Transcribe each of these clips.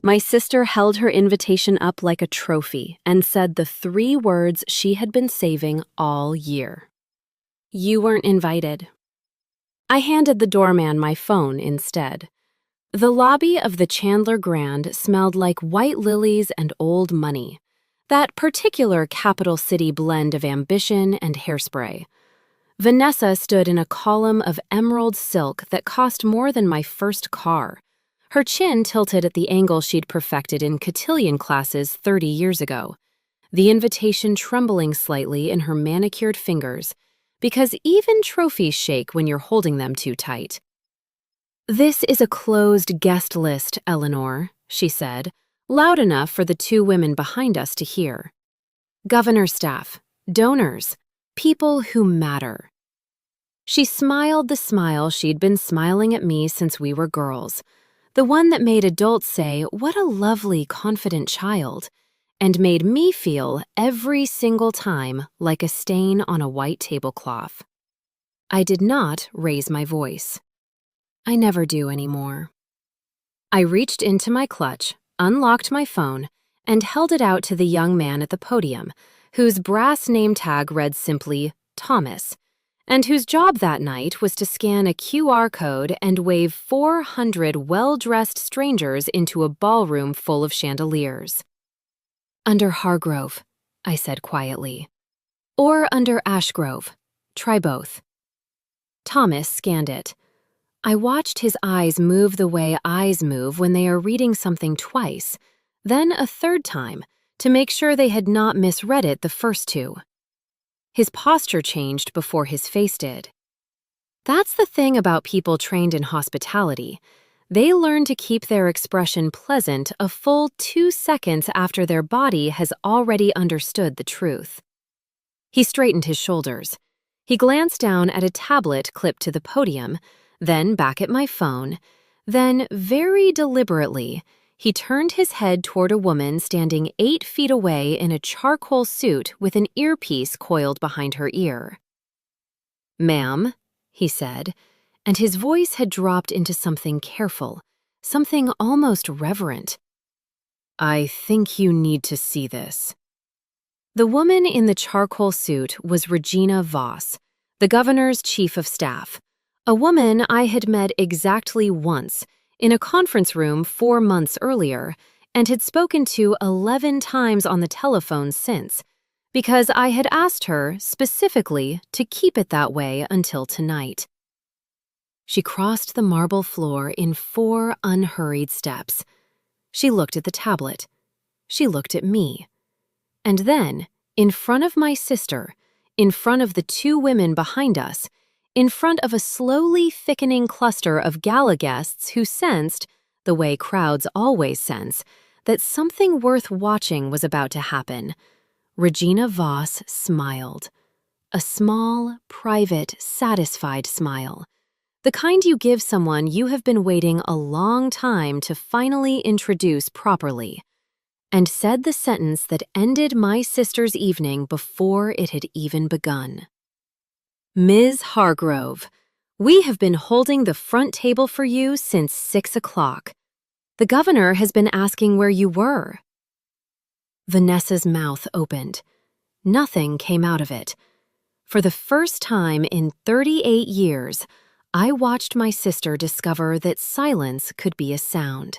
My sister held her invitation up like a trophy and said the 3 words she had been saving all year. You weren't invited. I handed the doorman my phone instead. The lobby of the Chandler Grand smelled like white lilies and old money, that particular capital city blend of ambition and hairspray. Vanessa stood in a column of emerald silk that cost more than my first car, her chin tilted at the angle she'd perfected in cotillion classes 30 years ago, the invitation trembling slightly in her manicured fingers, because even trophies shake when you're holding them too tight. This is a closed guest list, Eleanor, she said, loud enough for the 2 women behind us to hear. Governor staff, donors, people who matter. She smiled the smile she'd been smiling at me since we were girls, the one that made adults say, "What a lovely, confident child," and made me feel every single time like a stain on a white tablecloth. I did not raise my voice. I never do anymore. I reached into my clutch, unlocked my phone, and held it out to the young man at the podium, whose brass name tag read simply Thomas, and whose job that night was to scan a QR code and wave 400 well-dressed strangers into a ballroom full of chandeliers. Under Hargrove, I said quietly. Or under Ashgrove. Try both. Thomas scanned it. I watched his eyes move the way eyes move when they are reading something twice, then a third time, to make sure they had not misread it the first 2. His posture changed before his face did. That's the thing about people trained in hospitality. They learn to keep their expression pleasant a full 2 seconds after their body has already understood the truth. He straightened his shoulders. He glanced down at a tablet clipped to the podium, then back at my phone, then, very deliberately, he turned his head toward a woman standing 8 feet away in a charcoal suit with an earpiece coiled behind her ear. "Ma'am," he said, and his voice had dropped into something careful, something almost reverent. "I think you need to see this." The woman in the charcoal suit was Regina Voss, the governor's chief of staff, a woman I had met exactly once, in a conference room 4 months earlier, and had spoken to 11 times on the telephone since, because I had asked her, specifically, to keep it that way until tonight. She crossed the marble floor in 4 unhurried steps. She looked at the tablet. She looked at me. And then, in front of my sister, in front of the 2 women behind us, in front of a slowly thickening cluster of gala guests who sensed, the way crowds always sense, that something worth watching was about to happen, Regina Voss smiled. A small, private, satisfied smile. The kind you give someone you have been waiting a long time to finally introduce properly, and said the sentence that ended my sister's evening before it had even begun. "Ms. Hargrove, we have been holding the front table for you since 6 o'clock. The governor has been asking where you were." Vanessa's mouth opened. Nothing came out of it. For the first time in 38 years, I watched my sister discover that silence could be a sound.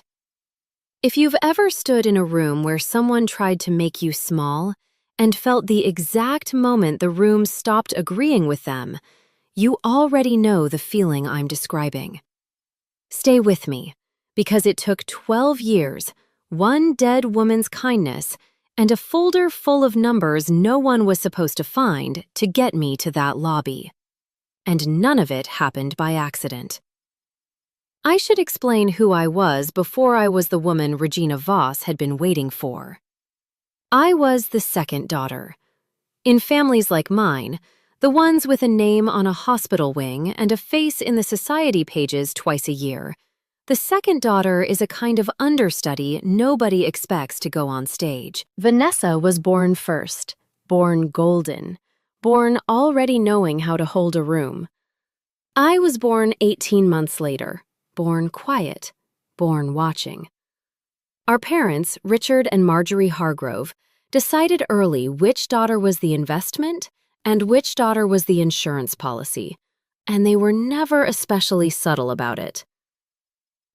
If you've ever stood in a room where someone tried to make you small and felt the exact moment the room stopped agreeing with them, you already know the feeling I'm describing. Stay with me, because it took 12 years, 1 dead woman's kindness, and a folder full of numbers no one was supposed to find to get me to that lobby. And none of it happened by accident. I should explain who I was before I was the woman Regina Voss had been waiting for. I was the second daughter. In families like mine, the ones with a name on a hospital wing and a face in the society pages twice a year, the second daughter is a kind of understudy nobody expects to go on stage. Vanessa was born first, born golden, born already knowing how to hold a room. I was born 18 months later, born quiet, born watching. Our parents, Richard and Marjorie Hargrove, decided early which daughter was the investment and which daughter was the insurance policy, and they were never especially subtle about it.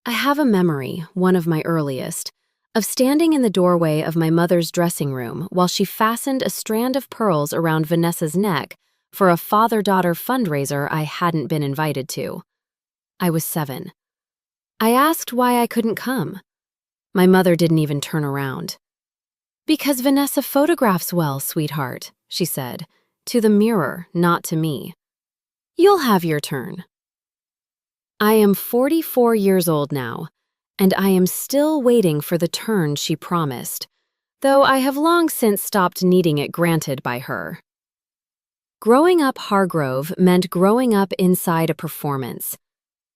I have a memory, one of my earliest, of standing in the doorway of my mother's dressing room while she fastened a strand of pearls around Vanessa's neck for a father-daughter fundraiser I hadn't been invited to. I was 7. I asked why I couldn't come. My mother didn't even turn around. "Because Vanessa photographs well, sweetheart," she said, to the mirror, not to me. "You'll have your turn." I am 44 years old now, and I am still waiting for the turn she promised, though I have long since stopped needing it granted by her. Growing up Hargrove meant growing up inside a performance.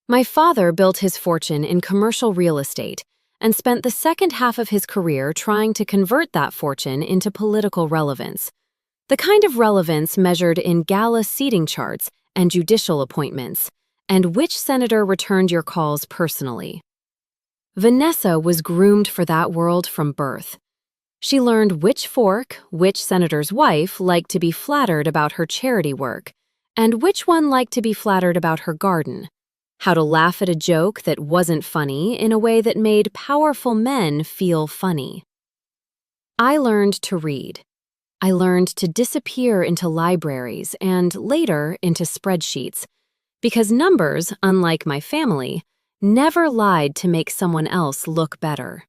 My father built his fortune in commercial real estate and spent the second half of his career trying to convert that fortune into political relevance, the kind of relevance measured in Gala seating charts and judicial appointments, and which senator returned your calls personally. Vanessa was groomed for that world from birth. She learned which senator's wife liked to be flattered about her charity work, and which one liked to be flattered about her garden, how to laugh at a joke that wasn't funny in a way that made powerful men feel funny. I learned to read. I learned to disappear into libraries and, later, into spreadsheets, because numbers, unlike my family, never lied to make someone else look better.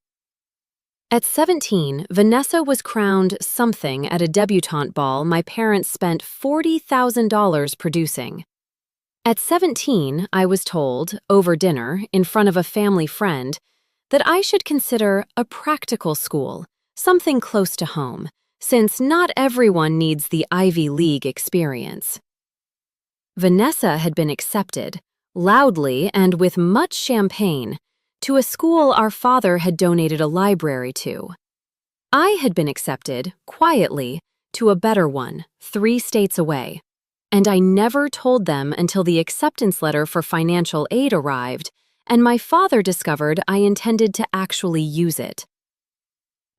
At 17, Vanessa was crowned something at a debutante ball my parents spent $40,000 producing. At 17, I was told, over dinner, in front of a family friend, that I should consider a practical school, something close to home, since not everyone needs the Ivy League experience. Vanessa had been accepted, loudly and with much champagne, to a school our father had donated a library to. I had been accepted, quietly, to a better one, 3 states away, and I never told them until the acceptance letter for financial aid arrived and my father discovered I intended to actually use it.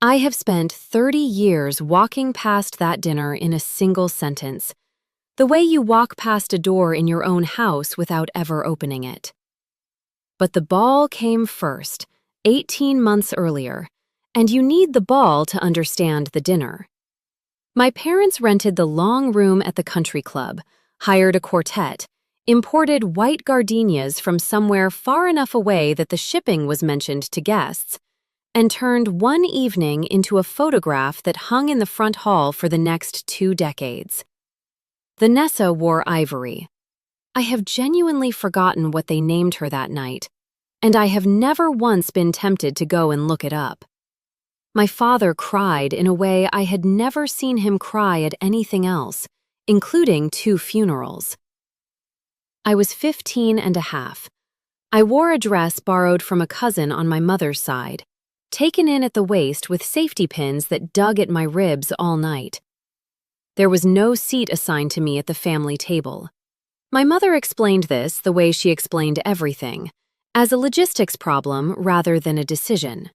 I have spent 30 years walking past that dinner in a single sentence, the way you walk past a door in your own house without ever opening it. But the ball came first, 18 months earlier, and you need the ball to understand the dinner. My parents rented the long room at the country club, hired a quartet, imported white gardenias from somewhere far enough away that the shipping was mentioned to guests, and turned one evening into a photograph that hung in the front hall for the next 2 decades. Vanessa wore ivory. I have genuinely forgotten what they named her that night, and I have never once been tempted to go and look it up. My father cried in a way I had never seen him cry at anything else, including 2 funerals. I was 15 and a half. I wore a dress borrowed from a cousin on my mother's side, taken in at the waist with safety pins that dug at my ribs all night. There was no seat assigned to me at the family table. My mother explained this the way she explained everything, as a logistics problem rather than a decision.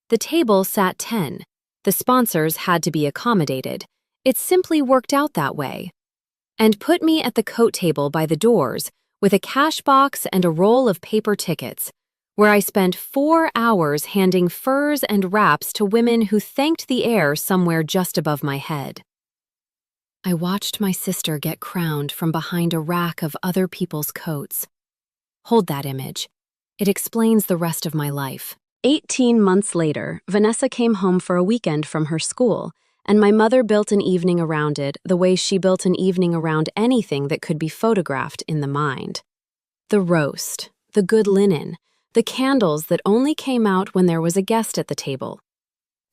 The table sat 10. The sponsors had to be accommodated. It simply worked out that way. And put me at the coat table by the doors with a cash box and a roll of paper tickets, where I spent 4 hours handing furs and wraps to women who thanked the air somewhere just above my head. I watched my sister get crowned from behind a rack of other people's coats. Hold that image. It explains the rest of my life. 18 months later, Vanessa came home for a weekend from her school, and my mother built an evening around it the way she built an evening around anything that could be photographed in the mind. The roast, the good linen, the candles that only came out when there was a guest at the table.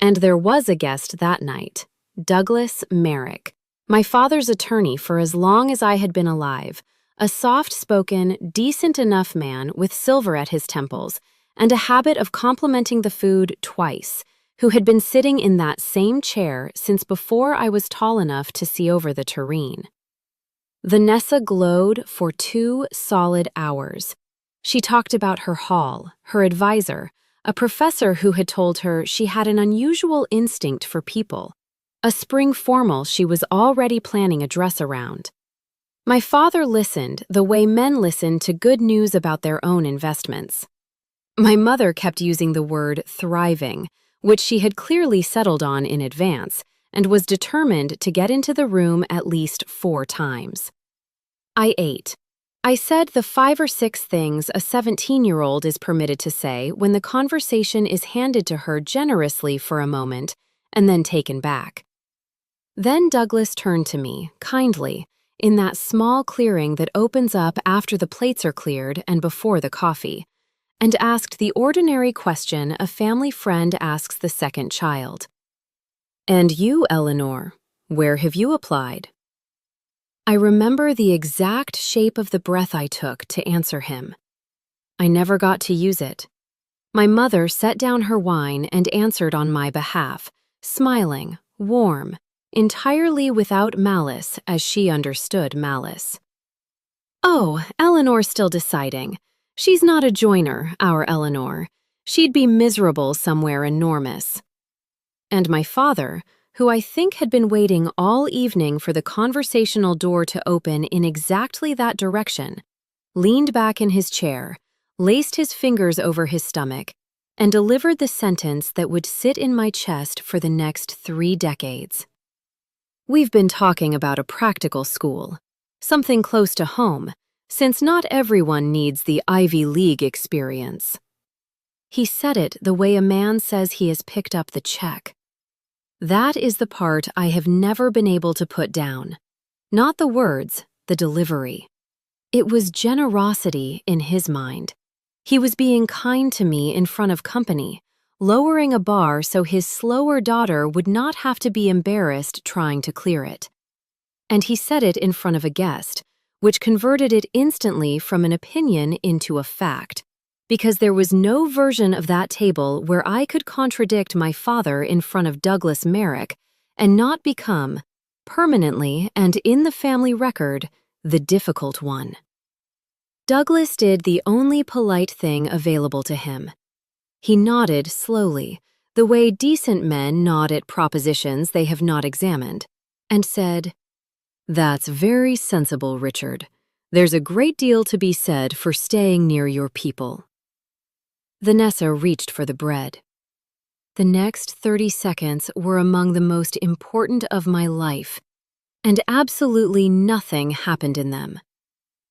And there was a guest that night, Douglas Merrick, my father's attorney for as long as I had been alive, a soft-spoken, decent-enough man with silver at his temples, and a habit of complimenting the food twice, who had been sitting in that same chair since before I was tall enough to see over the tureen. Vanessa glowed for 2 solid hours. She talked about her haul, her advisor, a professor who had told her she had an unusual instinct for people, a spring formal she was already planning a dress around. My father listened the way men listen to good news about their own investments. My mother kept using the word thriving, which she had clearly settled on in advance, and was determined to get into the room at least 4 times. I ate. I said the 5 or 6 things a 17-year-old is permitted to say when the conversation is handed to her generously for a moment and then taken back. Then Douglas turned to me, kindly, in that small clearing that opens up after the plates are cleared and before the coffee, and asked the ordinary question a family friend asks the second child. "And you, Eleanor, where have you applied?" I remember the exact shape of the breath I took to answer him. I never got to use it. My mother set down her wine and answered on my behalf, smiling, warm, entirely without malice as she understood malice. "Oh, Eleanor's still deciding. She's not a joiner, our Eleanor. She'd be miserable somewhere enormous." And my father, who I think had been waiting all evening for the conversational door to open in exactly that direction, leaned back in his chair, laced his fingers over his stomach, and delivered the sentence that would sit in my chest for the next 3 decades. "We've been talking about a practical school, something close to home, since not everyone needs the Ivy League experience." He said it the way a man says he has picked up the check. That is the part I have never been able to put down. Not the words, the delivery. It was generosity in his mind. He was being kind to me in front of company, lowering a bar so his slower daughter would not have to be embarrassed trying to clear it. And he said it in front of a guest, which converted it instantly from an opinion into a fact, because there was no version of that table where I could contradict my father in front of Douglas Merrick and not become, permanently and in the family record, the difficult one. Douglas did the only polite thing available to him. He nodded slowly, the way decent men nod at propositions they have not examined, and said, "That's very sensible, Richard. There's a great deal to be said for staying near your people." Vanessa reached for the bread. The next 30 seconds were among the most important of my life, and absolutely nothing happened in them.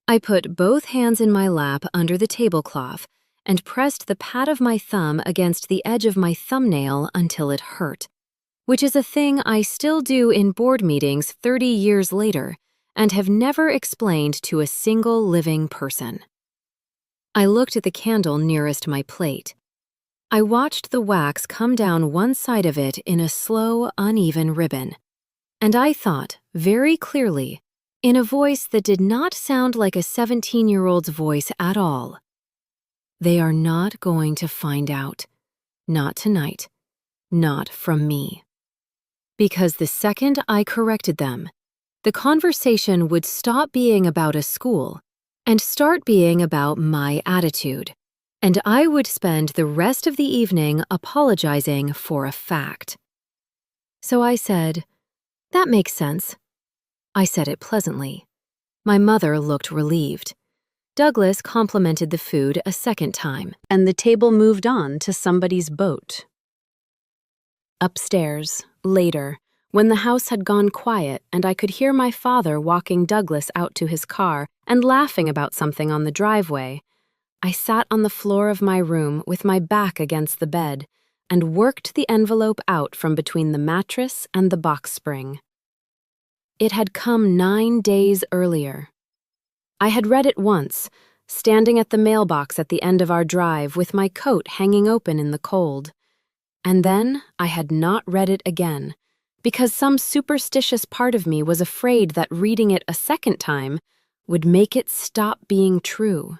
I put both hands in my lap under the tablecloth and pressed the pad of my thumb against the edge of my thumbnail until it hurt, which is a thing I still do in board meetings 30 years later and have never explained to a single living person. I looked at the candle nearest my plate. I watched the wax come down one side of it in a slow, uneven ribbon, and I thought, very clearly, in a voice that did not sound like a 17-year-old's voice at all, "They are not going to find out. Not tonight. Not from me." Because the second I corrected them, the conversation would stop being about a school and start being about my attitude, and I would spend the rest of the evening apologizing for a fact. So I said, "That makes sense." I said it pleasantly. My mother looked relieved. Douglas complimented the food a second time, and the table moved on to somebody's boat. Upstairs, later, when the house had gone quiet and I could hear my father walking Douglas out to his car and laughing about something on the driveway, I sat on the floor of my room with my back against the bed and worked the envelope out from between the mattress and the box spring. It had come 9 days earlier. I had read it once, standing at the mailbox at the end of our drive with my coat hanging open in the cold. And then I had not read it again, because some superstitious part of me was afraid that reading it a second time would make it stop being true.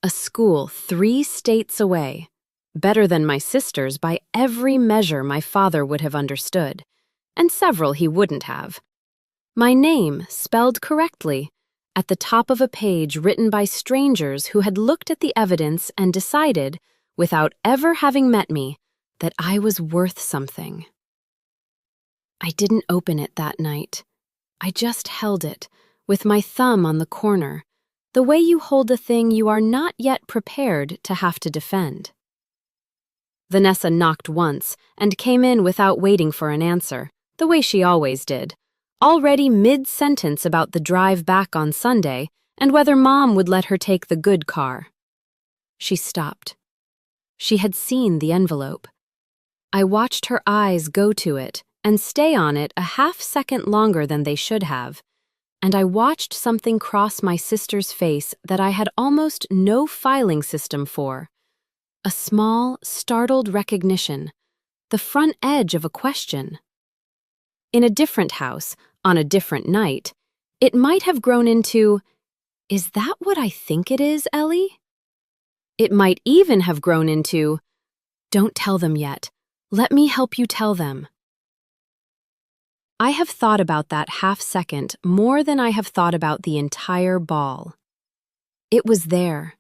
A school 3 states away, better than my sister's by every measure my father would have understood, and several he wouldn't have. My name spelled correctly, at the top of a page written by strangers who had looked at the evidence and decided, without ever having met me, that I was worth something. I didn't open it that night. I just held it, with my thumb on the corner, the way you hold a thing you are not yet prepared to have to defend. Vanessa knocked once and came in without waiting for an answer, the way she always did, already mid-sentence about the drive back on Sunday and whether Mom would let her take the good car. She stopped. She had seen the envelope. I watched her eyes go to it and stay on it a half-second longer than they should have, and I watched something cross my sister's face that I had almost no filing system for. A small, startled recognition, the front edge of a question. In a different house, on a different night, it might have grown into, "Is that what I think it is, Ellie?" It might even have grown into, "Don't tell them yet. Let me help you tell them." I have thought about that half-second more than I have thought about the entire ball. It was there.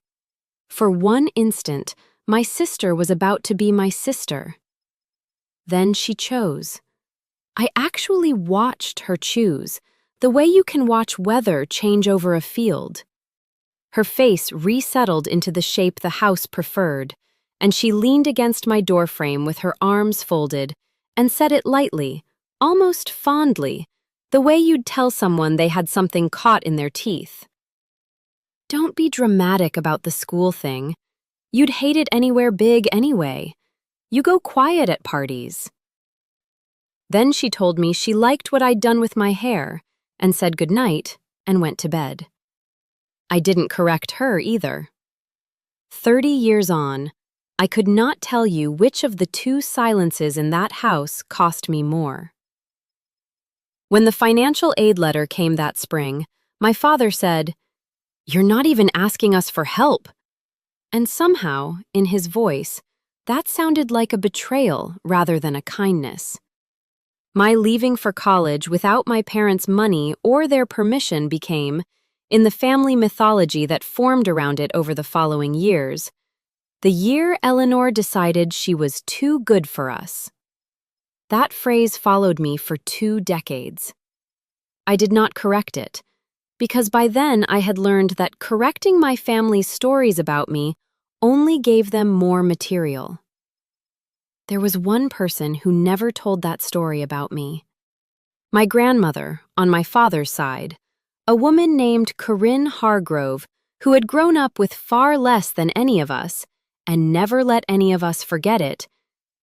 For one instant, my sister was about to be my sister. Then she chose. I actually watched her choose, the way you can watch weather change over a field. Her face resettled into the shape the house preferred, and she leaned against my doorframe with her arms folded and said it lightly, almost fondly, the way you'd tell someone they had something caught in their teeth. "Don't be dramatic about the school thing. You'd hate it anywhere big anyway. You go quiet at parties." Then she told me she liked what I'd done with my hair and said goodnight and went to bed. I didn't correct her either. 30 years on, I could not tell you which of the two silences in that house cost me more. When the financial aid letter came that spring, my father said, "You're not even asking us for help." And somehow, in his voice, that sounded like a betrayal rather than a kindness. My leaving for college without my parents' money or their permission became, in the family mythology that formed around it over the following years, the year Eleanor decided she was too good for us. That phrase followed me for 2 decades. I did not correct it, because by then I had learned that correcting my family's stories about me only gave them more material. There was one person who never told that story about me. My grandmother, on my father's side, a woman named Eleanor Hargrove, who had grown up with far less than any of us, and never let any of us forget it,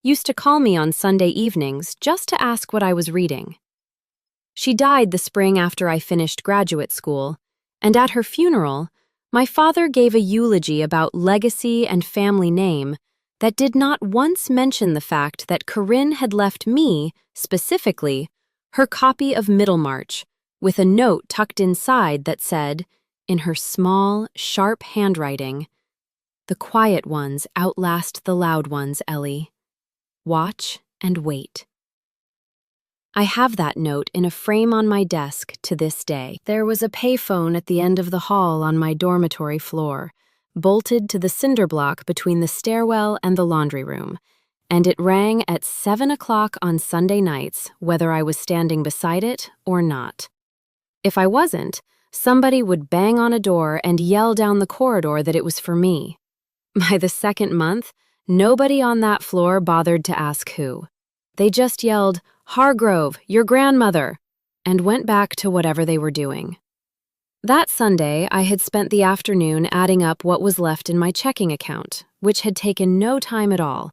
used to call me on Sunday evenings just to ask what I was reading. She died the spring after I finished graduate school, and at her funeral, my father gave a eulogy about legacy and family name that did not once mention the fact that Corinne had left me, specifically, her copy of Middlemarch, with a note tucked inside that said, in her small, sharp handwriting, "The quiet ones outlast the loud ones, Ellie. Watch and wait." I have that note in a frame on my desk to this day. There was a payphone at the end of the hall on my dormitory floor, bolted to the cinder block between the stairwell and the laundry room, and it rang at 7 o'clock on Sunday nights, whether I was standing beside it or not. If I wasn't, somebody would bang on a door and yell down the corridor that it was for me. By the second month, nobody on that floor bothered to ask who. They just yelled, "Hargrove, your grandmother," and went back to whatever they were doing. That Sunday, I had spent the afternoon adding up what was left in my checking account, which had taken no time at all,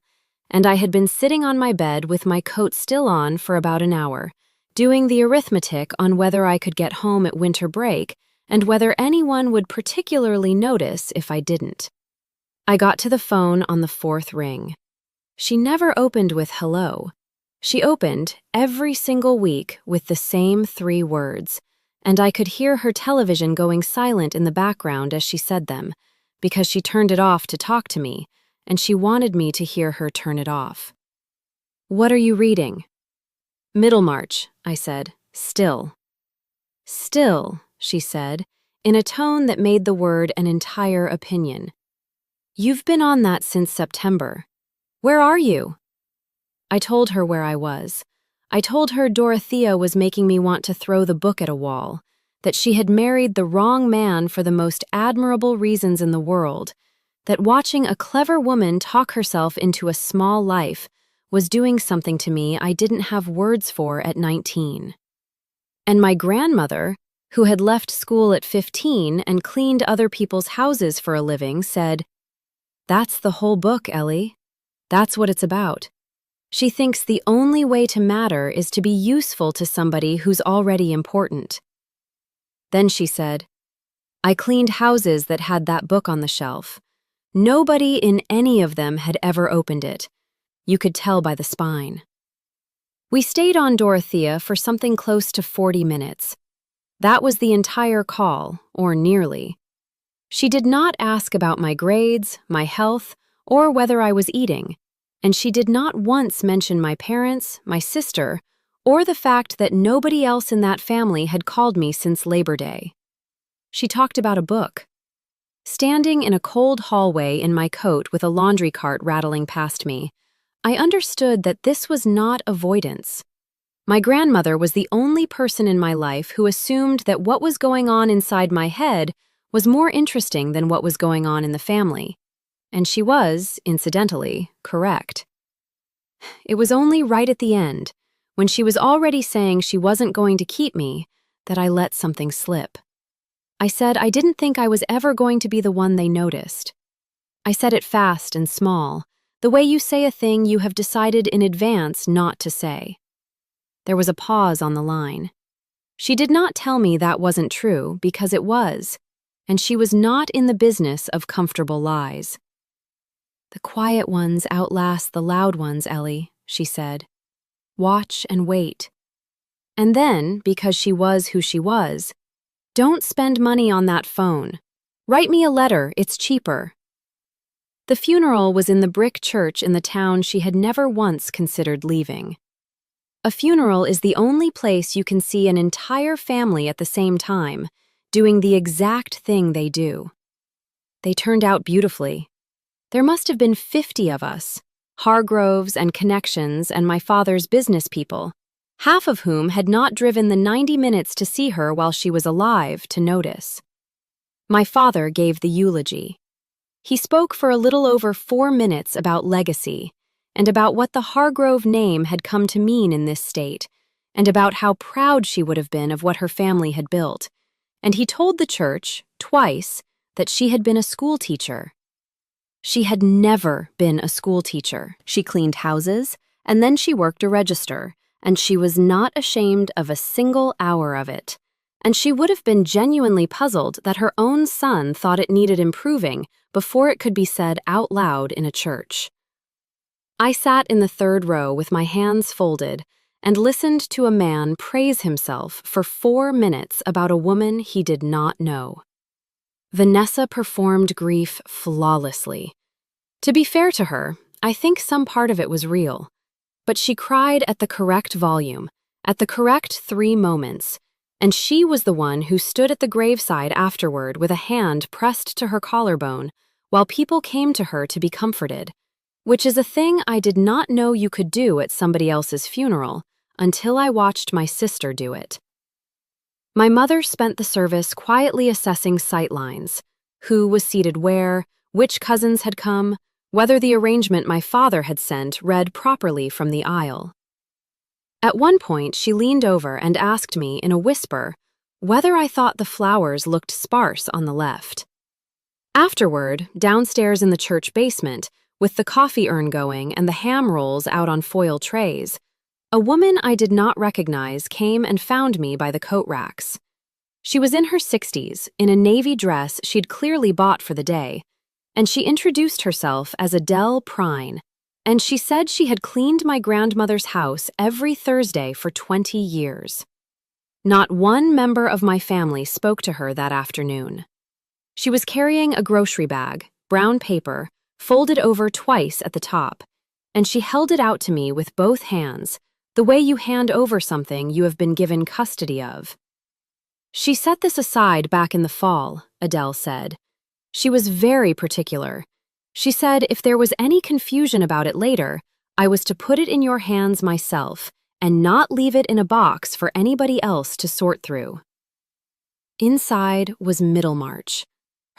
and I had been sitting on my bed with my coat still on for about an hour, doing the arithmetic on whether I could get home at winter break and whether anyone would particularly notice if I didn't. I got to the phone on the 4th ring. She never opened with hello. She opened every single week with the same 3 words, and I could hear her television going silent in the background as she said them, because she turned it off to talk to me, and she wanted me to hear her turn it off. "What are you reading?" "Middlemarch," I said, still. "Still," she said, in a tone that made the word an entire opinion. "You've been on that since September. Where are you?" I told her where I was. I told her Dorothea was making me want to throw the book at a wall, that she had married the wrong man for the most admirable reasons in the world, that watching a clever woman talk herself into a small life was doing something to me I didn't have words for at 19. And my grandmother, who had left school at 15 and cleaned other people's houses for a living, said, "That's the whole book, Ellie. That's what it's about. She thinks the only way to matter is to be useful to somebody who's already important." Then she said, "I cleaned houses that had that book on the shelf. Nobody in any of them had ever opened it. You could tell by the spine." We stayed on Dorothea for something close to 40 minutes. That was the entire call, or nearly. She did not ask about my grades, my health, or whether I was eating, and she did not once mention my parents, my sister, or the fact that nobody else in that family had called me since Labor Day. She talked about a book. Standing in a cold hallway in my coat with a laundry cart rattling past me, I understood that this was not avoidance. My grandmother was the only person in my life who assumed that what was going on inside my head was more interesting than what was going on in the family. And she was, incidentally, correct. It was only right at the end, when she was already saying she wasn't going to keep me, that I let something slip. I said I didn't think I was ever going to be the one they noticed. I said it fast and small, the way you say a thing you have decided in advance not to say. There was a pause on the line. She did not tell me that wasn't true, because it was, and she was not in the business of comfortable lies. "The quiet ones outlast the loud ones, Ellie," she said. "Watch and wait." And then, because she was who she was, "Don't spend money on that phone. Write me a letter, it's cheaper." The funeral was in the brick church in the town she had never once considered leaving. A funeral is the only place you can see an entire family at the same time, doing the exact thing they do. They turned out beautifully. There must have been 50 of us, Hargroves and connections and my father's business people, half of whom had not driven the 90 minutes to see her while she was alive to notice. My father gave the eulogy. He spoke for a little over 4 minutes about legacy, and about what the Hargrove name had come to mean in this state, and about how proud she would have been of what her family had built. And he told the church, twice, that she had been a school teacher. She had never been a school teacher. She cleaned houses, and then she worked a register, and she was not ashamed of a single hour of it. And she would have been genuinely puzzled that her own son thought it needed improving before it could be said out loud in a church. I sat in the third row with my hands folded and listened to a man praise himself for 4 minutes about a woman he did not know. Vanessa performed grief flawlessly. To be fair to her, I think some part of it was real. But she cried at the correct volume, at the correct 3 moments, and she was the one who stood at the graveside afterward with a hand pressed to her collarbone while people came to her to be comforted, which is a thing I did not know you could do at somebody else's funeral until I watched my sister do it. My mother spent the service quietly assessing sightlines, who was seated where, which cousins had come, whether the arrangement my father had sent read properly from the aisle. At one point, she leaned over and asked me in a whisper whether I thought the flowers looked sparse on the left. Afterward, downstairs in the church basement, with the coffee urn going and the ham rolls out on foil trays, a woman I did not recognize came and found me by the coat racks. She was in her 60s, in a navy dress she'd clearly bought for the day, and she introduced herself as Adele Prine, and she said she had cleaned my grandmother's house every Thursday for 20 years. Not one member of my family spoke to her that afternoon. She was carrying a grocery bag, brown paper, folded over twice at the top, and she held it out to me with both hands, the way you hand over something you have been given custody of. "She set this aside back in the fall," Adele said. "She was very particular. She said if there was any confusion about it later, I was to put it in your hands myself and not leave it in a box for anybody else to sort through. Inside was Middlemarch.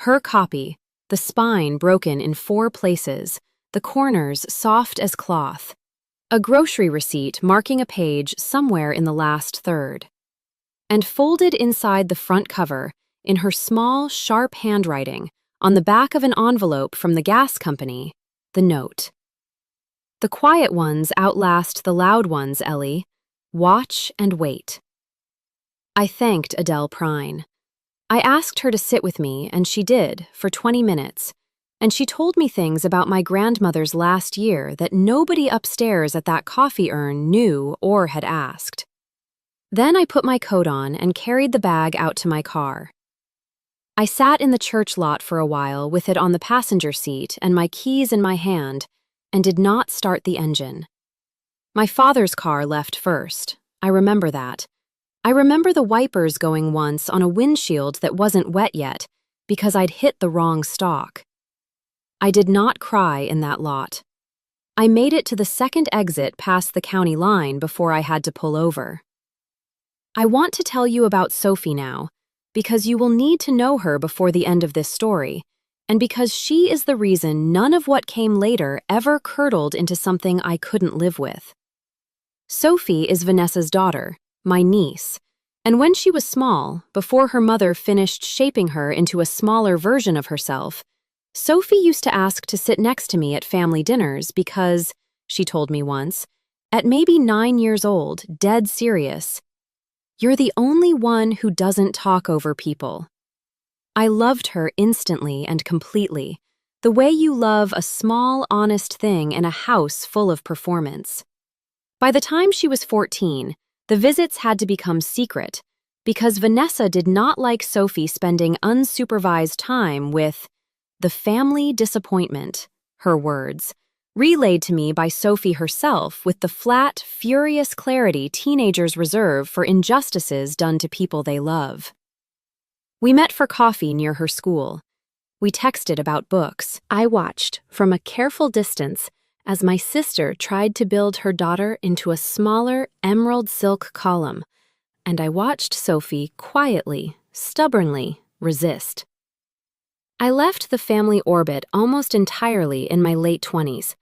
Her copy, the spine broken in 4 places, the corners soft as cloth. A grocery receipt marking a page somewhere in the last third. And folded inside the front cover, in her small, sharp handwriting, on the back of an envelope from the gas company, the note. The quiet ones outlast the loud ones, Ellie. Watch and wait. I thanked Adele Prine. I asked her to sit with me, and she did, for 20 minutes, and she told me things about my grandmother's last year that nobody upstairs at that coffee urn knew or had asked. Then I put my coat on and carried the bag out to my car. I sat in the church lot for a while with it on the passenger seat and my keys in my hand, and did not start the engine. My father's car left first. I remember that. I remember the wipers going once on a windshield that wasn't wet yet because I'd hit the wrong stalk. I did not cry in that lot. I made it to the second exit past the county line before I had to pull over. I want to tell you about Sophie now, because you will need to know her before the end of this story, and because she is the reason none of what came later ever curdled into something I couldn't live with. Sophie is Vanessa's daughter, my niece, and when she was small, before her mother finished shaping her into a smaller version of herself, Sophie used to ask to sit next to me at family dinners because, she told me once, at maybe 9 years old, dead serious, "You're the only one who doesn't talk over people." I loved her instantly and completely, the way you love a small, honest thing in a house full of performance. By the time she was 14, the visits had to become secret, because Vanessa did not like Sophie spending unsupervised time with the family disappointment, her words, relayed to me by Sophie herself with the flat, furious clarity teenagers reserve for injustices done to people they love. We met for coffee near her school. We texted about books. I watched, from a careful distance, as my sister tried to build her daughter into a smaller emerald silk column, and I watched Sophie quietly, stubbornly, resist. I left the family orbit almost entirely in my late 20s,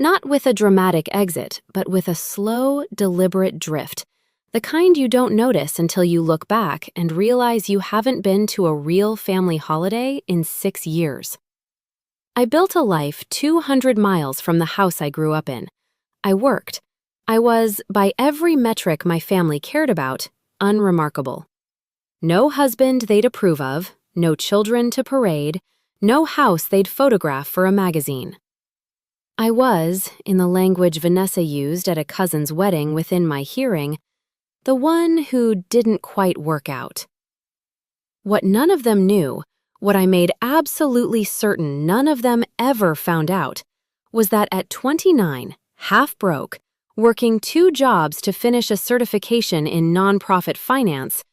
not with a dramatic exit, but with a slow, deliberate drift, the kind you don't notice until you look back and realize you haven't been to a real family holiday in 6 years. I built a life 200 miles from the house I grew up in. I worked. I was, by every metric my family cared about, unremarkable. No husband they'd approve of, no children to parade, no house they'd photograph for a magazine. I was, in the language Vanessa used at a cousin's wedding within my hearing, the one who didn't quite work out. What none of them knew, what I made absolutely certain none of them ever found out, was that at 29, half broke, working 2 jobs to finish a certification in nonprofit finance,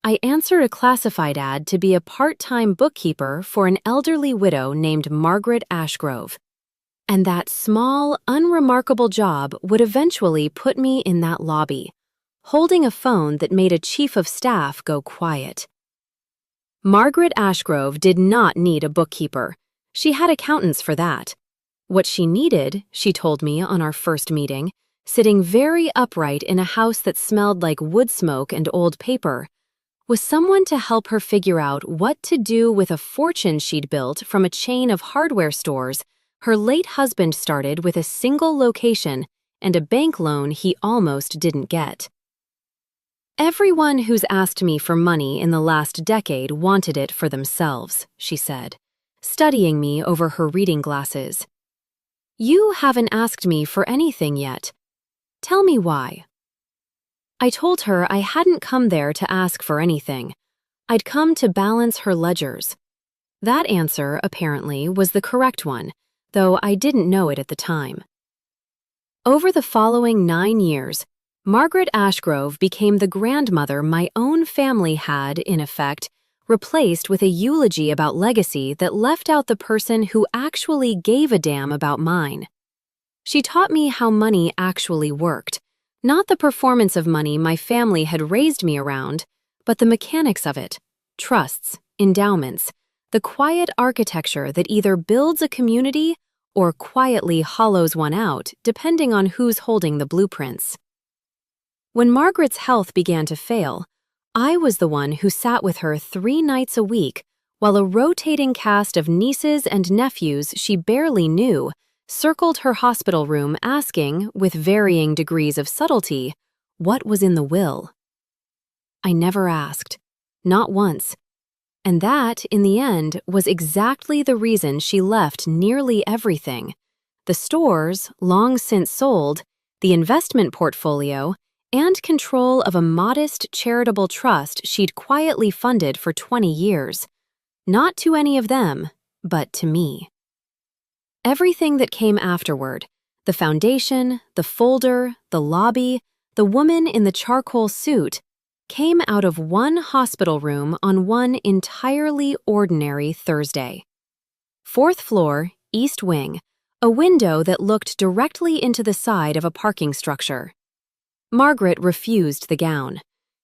I answered a classified ad to be a part-time bookkeeper for an elderly widow named Margaret Ashgrove. And that small, unremarkable job would eventually put me in that lobby, holding a phone that made a chief of staff go quiet. Margaret Ashgrove did not need a bookkeeper. She had accountants for that. What she needed, she told me on our first meeting, sitting very upright in a house that smelled like wood smoke and old paper, was someone to help her figure out what to do with a fortune she'd built from a chain of hardware stores her late husband started with a single location and a bank loan he almost didn't get. "Everyone who's asked me for money in the last decade wanted it for themselves," she said, studying me over her reading glasses. "You haven't asked me for anything yet. Tell me why." I told her I hadn't come there to ask for anything. I'd come to balance her ledgers. That answer, apparently, was the correct one, though I didn't know it at the time. Over the following 9 years, Margaret Ashgrove became the grandmother my own family had, in effect, replaced with a eulogy about legacy that left out the person who actually gave a damn about mine. She taught me how money actually worked, not the performance of money my family had raised me around, but the mechanics of it, trusts, endowments, the quiet architecture that either builds a community or quietly hollows one out, depending on who's holding the blueprints. When Margaret's health began to fail, I was the one who sat with her 3 nights a week while a rotating cast of nieces and nephews she barely knew circled her hospital room asking, with varying degrees of subtlety, what was in the will. I never asked, not once. And that, in the end, was exactly the reason she left nearly everything. The stores, long since sold, the investment portfolio, and control of a modest charitable trust she'd quietly funded for 20 years. Not to any of them, but to me. Everything that came afterward, the foundation, the folder, the lobby, the woman in the charcoal suit, came out of one hospital room on one entirely ordinary Thursday. 4th floor, east wing, a window that looked directly into the side of a parking structure. Margaret refused the gown.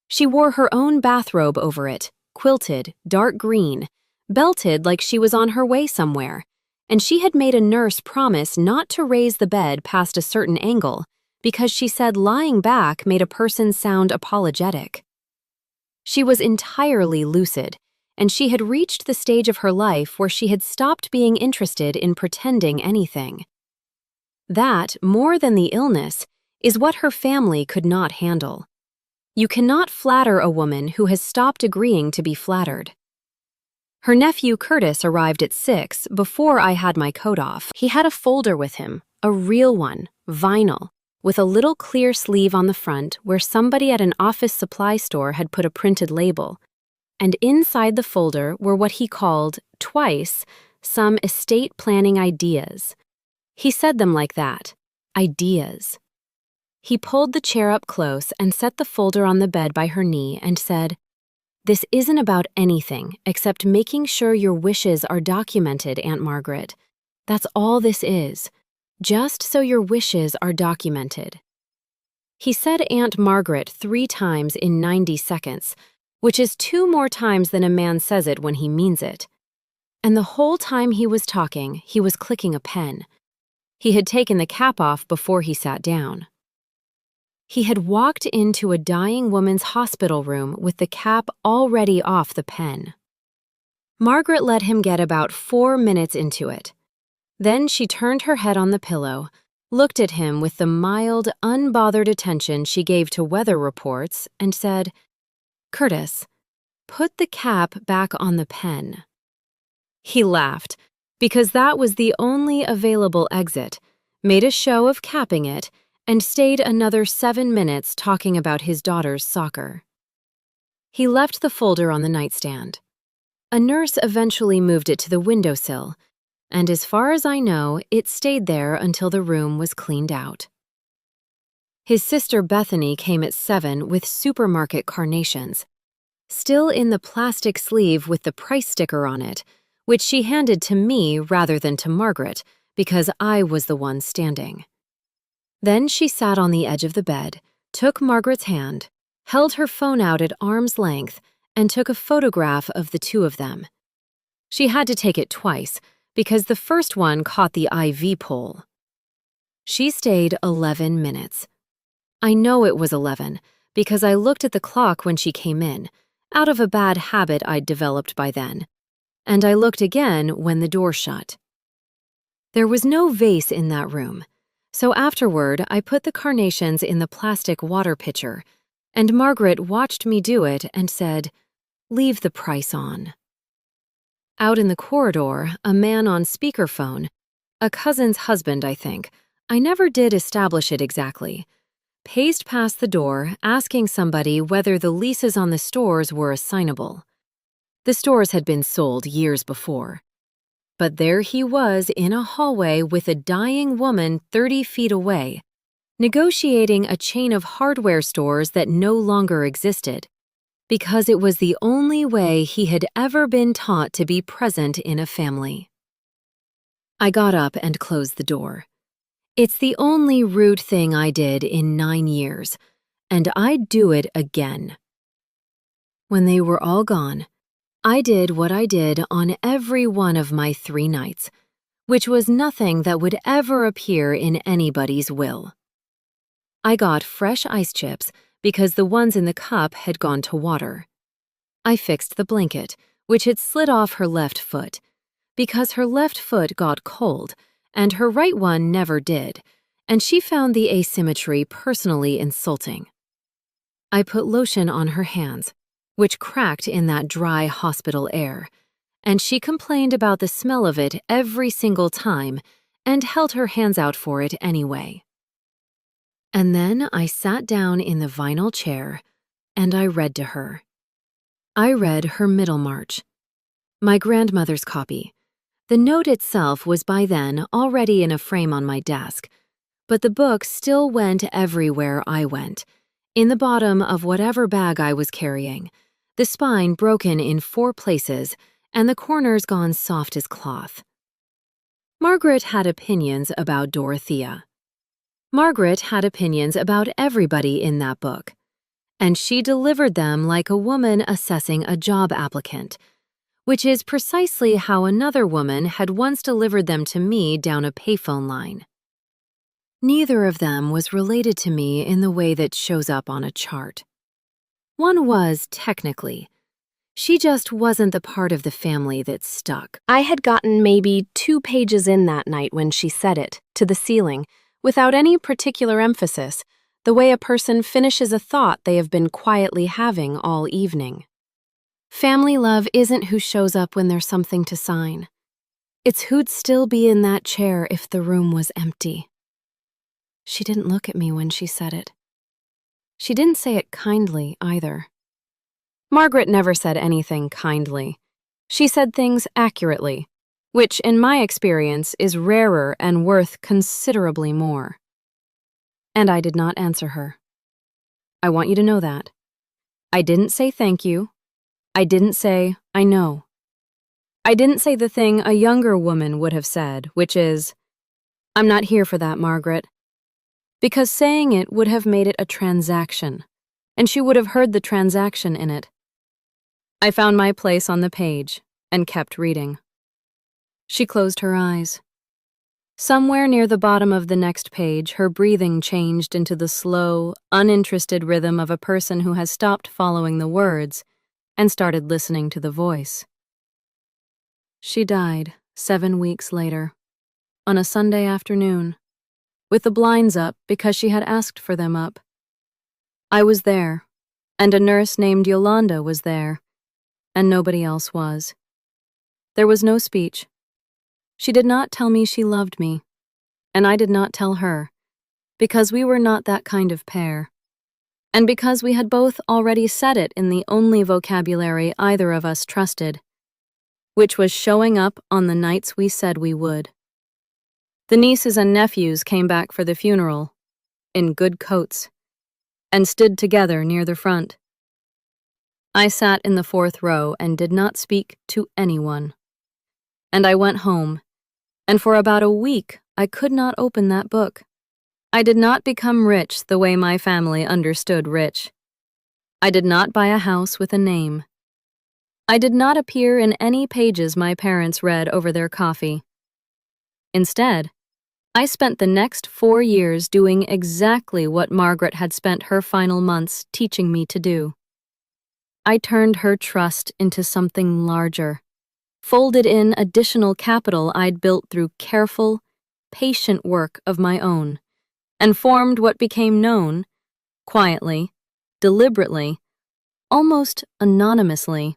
She wore her own bathrobe over it, quilted, dark green, belted like she was on her way somewhere, and she had made a nurse promise not to raise the bed past a certain angle because she said lying back made a person sound apologetic. She was entirely lucid, and she had reached the stage of her life where she had stopped being interested in pretending anything. That, more than the illness, is what her family could not handle. You cannot flatter a woman who has stopped agreeing to be flattered. Her nephew Curtis arrived at 6 before I had my coat off. He had a folder with him, a real one, vinyl, with a little clear sleeve on the front where somebody at an office supply store had put a printed label, and inside the folder were what he called, twice, some estate planning ideas. He said them like that, ideas. He pulled the chair up close and set the folder on the bed by her knee and said, "This isn't about anything except making sure your wishes are documented, Aunt Margaret. That's all this is. Just so your wishes are documented." He said Aunt Margaret 3 times in 90 seconds, which is 2 more times than a man says it when he means it. And the whole time he was talking, he was clicking a pen. He had taken the cap off before he sat down. He had walked into a dying woman's hospital room with the cap already off the pen. Margaret let him get about 4 minutes into it. Then she turned her head on the pillow, looked at him with the mild, unbothered attention she gave to weather reports, and said, "Curtis, put the cap back on the pen." He laughed, because that was the only available exit, made a show of capping it, and stayed another 7 minutes talking about his daughter's soccer. He left the folder on the nightstand. A nurse eventually moved it to the windowsill, and as far as I know, it stayed there until the room was cleaned out. His sister Bethany came at 7 with supermarket carnations, still in the plastic sleeve with the price sticker on it, which she handed to me rather than to Margaret, because I was the one standing. Then she sat on the edge of the bed, took Margaret's hand, held her phone out at arm's length, and took a photograph of the 2 of them. She had to take it twice, because the first one caught the IV pole. She stayed 11 minutes. I know it was 11, because I looked at the clock when she came in, out of a bad habit I'd developed by then, and I looked again when the door shut. There was no vase in that room, so afterward I put the carnations in the plastic water pitcher, and Margaret watched me do it and said, "Leave the price on." Out in the corridor, a man on speakerphone, a cousin's husband, I think, I never did establish it exactly, paced past the door asking somebody whether the leases on the stores were assignable. The stores had been sold years before. But there he was in a hallway with a dying woman 30 feet away, negotiating a chain of hardware stores that no longer existed, because it was the only way he had ever been taught to be present in a family. I got up and closed the door. It's the only rude thing I did in 9 years, and I'd do it again. When they were all gone, I did what I did on every one of my 3 nights, which was nothing that would ever appear in anybody's will. I got fresh ice chips because the ones in the cup had gone to water. I fixed the blanket, which had slid off her left foot, because her left foot got cold and her right one never did, and she found the asymmetry personally insulting. I put lotion on her hands, which cracked in that dry hospital air, and she complained about the smell of it every single time and held her hands out for it anyway. And then I sat down in the vinyl chair and I read to her. I read her Middlemarch, my grandmother's copy. The note itself was by then already in a frame on my desk, but the book still went everywhere I went, in the bottom of whatever bag I was carrying, the spine broken in 4 places and the corners gone soft as cloth. Margaret had opinions about Dorothea. Margaret had opinions about everybody in that book, and she delivered them like a woman assessing a job applicant, which is precisely how another woman had once delivered them to me down a payphone line. Neither of them was related to me in the way that shows up on a chart. One was, technically. She just wasn't the part of the family that stuck. I had gotten maybe 2 pages in that night when she said it, to the ceiling, without any particular emphasis, the way a person finishes a thought they have been quietly having all evening. Family love isn't who shows up when there's something to sign. It's who'd still be in that chair if the room was empty. She didn't look at me when she said it. She didn't say it kindly, either. Margaret never said anything kindly. She said things accurately, which, in my experience, is rarer and worth considerably more. And I did not answer her. I want you to know that. I didn't say thank you. I didn't say, I know. I didn't say the thing a younger woman would have said, which is, I'm not here for that, Margaret. Because saying it would have made it a transaction, and she would have heard the transaction in it. I found my place on the page and kept reading. She closed her eyes. Somewhere near the bottom of the next page, her breathing changed into the slow, uninterested rhythm of a person who has stopped following the words and started listening to the voice. She died 7 weeks later, on a Sunday afternoon, with the blinds up because she had asked for them up. I was there, and a nurse named Yolanda was there, and nobody else was. There was no speech. She did not tell me she loved me, and I did not tell her, because we were not that kind of pair, and because we had both already said it in the only vocabulary either of us trusted, which was showing up on the nights we said we would. The nieces and nephews came back for the funeral, in good coats, and stood together near the front. I sat in the 4th row and did not speak to anyone. And I went home, and for about a week I could not open that book. I did not become rich the way my family understood rich. I did not buy a house with a name. I did not appear in any pages my parents read over their coffee. Instead, I spent the next 4 years doing exactly what Margaret had spent her final months teaching me to do. I turned her trust into something larger, folded in additional capital I'd built through careful, patient work of my own, and formed what became known, quietly, deliberately, almost anonymously,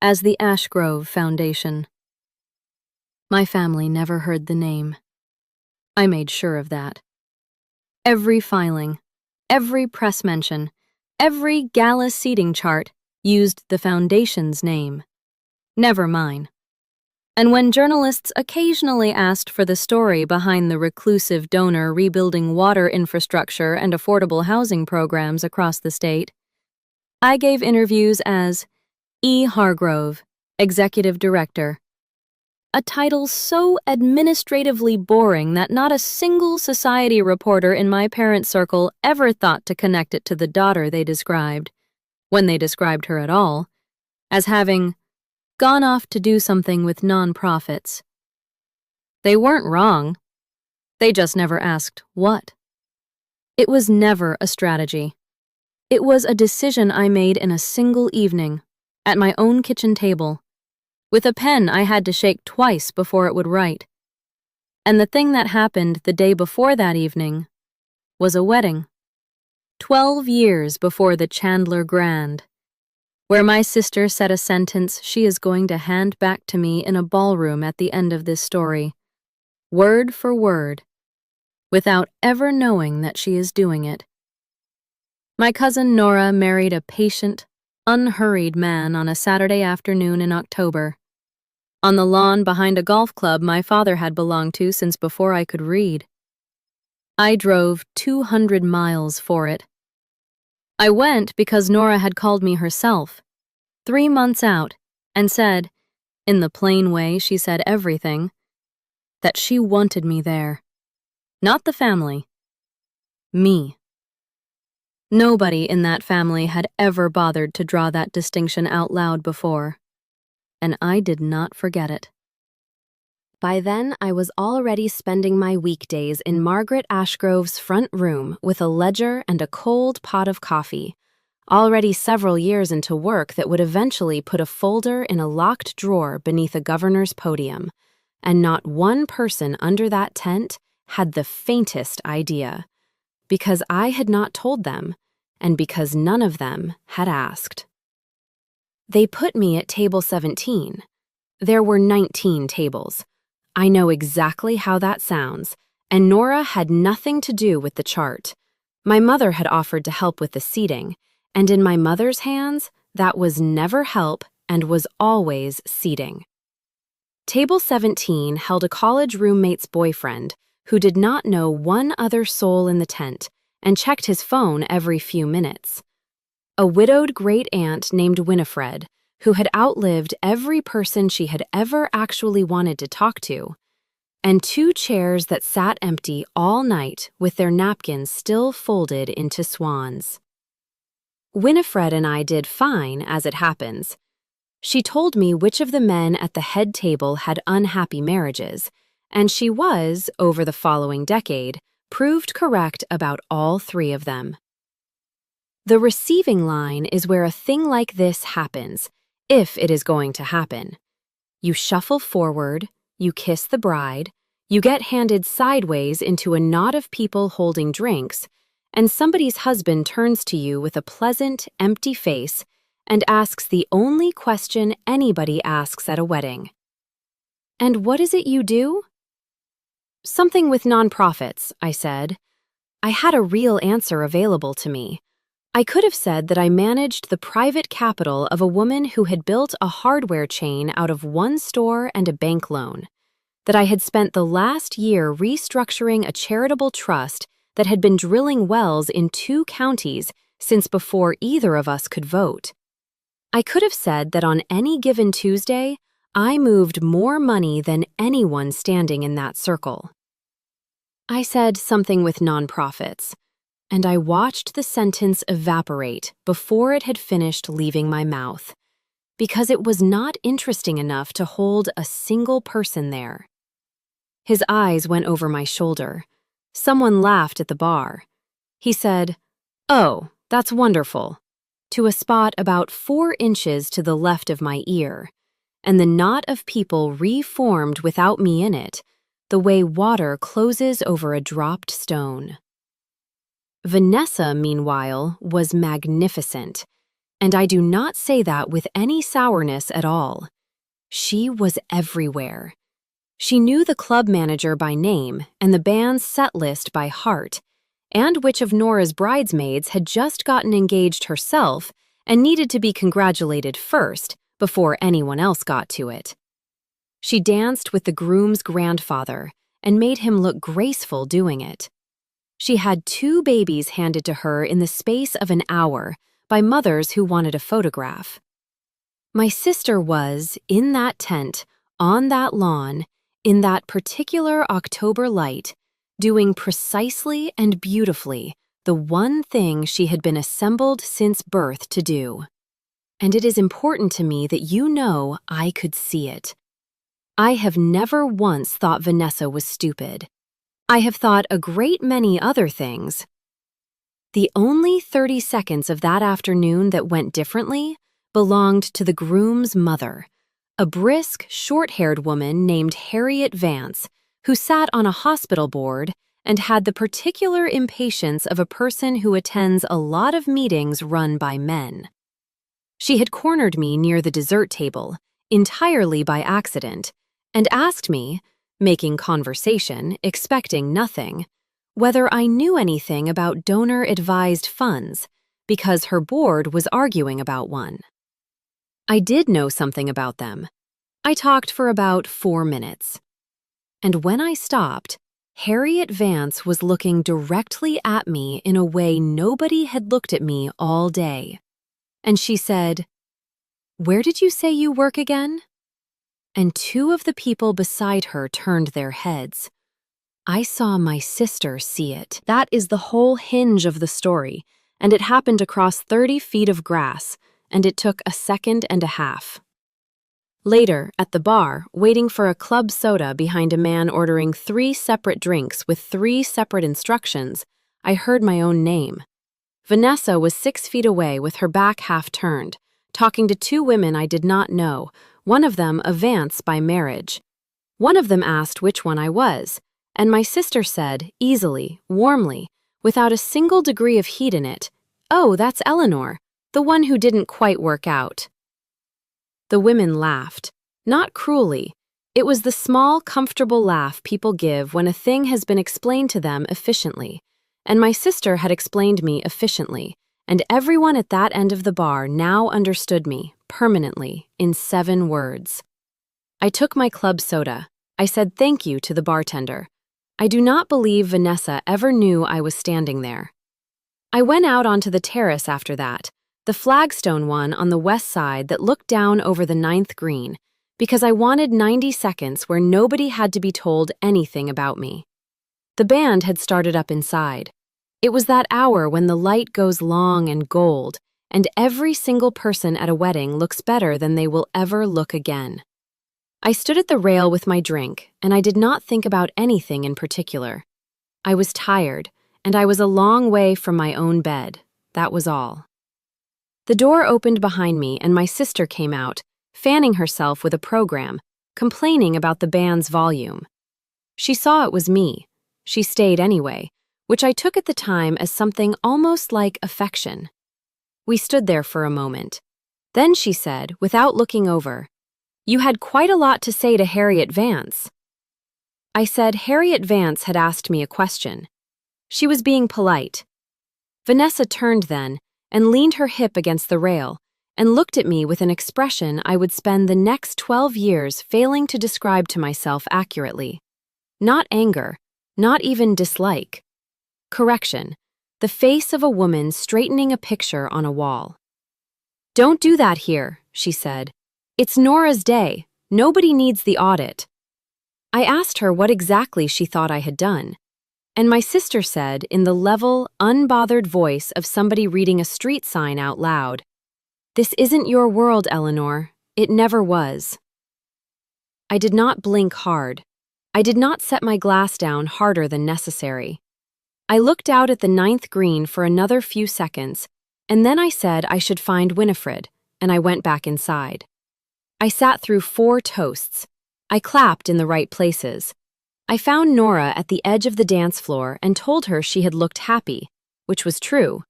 as the Ashgrove Foundation. My family never heard the name. I made sure of that. Every filing, every press mention, every Gala seating chart used the Foundation's name, never mine. And when journalists occasionally asked for the story behind the reclusive donor rebuilding water infrastructure and affordable housing programs across the state, I gave interviews as E. Hargrove, Executive Director, a title so administratively boring that not a single society reporter in my parents' circle ever thought to connect it to the daughter they described, when they described her at all, as having gone off to do something with non-profits. They weren't wrong. They just never asked what. It was never a strategy. It was a decision I made in a single evening, at my own kitchen table, with a pen I had to shake twice before it would write. And the thing that happened the day before that evening was a wedding, 12 years before the Chandler Grand, where my sister said a sentence she is going to hand back to me in a ballroom at the end of this story, word for word, without ever knowing that she is doing it. My cousin Nora married a patient, unhurried man on a Saturday afternoon in October, on the lawn behind a golf club my father had belonged to since before I could read. I drove 200 miles for it. I went because Nora had called me herself, 3 months out, and said, in the plain way she said everything, that she wanted me there. Not the family. Me. Nobody in that family had ever bothered to draw that distinction out loud before, and I did not forget it. By then, I was already spending my weekdays in Margaret Ashgrove's front room with a ledger and a cold pot of coffee, already several years into work that would eventually put a folder in a locked drawer beneath a governor's podium, and not one person under that tent had the faintest idea, because I had not told them, and because none of them had asked. They put me at table 17. There were 19 tables. I know exactly how that sounds, and Nora had nothing to do with the chart. My mother had offered to help with the seating, and in my mother's hands, that was never help and was always seating. Table 17 held a college roommate's boyfriend who did not know one other soul in the tent and checked his phone every few minutes. A widowed great-aunt named Winifred, who had outlived every person she had ever actually wanted to talk to, and 2 chairs that sat empty all night with their napkins still folded into swans. Winifred and I did fine, as it happens. She told me which of the men at the head table had unhappy marriages, and she was, over the following decade, proved correct about all 3 of them. The receiving line is where a thing like this happens, if it is going to happen. You shuffle forward, you kiss the bride, you get handed sideways into a knot of people holding drinks, and somebody's husband turns to you with a pleasant, empty face and asks the only question anybody asks at a wedding. "And what is it you do?" "Something with nonprofits," I said. I had a real answer available to me. I could have said that I managed the private capital of a woman who had built a hardware chain out of 1 store and a bank loan, that I had spent the last year restructuring a charitable trust that had been drilling wells in 2 counties since before either of us could vote. I could have said that on any given Tuesday, I moved more money than anyone standing in that circle. I said something with nonprofits, and I watched the sentence evaporate before it had finished leaving my mouth, because it was not interesting enough to hold a single person there. His eyes went over my shoulder. Someone laughed at the bar. He said, "Oh, that's wonderful," to a spot about 4 inches to the left of my ear, and the knot of people reformed without me in it, the way water closes over a dropped stone. Vanessa, meanwhile, was magnificent, and I do not say that with any sourness at all. She was everywhere. She knew the club manager by name and the band's set list by heart, and which of Nora's bridesmaids had just gotten engaged herself and needed to be congratulated first before anyone else got to it. She danced with the groom's grandfather and made him look graceful doing it. She had 2 babies handed to her in the space of an hour by mothers who wanted a photograph. My sister was, in that tent, on that lawn, in that particular October light, doing precisely and beautifully the one thing she had been assembled since birth to do. And it is important to me that you know I could see it. I have never once thought Vanessa was stupid. I have thought a great many other things. The only 30 seconds of that afternoon that went differently belonged to the groom's mother, a brisk, short-haired woman named Harriet Vance, who sat on a hospital board and had the particular impatience of a person who attends a lot of meetings run by men. She had cornered me near the dessert table, entirely by accident, and asked me, making conversation, expecting nothing, whether I knew anything about donor-advised funds, because her board was arguing about one. I did know something about them. I talked for about 4 minutes. And when I stopped, Harriet Vance was looking directly at me in a way nobody had looked at me all day. And she said, "Where did you say you work again?" And 2 of the people beside her turned their heads. I saw my sister see it. That is the whole hinge of the story, and it happened across 30 feet of grass, and it took a second and a half. Later, at the bar, waiting for a club soda behind a man ordering 3 separate drinks with 3 separate instructions, I heard my own name. Vanessa was 6 feet away with her back half turned, talking to 2 women I did not know, one of them a Vance by marriage. One of them asked which one I was, and my sister said, easily, warmly, without a single degree of heat in it, "Oh, that's Eleanor, the one who didn't quite work out." The women laughed, not cruelly. It was the small, comfortable laugh people give when a thing has been explained to them efficiently, and my sister had explained me efficiently, and everyone at that end of the bar now understood me, permanently, in 7 words. I took my club soda. I said thank you to the bartender. I do not believe Vanessa ever knew I was standing there. I went out onto the terrace after that, the flagstone one on the west side that looked down over the 9th green, because I wanted 90 seconds where nobody had to be told anything about me. The band had started up inside. It was that hour when the light goes long and gold, and every single person at a wedding looks better than they will ever look again. I stood at the rail with my drink, and I did not think about anything in particular. I was tired, and I was a long way from my own bed. That was all. The door opened behind me, and my sister came out, fanning herself with a program, complaining about the band's volume. She saw it was me. She stayed anyway, which I took at the time as something almost like affection. We stood there for a moment. Then she said, without looking over, "You had quite a lot to say to Harriet Vance." I said Harriet Vance had asked me a question. She was being polite. Vanessa turned then and leaned her hip against the rail and looked at me with an expression I would spend the next 12 years failing to describe to myself accurately. Not anger, not even dislike. Correction, the face of a woman straightening a picture on a wall. "Don't do that here," she said. "It's Nora's day. Nobody needs the audit." I asked her what exactly she thought I had done, and my sister said in the level, unbothered voice of somebody reading a street sign out loud, "This isn't your world, Eleanor. It never was." I did not blink hard. I did not set my glass down harder than necessary. I looked out at the 9th green for another few seconds, and then I said I should find Winifred, and I went back inside. I sat through 4 toasts. I clapped in the right places. I found Nora at the edge of the dance floor and told her she had looked happy, which was true,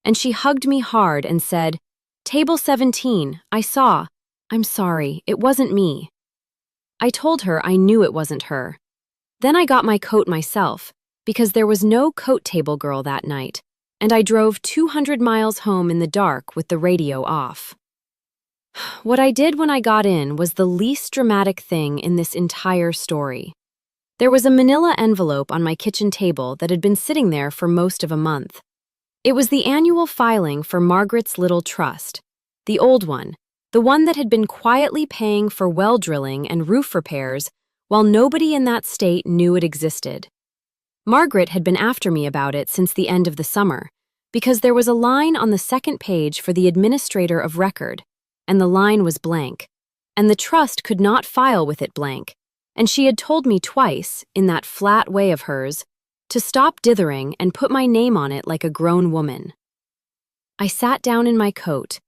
and she hugged me hard and said, "Table 17, I saw. I'm sorry, it wasn't me." I told her I knew it wasn't her. Then I got my coat myself, because there was no coat table girl that night, and I drove 200 miles home in the dark with the radio off. What I did when I got in was the least dramatic thing in this entire story. There was a manila envelope on my kitchen table that had been sitting there for most of a month. It was the annual filing for Margaret's little trust, the old one, the one that had been quietly paying for well drilling and roof repairs while nobody in that state knew it existed. Margaret had been after me about it since the end of the summer, because there was a line on the second page for the administrator of record, and the line was blank, and the trust could not file with it blank, and she had told me twice, in that flat way of hers, to stop dithering and put my name on it like a grown woman. I sat down in my coat.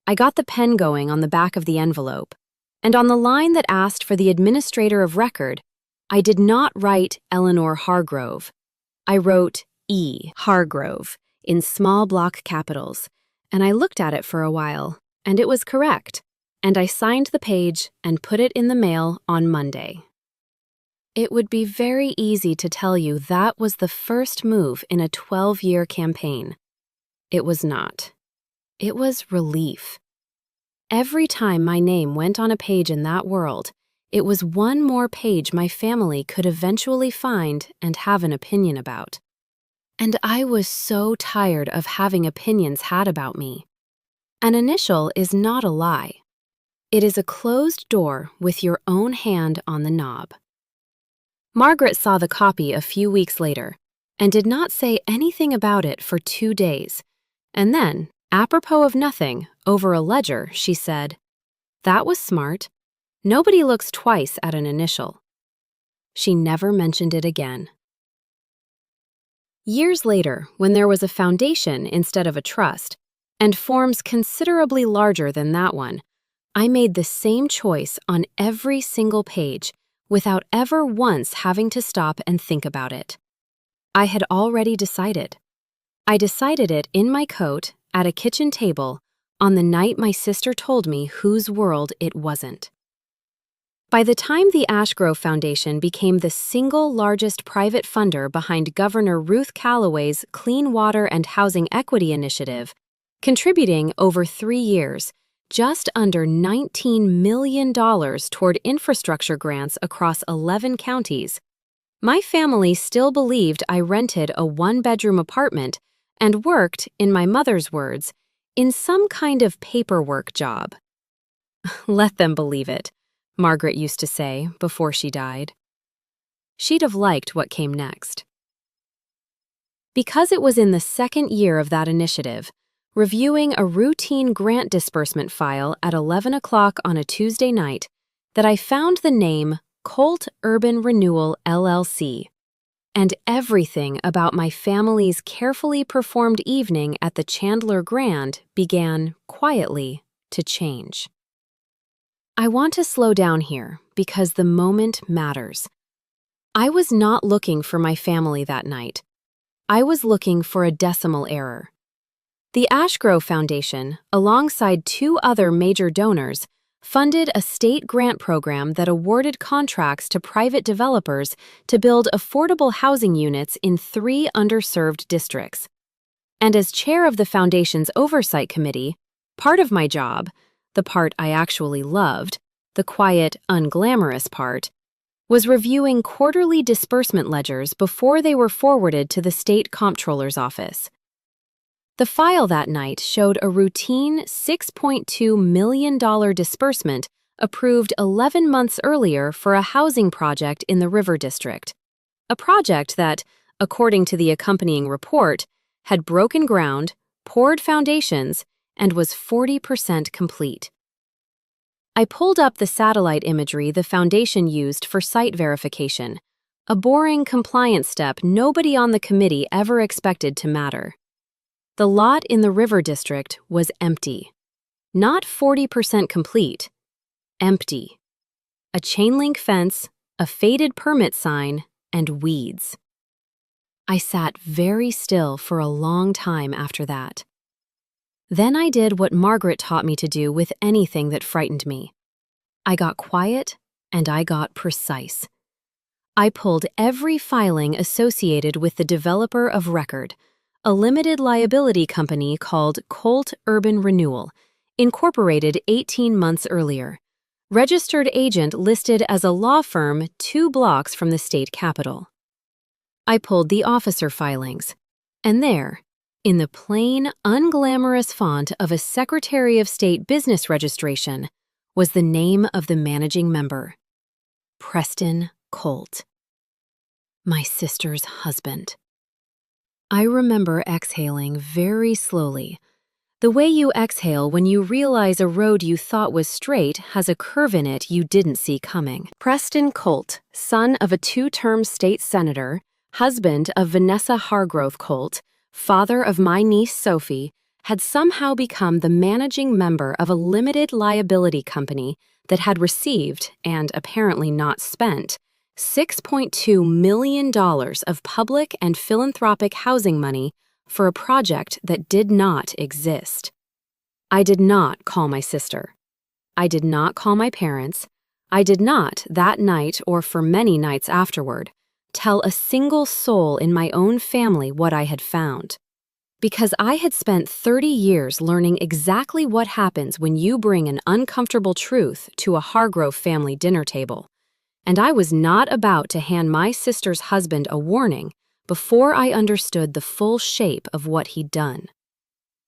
I got the pen going on the back of the envelope, and on the line that asked for the administrator of record, I did not write Eleanor Hargrove. I wrote E. Hargrove in small block capitals, and I looked at it for a while, and it was correct, and I signed the page and put it in the mail on Monday. It would be very easy to tell you that was the first move in a 12-year campaign. It was not. It was relief. Every time my name went on a page in that world, it was one more page my family could eventually find and have an opinion about. And I was so tired of having opinions had about me. An initial is not a lie. It is a closed door with your own hand on the knob. Margaret saw the copy a few weeks later and did not say anything about it for 2 days, and then, apropos of nothing, over a ledger, she said, "That was smart. Nobody looks twice at an initial." She never mentioned it again. Years later, when there was a foundation instead of a trust, and forms considerably larger than that one, I made the same choice on every single page without ever once having to stop and think about it. I had already decided. I decided it in my coat at a kitchen table on the night my sister told me whose world it wasn't. By the time the Ashgrove Foundation became the single largest private funder behind Governor Ruth Callaway's Clean Water and Housing Equity Initiative, contributing over 3 years, just under $19 million toward infrastructure grants across 11 counties, my family still believed I rented a 1-bedroom apartment and worked, in my mother's words, in some kind of paperwork job. Let them believe it, Margaret used to say before she died. She'd have liked what came next. Because it was in the second year of that initiative, reviewing a routine grant disbursement file at 11 o'clock on a Tuesday night, that I found the name Colt Urban Renewal LLC, and everything about my family's carefully performed evening at the Chandler Grand began, quietly, to change. I want to slow down here because the moment matters. I was not looking for my family that night. I was looking for a decimal error. The Ashgrove Foundation, alongside 2 other major donors, funded a state grant program that awarded contracts to private developers to build affordable housing units in 3 underserved districts. And as chair of the foundation's oversight committee, part of my job, the part I actually loved, the quiet, unglamorous part, was reviewing quarterly disbursement ledgers before they were forwarded to the state comptroller's office. The file that night showed a routine $6.2 million disbursement approved 11 months earlier for a housing project in the River District, a project that, according to the accompanying report, had broken ground, poured foundations, and was 40% complete. I pulled up the satellite imagery the foundation used for site verification, a boring compliance step nobody on the committee ever expected to matter. The lot in the River District was empty. Not 40% complete. Empty. A chain-link fence, a faded permit sign, and weeds. I sat very still for a long time after that. Then I did what Margaret taught me to do with anything that frightened me. I got quiet and I got precise. I pulled every filing associated with the developer of record, a limited liability company called Colt Urban Renewal, incorporated 18 months earlier, registered agent listed as a law firm 2 blocks from the state capitol. I pulled the officer filings, and there, In the plain, unglamorous font of a Secretary of State business registration was the name of the managing member, Preston Colt, my sister's husband. I remember exhaling very slowly, the way you exhale when you realize a road you thought was straight has a curve in it you didn't see coming. Preston Colt, son of a two-term state senator, husband of Vanessa Hargrove Colt, father of my niece Sophie, had somehow become the managing member of a limited liability company that had received, and apparently not spent, $6.2 million of public and philanthropic housing money for a project that did not exist. I did not call my sister. I did not call my parents. I did not, that night or for many nights afterward, tell a single soul in my own family what I had found. Because I had spent 30 years learning exactly what happens when you bring an uncomfortable truth to a Hargrove family dinner table. And I was not about to hand my sister's husband a warning before I understood the full shape of what he'd done.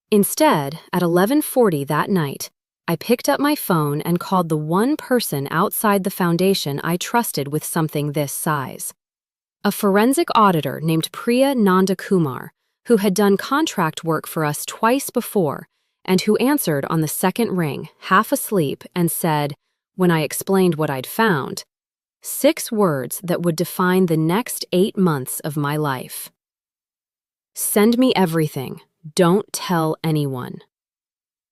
Instead, at 11:40 that night, I picked up my phone and called the one person outside the foundation I trusted with something this size. A forensic auditor named Priya Nandakumar, who had done contract work for us twice before, and who answered on the second ring, half asleep, and said, when I explained what I'd found, 6 words that would define the next 8 months of my life. Send me everything. Don't tell anyone.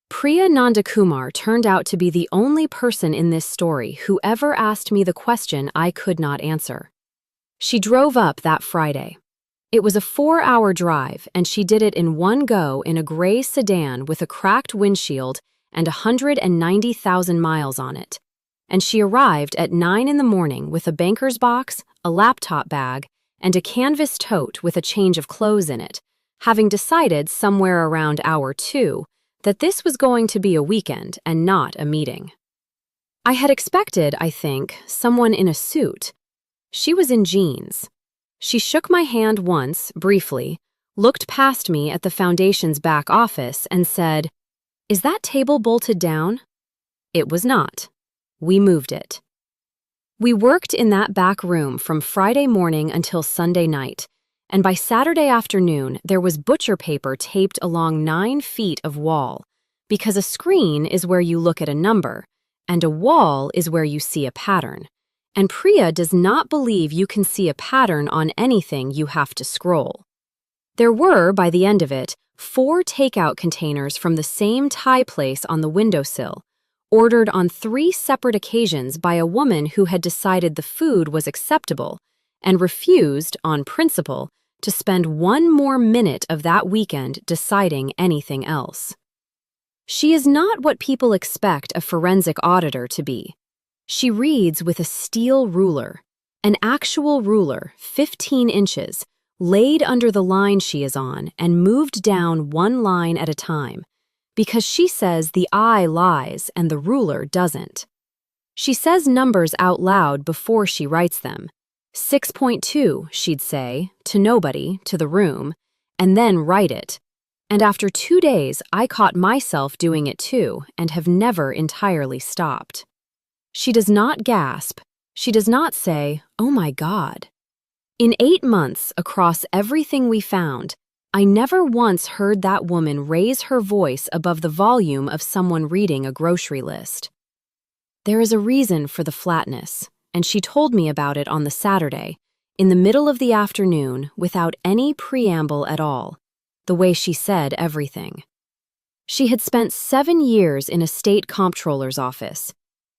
Priya Nandakumar turned out to be the only person in this story who ever asked me the question I could not answer. She drove up that Friday. It was a 4-hour drive, and she did it in one go in a gray sedan with a cracked windshield and 190,000 miles on it. And she arrived at 9 in the morning with a banker's box, a laptop bag, and a canvas tote with a change of clothes in it, having decided somewhere around hour 2 that this was going to be a weekend and not a meeting. I had expected, I think, someone in a suit. She was in jeans. She shook my hand once, briefly, looked past me at the foundation's back office, and said, "Is that table bolted down?" It was not. We moved it. We worked in that back room from Friday morning until Sunday night, and by Saturday afternoon there was butcher paper taped along 9 feet of wall, because a screen is where you look at a number, and a wall is where you see a pattern. And Priya does not believe you can see a pattern on anything you have to scroll. There were, by the end of it, 4 takeout containers from the same Thai place on the windowsill, ordered on 3 separate occasions by a woman who had decided the food was acceptable and refused, on principle, to spend 1 more minute of that weekend deciding anything else. She is not what people expect a forensic auditor to be. She reads with a steel ruler, an actual ruler, 15 inches, laid under the line she is on and moved down 1 line at a time, because she says the eye lies and the ruler doesn't. She says numbers out loud before she writes them. 6.2, she'd say, to nobody, to the room, and then write it. And after 2 days, I caught myself doing it too, and have never entirely stopped. She does not gasp. She does not say, "Oh my God." In 8 months, across everything we found, I never once heard that woman raise her voice above the volume of someone reading a grocery list. There is a reason for the flatness, and she told me about it on the Saturday, in the middle of the afternoon, without any preamble at all, the way she said everything. She had spent 7 years in a state comptroller's office.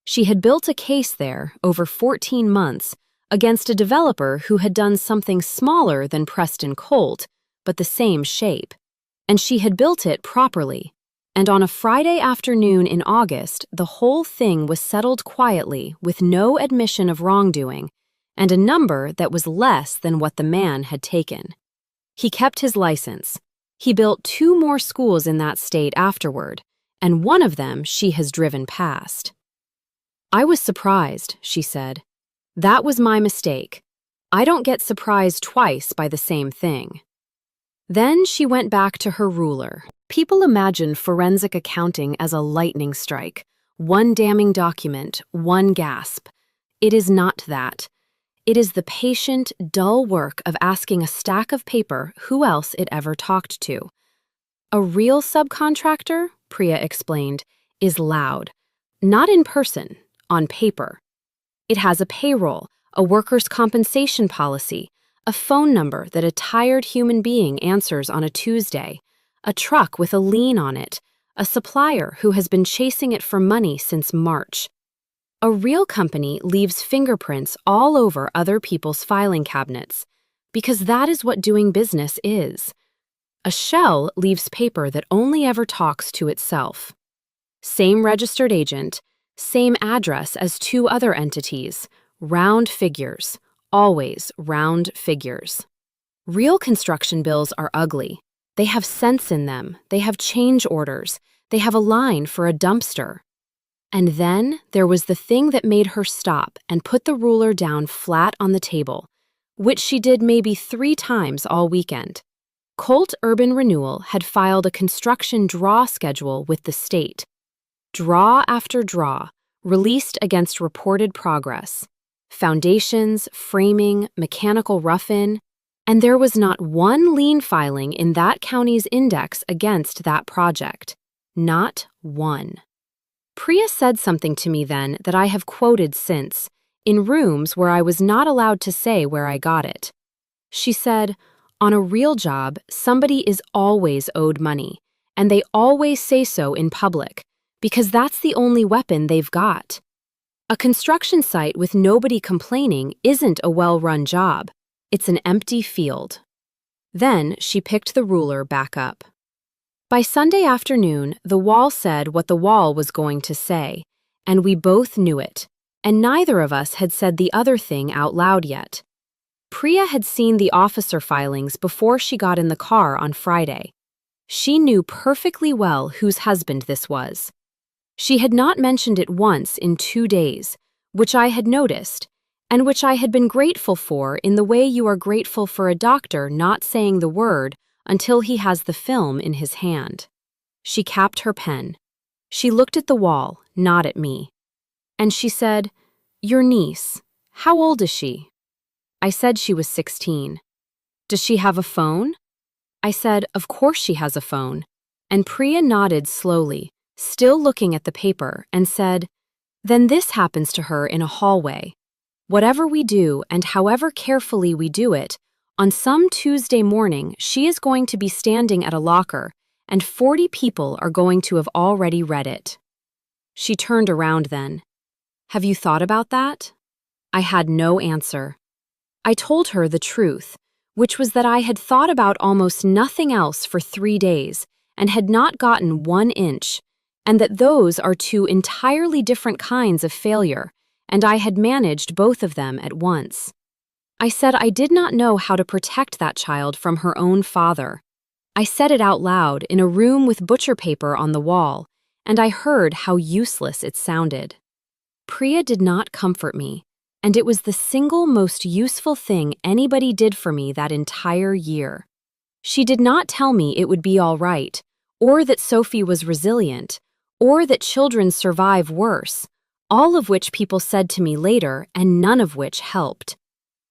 She had built a case there, over 14 months, against a developer who had done something smaller than Preston Colt, but the same shape, and she had built it properly. And on a Friday afternoon in August, the whole thing was settled quietly with no admission of wrongdoing, and a number that was less than what the man had taken. He kept his license. He built 2 more schools in that state afterward, and one of them she has driven past. I was surprised, she said. That was my mistake. I don't get surprised twice by the same thing. Then she went back to her ruler. People imagine forensic accounting as a lightning strike. One damning document, one gasp. It is not that. It is the patient, dull work of asking a stack of paper who else it ever talked to. A real subcontractor, Priya explained, is loud. Not in person, on paper. It has a payroll, a workers' compensation policy, a phone number that a tired human being answers on a Tuesday, a truck with a lien on it, a supplier who has been chasing it for money since March. A real company leaves fingerprints all over other people's filing cabinets, because that is what doing business is. A shell leaves paper that only ever talks to itself. Same registered agent, same address as two other entities, round figures, always round figures. Real construction bills are ugly. They have cents in them, they have change orders, they have a line for a dumpster. And then there was the thing that made her stop and put the ruler down flat on the table, which she did maybe 3 times all weekend. Colt Urban Renewal had filed a construction draw schedule with the state. Draw after draw, released against reported progress. Foundations, framing, mechanical rough-in, and there was not one lien filing in that county's index against that project. Not one. Priya said something to me then that I have quoted since, in rooms where I was not allowed to say where I got it. She said, on a real job, somebody is always owed money, and they always say so in public, because that's the only weapon they've got. A construction site with nobody complaining isn't a well-run job. It's an empty field. Then she picked the ruler back up. By Sunday afternoon, the wall said what the wall was going to say, and we both knew it, and neither of us had said the other thing out loud yet. Priya had seen the officer filings before she got in the car on Friday. She knew perfectly well whose husband this was. She had not mentioned it once in 2 days, which I had noticed, and which I had been grateful for in the way you are grateful for a doctor not saying the word until he has the film in his hand. She capped her pen. She looked at the wall, not at me. And she said, "Your niece, how old is she?" I said she was 16. "Does she have a phone?" I said, "Of course she has a phone." And Priya nodded slowly, still looking at the paper, and said, "Then this happens to her in a hallway. Whatever we do and however carefully we do it, on some Tuesday morning she is going to be standing at a locker, and 40 people are going to have already read it." She turned around then. "Have you thought about that?" I had no answer. I told her the truth, which was that I had thought about almost nothing else for 3 days and had not gotten 1 inch, and that those are 2 entirely different kinds of failure, and I had managed both of them at once. I said I did not know how to protect that child from her own father. I said it out loud in a room with butcher paper on the wall, and I heard how useless it sounded. Priya did not comfort me, and it was the single most useful thing anybody did for me that entire year. She did not tell me it would be all right, or that Sophie was resilient, or that children survive worse, all of which people said to me later and none of which helped.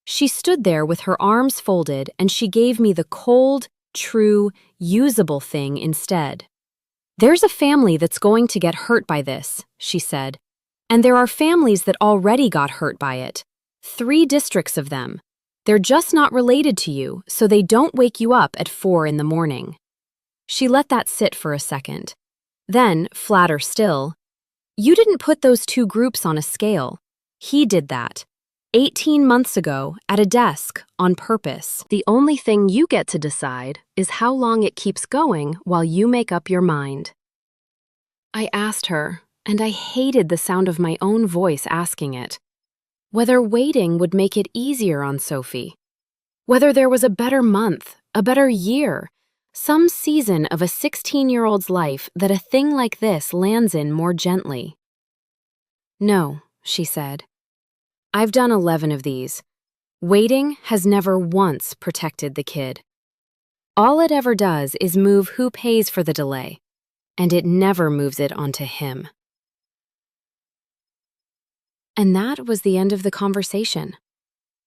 She stood there with her arms folded and she gave me the cold, true, usable thing instead. "There's a family that's going to get hurt by this," she said. "And there are families that already got hurt by it. 3 districts of them. They're just not related to you, so they don't wake you up at 4 in the morning." She let that sit for a second. Then, flatter still, "You didn't put those 2 groups on a scale. He did that. 18 months ago, at a desk, on purpose. The only thing you get to decide is how long it keeps going while you make up your mind." I asked her, and I hated the sound of my own voice asking it, whether waiting would make it easier on Sophie. Whether there was a better month, a better year, some season of a 16-year-old's life that a thing like this lands in more gently. "No," she said. "I've done 11 of these. Waiting has never once protected the kid." All it ever does is move who pays for the delay, and it never moves it onto him. And that was the end of the conversation.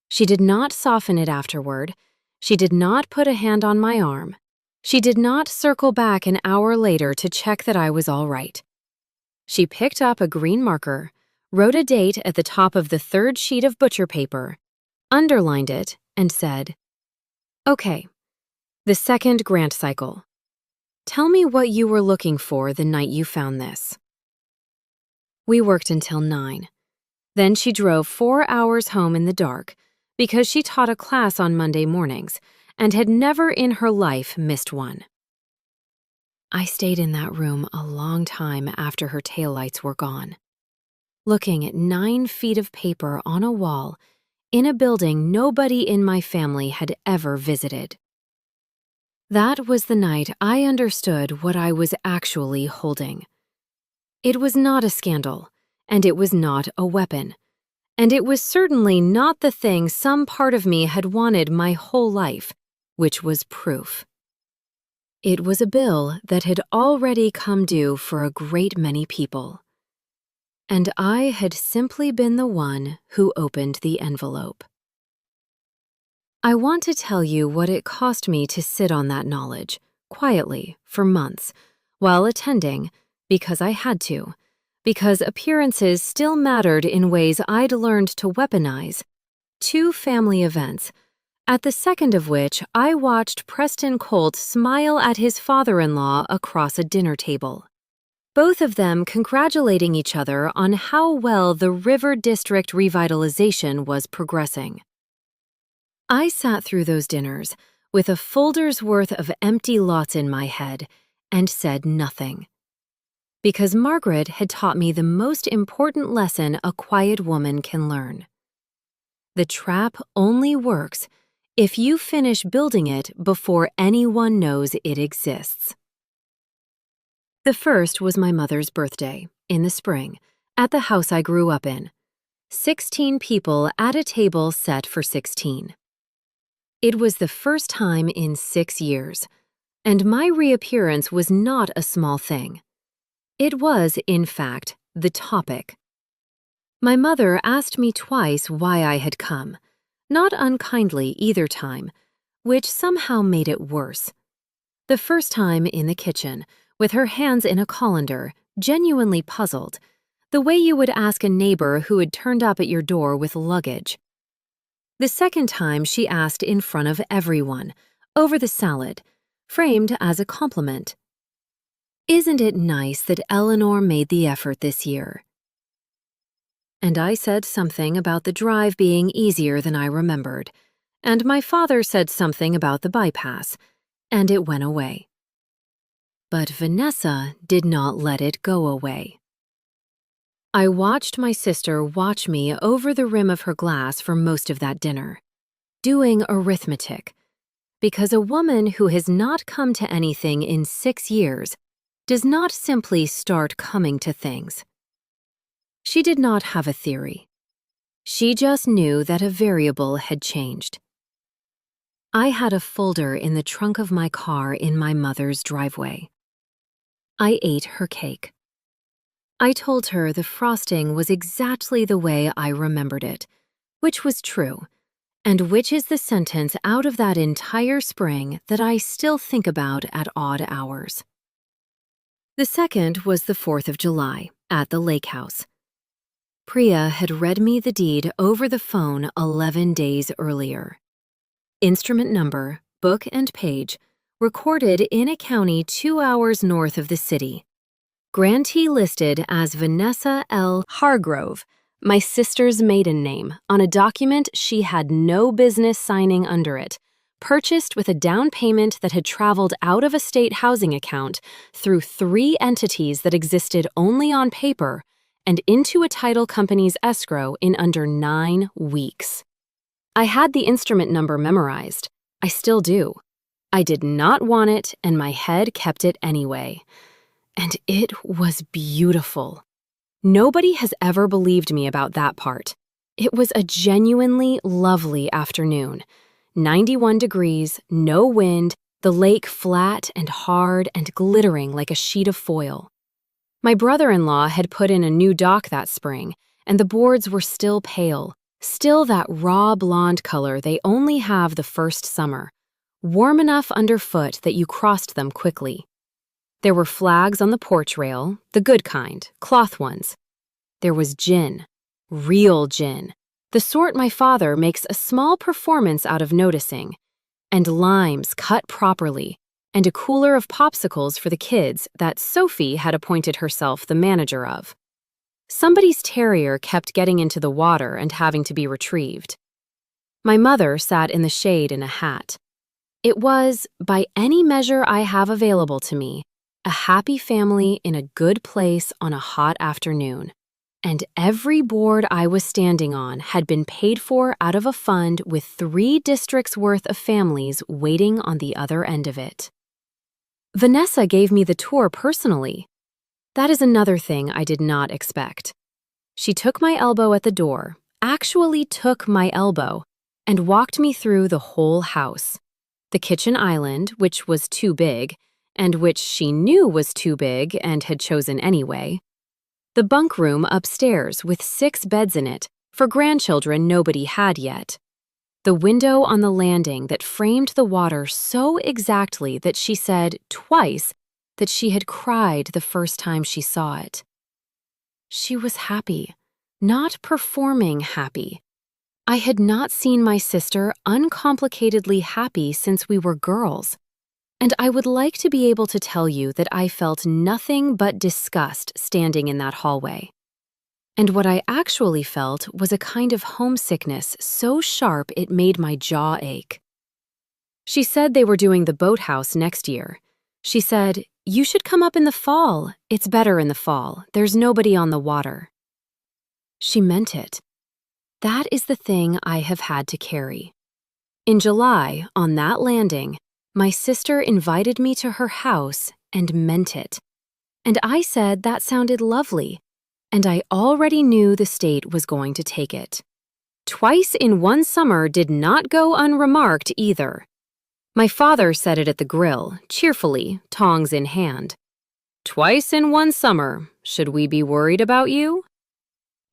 She did not soften it afterward. She did not put a hand on my arm. She did not circle back an hour later to check that I was all right. She picked up a green marker, wrote a date at the top of the third sheet of butcher paper, underlined it, and said, "Okay, the second grant cycle. Tell me what you were looking for the night you found this." We worked until 9. Then she drove 4 hours home in the dark because she taught a class on Monday mornings and had never in her life missed one. I stayed in that room a long time after her taillights were gone, looking at 9 feet of paper on a wall in a building nobody in my family had ever visited. That was the night I understood what I was actually holding. It was not a scandal, and it was not a weapon, and it was certainly not the thing some part of me had wanted my whole life, which was proof. It was a bill that had already come due for a great many people, and I had simply been the one who opened the envelope. I want to tell you what it cost me to sit on that knowledge, quietly, for months, while attending, because I had to, because appearances still mattered in ways I'd learned to weaponize, 2 family events, at the second of which I watched Preston Colt smile at his father-in-law across a dinner table, both of them congratulating each other on how well the River District revitalization was progressing. I sat through those dinners with a folder's worth of empty lots in my head and said nothing. Because Margaret had taught me the most important lesson a quiet woman can learn. The trap only works if you finish building it before anyone knows it exists. The first was my mother's birthday, in the spring, at the house I grew up in. 16 people at a table set for 16. It was the first time in 6 years, and my reappearance was not a small thing. It was, in fact, the topic. My mother asked me twice why I had come, not unkindly either time, which somehow made it worse. The first time in the kitchen, with her hands in a colander, genuinely puzzled, the way you would ask a neighbor who had turned up at your door with luggage. The second time she asked in front of everyone, over the salad, framed as a compliment. "Isn't it nice that Eleanor made the effort this year?" And I said something about the drive being easier than I remembered, and my father said something about the bypass, and it went away. But Vanessa did not let it go away. I watched my sister watch me over the rim of her glass for most of that dinner, doing arithmetic, because a woman who has not come to anything in 6 years does not simply start coming to things. She did not have a theory. She just knew that a variable had changed. I had a folder in the trunk of my car in my mother's driveway. I ate her cake. I told her the frosting was exactly the way I remembered it, which was true, and which is the sentence out of that entire spring that I still think about at odd hours. The second was the 4th of July, at the lake house. Priya had read me the deed over the phone 11 days earlier. Instrument number, book and page, recorded in a county 2 hours north of the city. Grantee listed as Vanessa L. Hargrove, my sister's maiden name, on a document she had no business signing under it, purchased with a down payment that had traveled out of a state housing account through 3 entities that existed only on paper and into a title company's escrow in under 9 weeks. I had the instrument number memorized. I still do. I did not want it, and my head kept it anyway. And it was beautiful. Nobody has ever believed me about that part. It was a genuinely lovely afternoon. 91 degrees, no wind, the lake flat and hard and glittering like a sheet of foil. My brother-in-law had put in a new dock that spring, and the boards were still pale, still that raw blonde color they only have the first summer, warm enough underfoot that you crossed them quickly. There were flags on the porch rail, the good kind, cloth ones. There was gin, real gin, the sort my father makes a small performance out of noticing, and limes cut properly, and a cooler of popsicles for the kids that Sophie had appointed herself the manager of. Somebody's terrier kept getting into the water and having to be retrieved. My mother sat in the shade in a hat. It was, by any measure I have available to me, a happy family in a good place on a hot afternoon. And every board I was standing on had been paid for out of a fund with 3 districts' worth of families waiting on the other end of it. Vanessa gave me the tour personally. That is another thing I did not expect. She took my elbow at the door, actually took my elbow, and walked me through the whole house. The kitchen island, which was too big, and which she knew was too big and had chosen anyway. The bunk room upstairs with 6 beds in it, for grandchildren nobody had yet. The window on the landing that framed the water so exactly that she said twice that she had cried the first time she saw it. She was happy, not performing happy. I had not seen my sister uncomplicatedly happy since we were girls, and I would like to be able to tell you that I felt nothing but disgust standing in that hallway. And what I actually felt was a kind of homesickness so sharp it made my jaw ache. She said they were doing the boathouse next year. She said, "You should come up in the fall. It's better in the fall. There's nobody on the water." She meant it. That is the thing I have had to carry. In July, on that landing, my sister invited me to her house and meant it. And I said that sounded lovely, and I already knew the state was going to take it. Twice in one summer did not go unremarked either. My father said it at the grill, cheerfully, tongs in hand. "Twice in one summer, should we be worried about you?"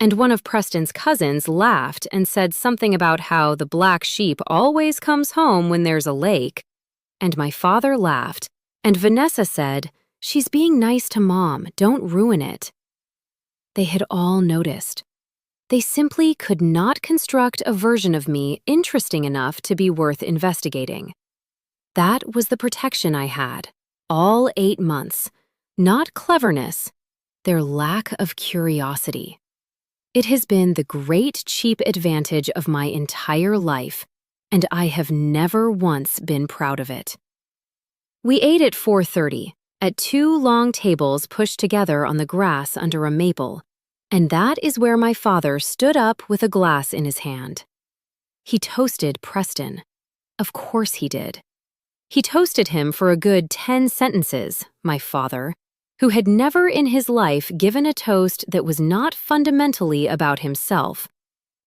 And one of Preston's cousins laughed and said something about how the black sheep always comes home when there's a lake. And my father laughed, and Vanessa said, "She's being nice to Mom, don't ruin it." They had all noticed. They simply could not construct a version of me interesting enough to be worth investigating. That was the protection I had, all 8 months. Not cleverness, their lack of curiosity. It has been the great cheap advantage of my entire life, and I have never once been proud of it. We ate at 4:30, at 2 long tables pushed together on the grass under a maple, and that is where my father stood up with a glass in his hand. He toasted Preston. Of course he did. He toasted him for a good 10 sentences, my father, who had never in his life given a toast that was not fundamentally about himself.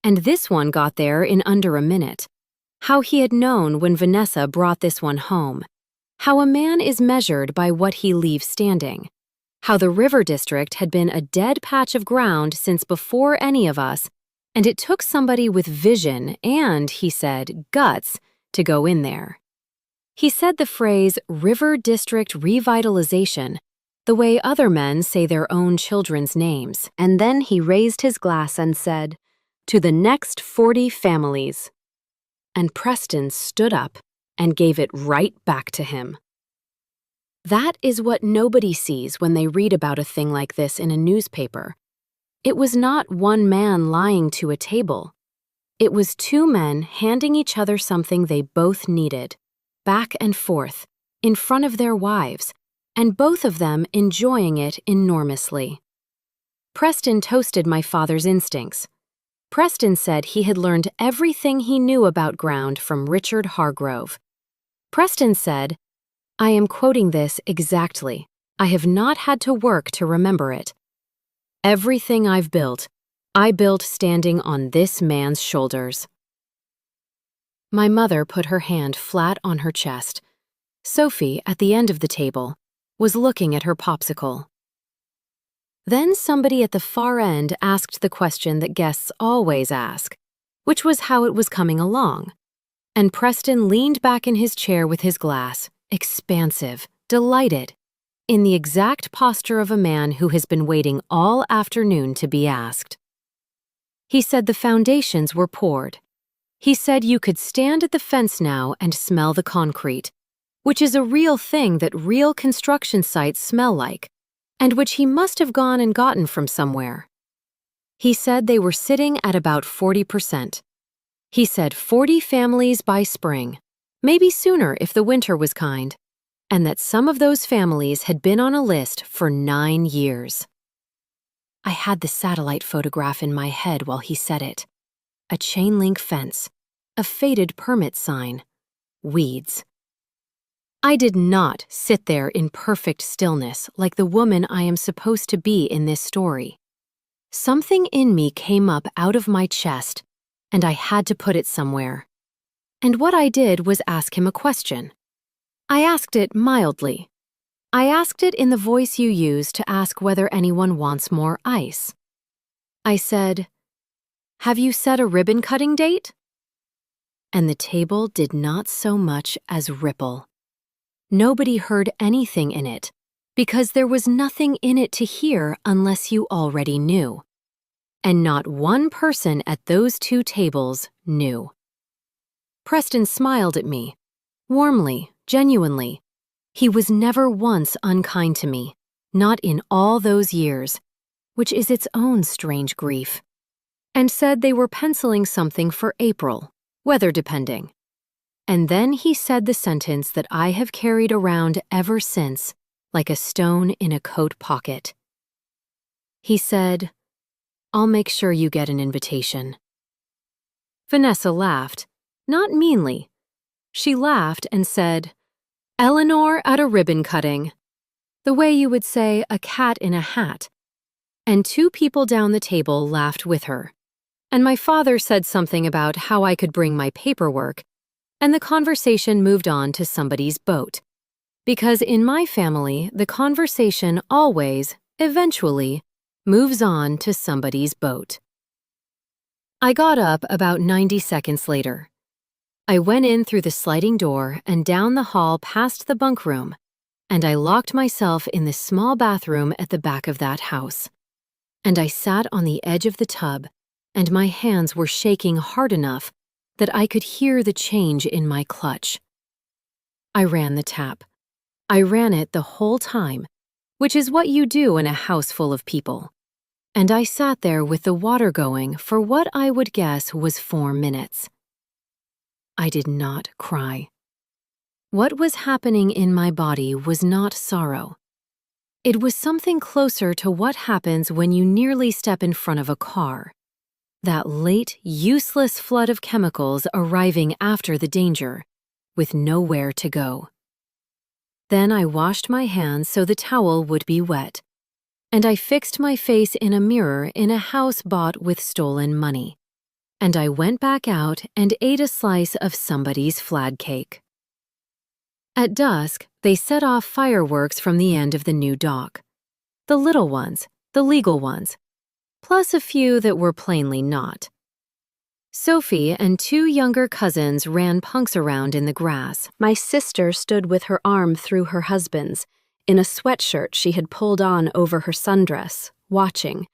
And this one got there in under a minute. How he had known when Vanessa brought this one home. How a man is measured by what he leaves standing. How the river district had been a dead patch of ground since before any of us, and it took somebody with vision and, he said, guts to go in there. He said the phrase river district revitalization the way other men say their own children's names, and then he raised his glass and said, "To the next 40 families." And Preston stood up and gave it right back to him. That is what nobody sees when they read about a thing like this in a newspaper. It was not one man lying to a table. It was 2 men handing each other something they both needed, back and forth, in front of their wives, and both of them enjoying it enormously. Preston toasted my father's instincts. Preston said he had learned everything he knew about ground from Richard Hargrove. Preston said, I am quoting this exactly. I have not had to work to remember it. Everything I've built, I built standing on this man's shoulders. My mother put her hand flat on her chest. Sophie, at the end of the table, was looking at her popsicle. Then somebody at the far end asked the question that guests always ask, which was how it was coming along. And Preston leaned back in his chair with his glass, expansive, delighted, in the exact posture of a man who has been waiting all afternoon to be asked. He said the foundations were poured. He said you could stand at the fence now and smell the concrete, which is a real thing that real construction sites smell like, and which he must have gone and gotten from somewhere. He said they were sitting at about 40%. He said 40 families by spring, maybe sooner if the winter was kind, and that some of those families had been on a list for 9 years. I had the satellite photograph in my head while he said it. A chain-link fence, a faded permit sign, weeds. I did not sit there in perfect stillness like the woman I am supposed to be in this story. Something in me came up out of my chest, and I had to put it somewhere. And what I did was ask him a question. I asked it mildly. I asked it in the voice you use to ask whether anyone wants more ice. I said, "Have you set a ribbon-cutting date?" And the table did not so much as ripple. Nobody heard anything in it, because there was nothing in it to hear unless you already knew. And not one person at those 2 tables knew. Preston smiled at me, warmly, genuinely. He was never once unkind to me, not in all those years, which is its own strange grief, and said they were penciling something for April, weather depending. And then he said the sentence that I have carried around ever since, like a stone in a coat pocket. He said, "I'll make sure you get an invitation." Vanessa laughed, not meanly. She laughed and said, "Eleanor at a ribbon cutting," the way you would say a cat in a hat. And 2 people down the table laughed with her. And my father said something about how I could bring my paperwork, and the conversation moved on to somebody's boat. Because in my family, the conversation always, eventually, moves on to somebody's boat. I got up about 90 seconds later. I went in through the sliding door and down the hall past the bunk room, and I locked myself in the small bathroom at the back of that house. And I sat on the edge of the tub, and my hands were shaking hard enough that I could hear the change in my clutch. I ran the tap. I ran it the whole time, which is what you do in a house full of people. And I sat there with the water going for what I would guess was 4 minutes. I did not cry. What was happening in my body was not sorrow. It was something closer to what happens when you nearly step in front of a car. That late, useless flood of chemicals arriving after the danger, with nowhere to go. Then I washed my hands so the towel would be wet, and I fixed my face in a mirror in a house bought with stolen money, and I went back out and ate a slice of somebody's flag cake. At dusk, they set off fireworks from the end of the new dock. The little ones, the legal ones, plus a few that were plainly not. Sophie and 2 younger cousins ran punks around in the grass. My sister stood with her arm through her husband's, in a sweatshirt she had pulled on over her sundress, watching,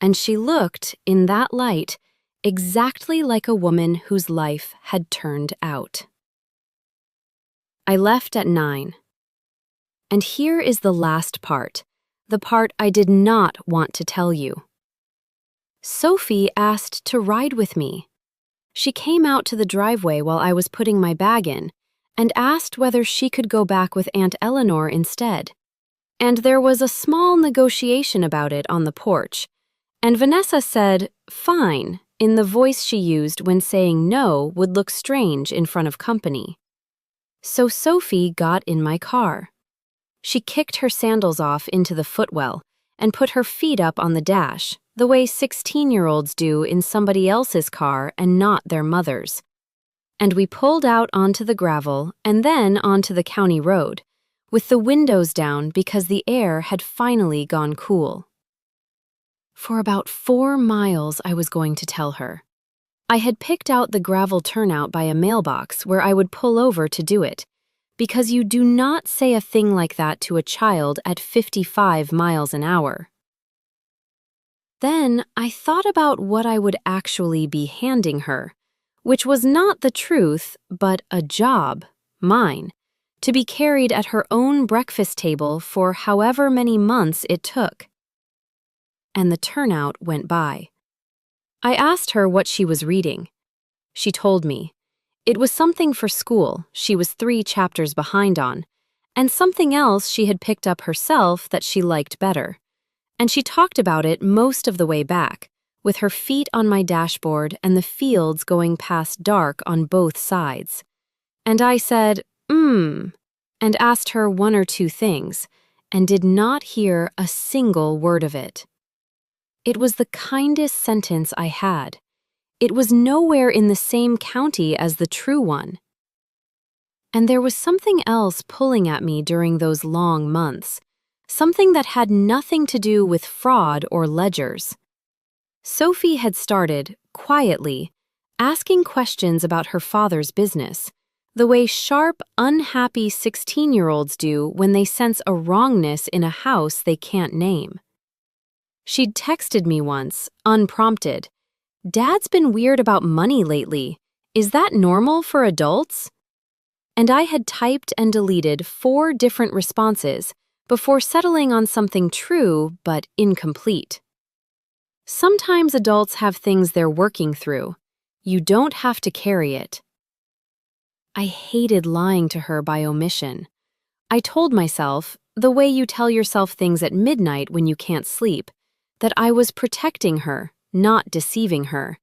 and she looked, in that light, exactly like a woman whose life had turned out. I left at 9. And here is the last part, the part I did not want to tell you. Sophie asked to ride with me. She came out to the driveway while I was putting my bag in and asked whether she could go back with Aunt Eleanor instead. And there was a small negotiation about it on the porch, and Vanessa said, "Fine," in the voice she used when saying no would look strange in front of company. So Sophie got in my car. She kicked her sandals off into the footwell and put her feet up on the dash, the way 16-year-olds do in somebody else's car and not their mother's. and we pulled out onto the gravel and then onto the county road, with the windows down because the air had finally gone cool. For about 4 miles, I was going to tell her. I had picked out the gravel turnout by a mailbox where I would pull over to do it, because you do not say a thing like that to a child at 55 miles an hour. Then I thought about what I would actually be handing her, which was not the truth, but a job, mine, to be carried at her own breakfast table for however many months it took. And the turnout went by. I asked her what she was reading. She told me. It was something for school she was 3 chapters behind on, and something else she had picked up herself that she liked better. And she talked about it most of the way back, with her feet on my dashboard and the fields going past dark on both sides. And I said, and asked her 1 or 2 things, and did not hear a single word of it. It was the kindest sentence I had. It was nowhere in the same county as the true one. And there was something else pulling at me during those long months, something that had nothing to do with fraud or ledgers. Sophie had started, quietly, asking questions about her father's business, the way sharp, unhappy 16-year-olds do when they sense a wrongness in a house they can't name. She'd texted me once, unprompted, "Dad's been weird about money lately. Is that normal for adults?" And I had typed and deleted 4 different responses before settling on something true but incomplete. Sometimes adults have things they're working through. You don't have to carry it. I hated lying to her by omission. I told myself, the way you tell yourself things at midnight when you can't sleep, that I was protecting her, not deceiving her,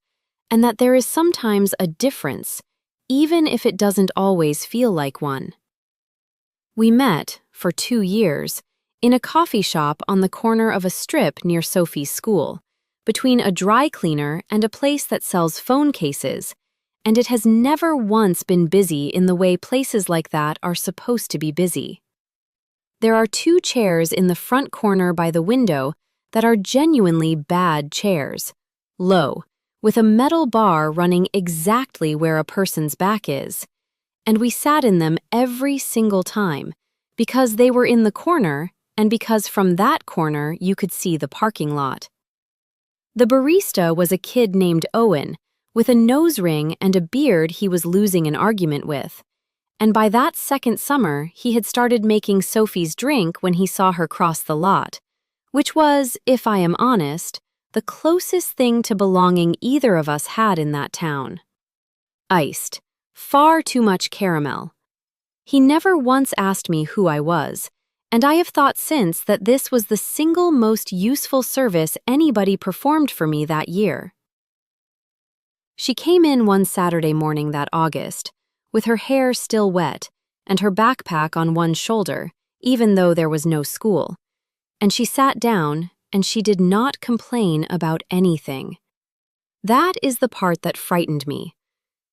and that there is sometimes a difference, even if it doesn't always feel like one. We met, for 2 years, in a coffee shop on the corner of a strip near Sophie's school, between a dry cleaner and a place that sells phone cases, and it has never once been busy in the way places like that are supposed to be busy. There are 2 chairs in the front corner by the window that are genuinely bad chairs, low, with a metal bar running exactly where a person's back is, and we sat in them every single time, because they were in the corner and because from that corner you could see the parking lot. The barista was a kid named Owen, with a nose ring and a beard he was losing an argument with, and by that second summer he had started making Sophie's drink when he saw her cross the lot, which was, if I am honest, the closest thing to belonging either of us had in that town. Iced. Far too much caramel. He never once asked me who I was, and I have thought since that this was the single most useful service anybody performed for me that year. She came in one Saturday morning that August, with her hair still wet and her backpack on one shoulder, even though there was no school. And she sat down, and she did not complain about anything. That is the part that frightened me.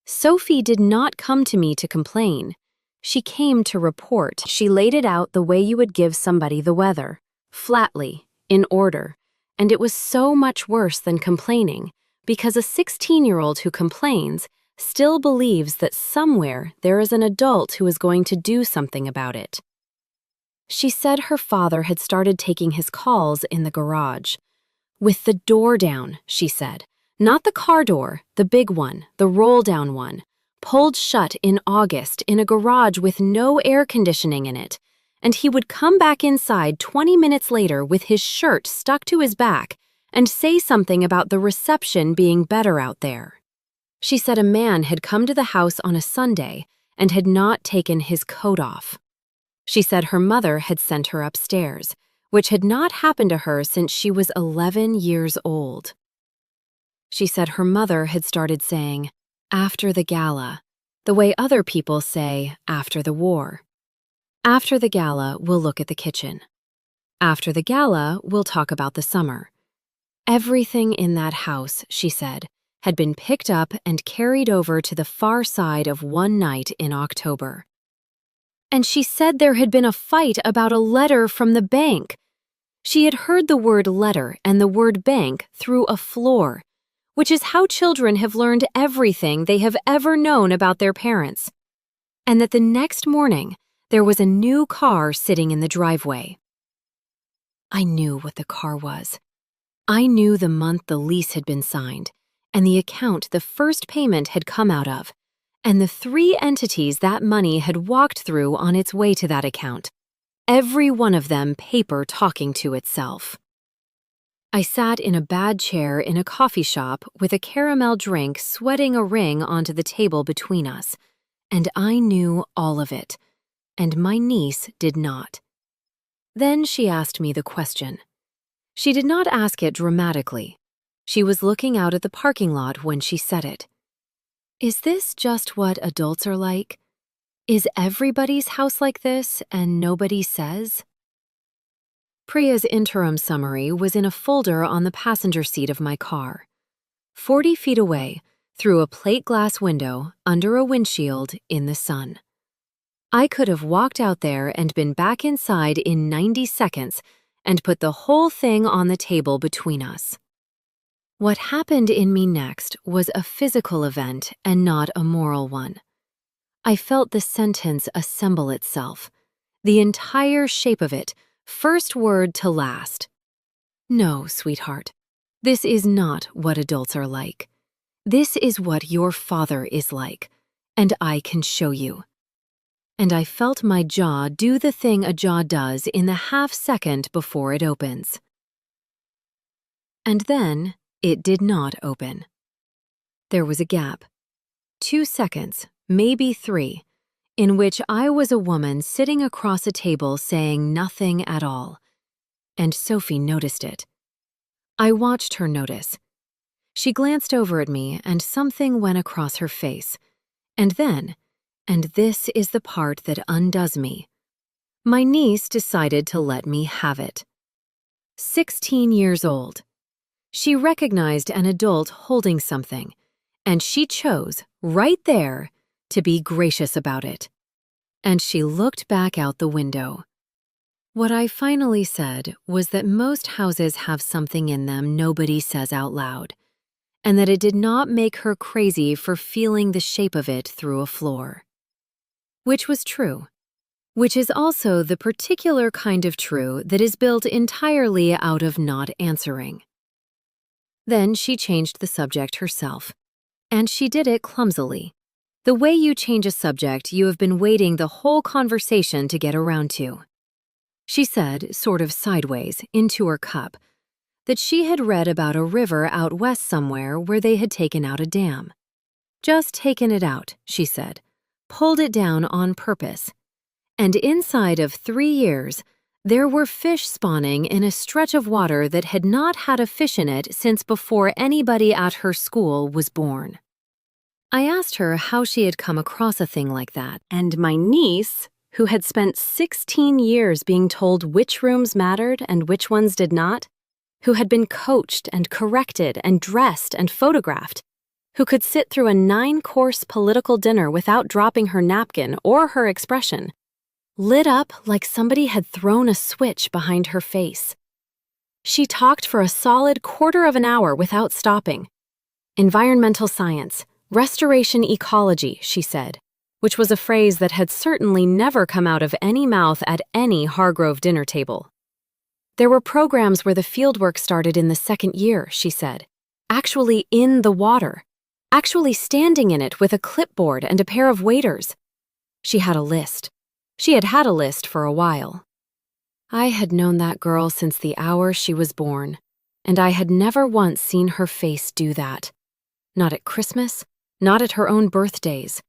Sophie did not come to me to complain. She came to report. She laid it out the way you would give somebody the weather, flatly, in order, and it was so much worse than complaining, because a 16-year-old who complains still believes that somewhere there is an adult who is going to do something about it. She said her father had started taking his calls in the garage. With the door down, she said. Not the car door, the big one, the roll-down one, pulled shut in August in a garage with no air conditioning in it, and he would come back inside 20 minutes later with his shirt stuck to his back and say something about the reception being better out there. She said a man had come to the house on a Sunday and had not taken his coat off. She said her mother had sent her upstairs, which had not happened to her since she was 11 years old. She said her mother had started saying, "After the gala," the way other people say, "after the war." After the gala, we'll look at the kitchen. After the gala, we'll talk about the summer. Everything in that house, she said, had been picked up and carried over to the far side of one night in October. And she said there had been a fight about a letter from the bank. She had heard the word letter and the word bank through a floor, which is how children have learned everything they have ever known about their parents. And that the next morning, there was a new car sitting in the driveway. I knew what the car was. I knew the month the lease had been signed, and the account the first payment had come out of, and the 3 entities that money had walked through on its way to that account, every one of them paper talking to itself. I sat in a bad chair in a coffee shop with a caramel drink sweating a ring onto the table between us, and I knew all of it, and my niece did not. Then she asked me the question. She did not ask it dramatically. She was looking out at the parking lot when she said it. Is this just what adults are like? Is everybody's house like this and nobody says? Priya's interim summary was in a folder on the passenger seat of my car. 40 feet away, through a plate glass window, under a windshield, in the sun. I could have walked out there and been back inside in 90 seconds and put the whole thing on the table between us. What happened in me next was a physical event and not a moral one. I felt the sentence assemble itself, the entire shape of it, first word to last. No, sweetheart, this is not what adults are like. This is what your father is like, and I can show you. And I felt my jaw do the thing a jaw does in the half-second before it opens. And then it did not open. There was a gap. 2 seconds, maybe 3, in which I was a woman sitting across a table saying nothing at all. And Sophie noticed it. I watched her notice. She glanced over at me and something went across her face. And then, and this is the part that undoes me, my niece decided to let me have it. 16 years old. She recognized an adult holding something, and she chose, right there, to be gracious about it. And she looked back out the window. What I finally said was that most houses have something in them nobody says out loud, and that it did not make her crazy for feeling the shape of it through a floor. Which was true. Which is also the particular kind of true that is built entirely out of not answering. Then she changed the subject herself, and she did it clumsily. The way you change a subject you have been waiting the whole conversation to get around to. She said, sort of sideways, into her cup, that she had read about a river out west somewhere where they had taken out a dam. Just taken it out, she said, pulled it down on purpose. And inside of 3 years, there were fish spawning in a stretch of water that had not had a fish in it since before anybody at her school was born. I asked her how she had come across a thing like that, and my niece, who had spent 16 years being told which rooms mattered and which ones did not, who had been coached and corrected and dressed and photographed, who could sit through a 9-course political dinner without dropping her napkin or her expression, lit up like somebody had thrown a switch behind her face. She talked for a solid quarter of an hour without stopping. Environmental science, restoration ecology, she said, which was a phrase that had certainly never come out of any mouth at any Hargrove dinner table. There were programs where the fieldwork started in the 2nd year, she said, actually in the water, actually standing in it with a clipboard and a pair of waders. She had a list. She had had a list for a while. I had known that girl since the hour she was born, and I had never once seen her face do that. Not at Christmas, not at her own birthdays,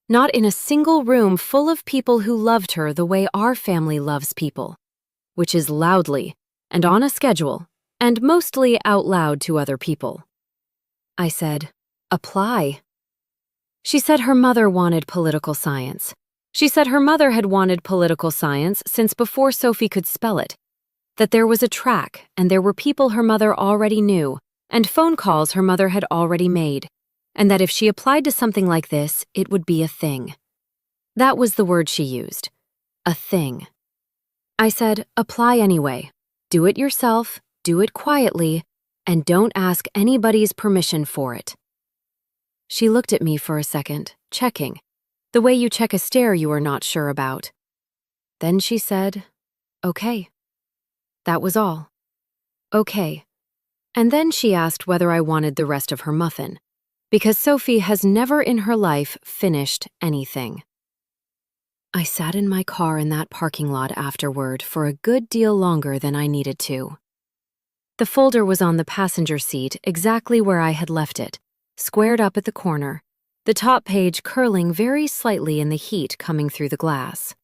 not in a single room full of people who loved her the way our family loves people, which is loudly and on a schedule and mostly out loud to other people. I said, apply. She said her mother wanted political science. She said her mother had wanted political science since before Sophie could spell it, that there was a track and there were people her mother already knew, and phone calls her mother had already made, and that if she applied to something like this, it would be a thing. That was the word she used. A thing. I said, apply anyway. Do it yourself, do it quietly, and don't ask anybody's permission for it. She looked at me for a second, checking, the way you check a stair you are not sure about. Then she said, okay. That was all. Okay. And then she asked whether I wanted the rest of her muffin, because Sophie has never in her life finished anything. I sat in my car in that parking lot afterward for a good deal longer than I needed to. The folder was on the passenger seat exactly where I had left it, squared up at the corner, the top page curling very slightly in the heat coming through the glass.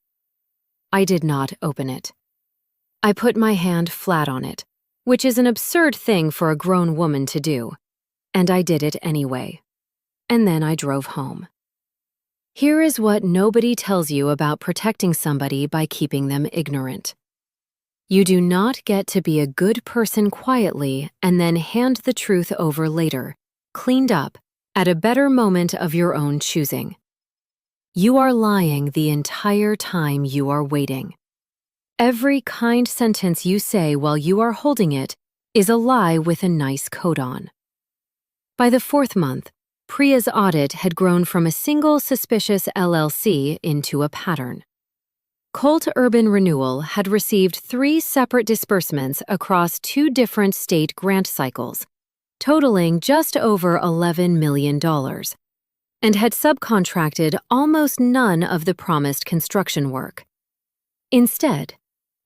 I did not open it. I put my hand flat on it, which is an absurd thing for a grown woman to do, and I did it anyway. And then I drove home. Here is what nobody tells you about protecting somebody by keeping them ignorant. You do not get to be a good person quietly and then hand the truth over later, cleaned up, at a better moment of your own choosing. You are lying the entire time you are waiting. Every kind sentence you say while you are holding it is a lie with a nice coat on. By the 4th month, Priya's audit had grown from a single suspicious LLC into a pattern. Colt Urban Renewal had received 3 separate disbursements across 2 different state grant cycles, totaling just over $11 million, and had subcontracted almost none of the promised construction work. Instead,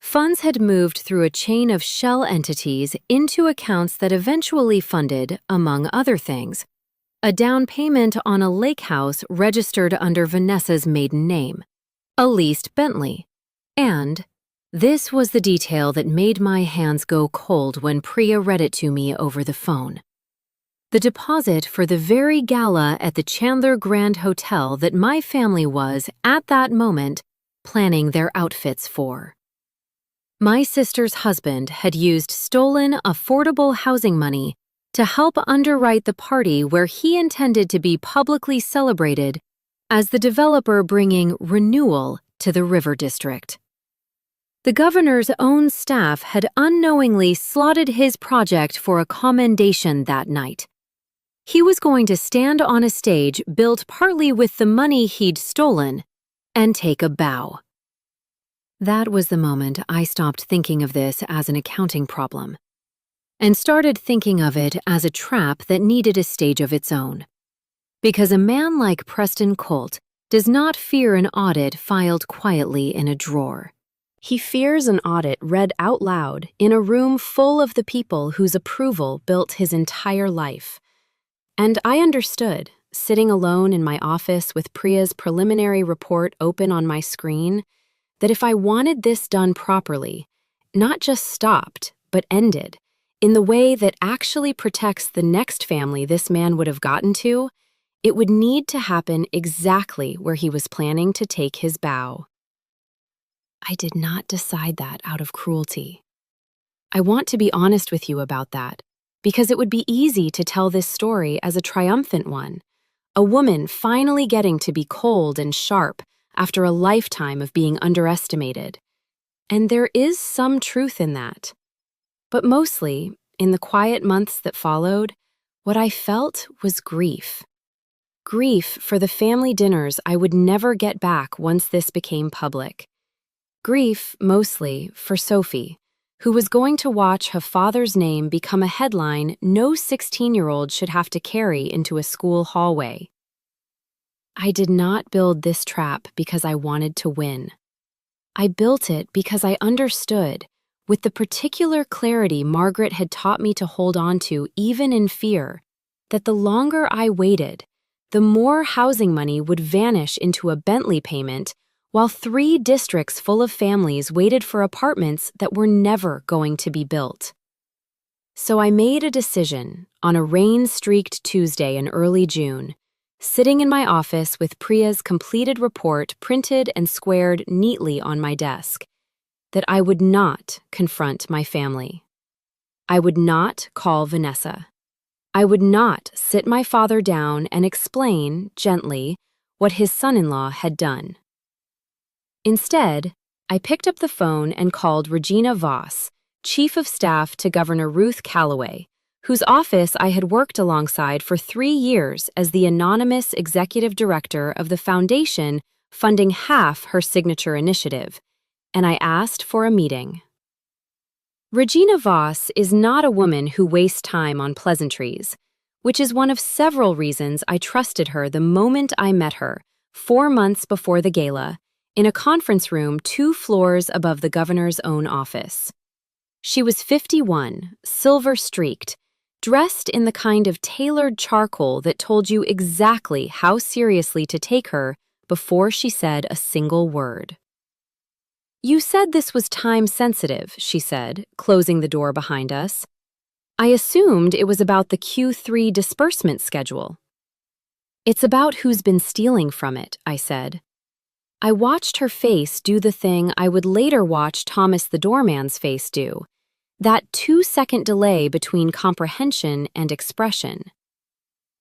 funds had moved through a chain of shell entities into accounts that eventually funded, among other things, a down payment on a lake house registered under Vanessa's maiden name, Elise Bentley, and this was the detail that made my hands go cold when Priya read it to me over the phone. The deposit for the very gala at the Chandler Grand Hotel that my family was, at that moment, planning their outfits for. My sister's husband had used stolen, affordable housing money to help underwrite the party where he intended to be publicly celebrated as the developer bringing renewal to the River District. The governor's own staff had unknowingly slotted his project for a commendation that night. He was going to stand on a stage built partly with the money he'd stolen and take a bow. That was the moment I stopped thinking of this as an accounting problem and started thinking of it as a trap that needed a stage of its own. Because a man like Preston Colt does not fear an audit filed quietly in a drawer. He fears an audit read out loud in a room full of the people whose approval built his entire life. And I understood, sitting alone in my office with Priya's preliminary report open on my screen, that if I wanted this done properly, not just stopped, but ended, in the way that actually protects the next family this man would have gotten to, it would need to happen exactly where he was planning to take his bow. I did not decide that out of cruelty. I want to be honest with you about that, because it would be easy to tell this story as a triumphant one, a woman finally getting to be cold and sharp after a lifetime of being underestimated. And there is some truth in that. But mostly, in the quiet months that followed, what I felt was grief. Grief for the family dinners I would never get back once this became public. Grief, mostly, for Sophie, who was going to watch her father's name become a headline no 16-year-old should have to carry into a school hallway. I did not build this trap because I wanted to win. I built it because I understood, with the particular clarity Margaret had taught me to hold on to even in fear, that the longer I waited, the more housing money would vanish into a Bentley payment, while 3 districts full of families waited for apartments that were never going to be built. So I made a decision on a rain-streaked Tuesday in early June, sitting in my office with Priya's completed report printed and squared neatly on my desk, that I would not confront my family. I would not call Vanessa. I would not sit my father down and explain, gently, what his son-in-law had done. Instead, I picked up the phone and called Regina Voss, Chief of Staff to Governor Ruth Callaway, whose office I had worked alongside for 3 years as the anonymous executive director of the foundation funding half her signature initiative, and I asked for a meeting. Regina Voss is not a woman who wastes time on pleasantries, which is one of several reasons I trusted her the moment I met her, 4 months before the gala, in a conference room 2 floors above the governor's own office. She was 51, silver-streaked, dressed in the kind of tailored charcoal that told you exactly how seriously to take her before she said a single word. "You said this was time-sensitive," she said, closing the door behind us. "I assumed it was about the Q3 disbursement schedule." "It's about who's been stealing from it," I said. I watched her face do the thing I would later watch Thomas the doorman's face do, that 2-second delay between comprehension and expression.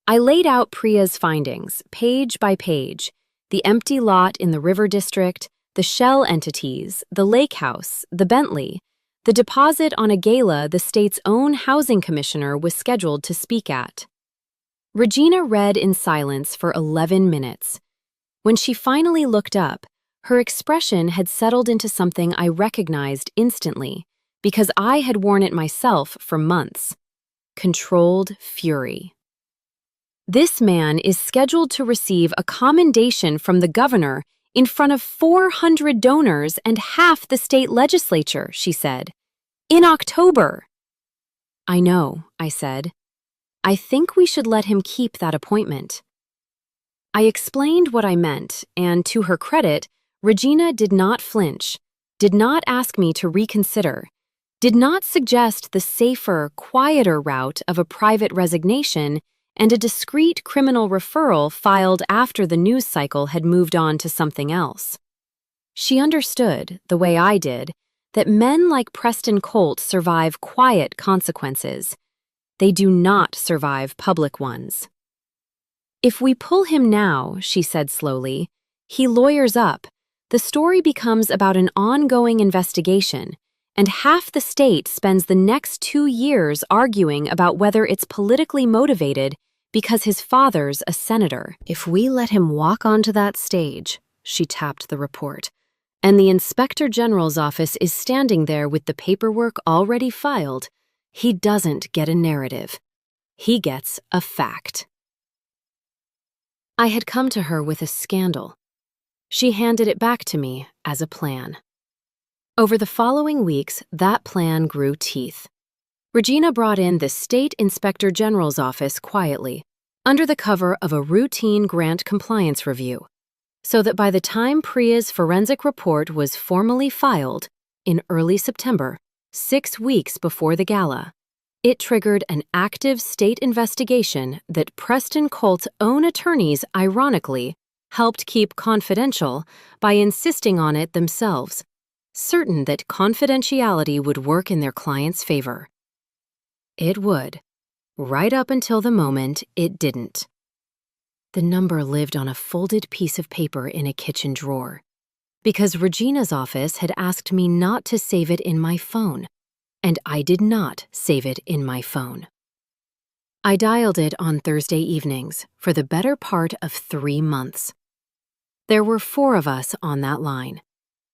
I laid out Priya's findings, page by page, the empty lot in the River District, the shell entities, the lake house, the Bentley, the deposit on a gala the state's own housing commissioner was scheduled to speak at. Regina read in silence for 11 minutes. When she finally looked up, her expression had settled into something I recognized instantly, because I had worn it myself for months. Controlled fury. "This man is scheduled to receive a commendation from the governor in front of 400 donors and half the state legislature," she said. "In October." "I know," I said. "I think we should let him keep that appointment." I explained what I meant, and to her credit, Regina did not flinch, did not ask me to reconsider, did not suggest the safer, quieter route of a private resignation and a discreet criminal referral filed after the news cycle had moved on to something else. She understood, the way I did, that men like Preston Colt survive quiet consequences. They do not survive public ones. "If we pull him now," she said slowly, "he lawyers up. The story becomes about an ongoing investigation, and half the state spends the next 2 years arguing about whether it's politically motivated because his father's a senator. If we let him walk onto that stage," she tapped the report, "and the Inspector General's office is standing there with the paperwork already filed, he doesn't get a narrative. He gets a fact." I had come to her with a scandal. She handed it back to me as a plan. Over the following weeks, that plan grew teeth. Regina brought in the State Inspector General's office quietly, under the cover of a routine grant compliance review, so that by the time Priya's forensic report was formally filed, in early September, 6 weeks before the gala, it triggered an active state investigation that Preston Colt's own attorneys, ironically, helped keep confidential by insisting on it themselves, certain that confidentiality would work in their client's favor. It would, right up until the moment it didn't. The number lived on a folded piece of paper in a kitchen drawer, because Regina's office had asked me not to save it in my phone, and I did not save it in my phone. I dialed it on Thursday evenings for the better part of 3 months. There were 4 of us on that line.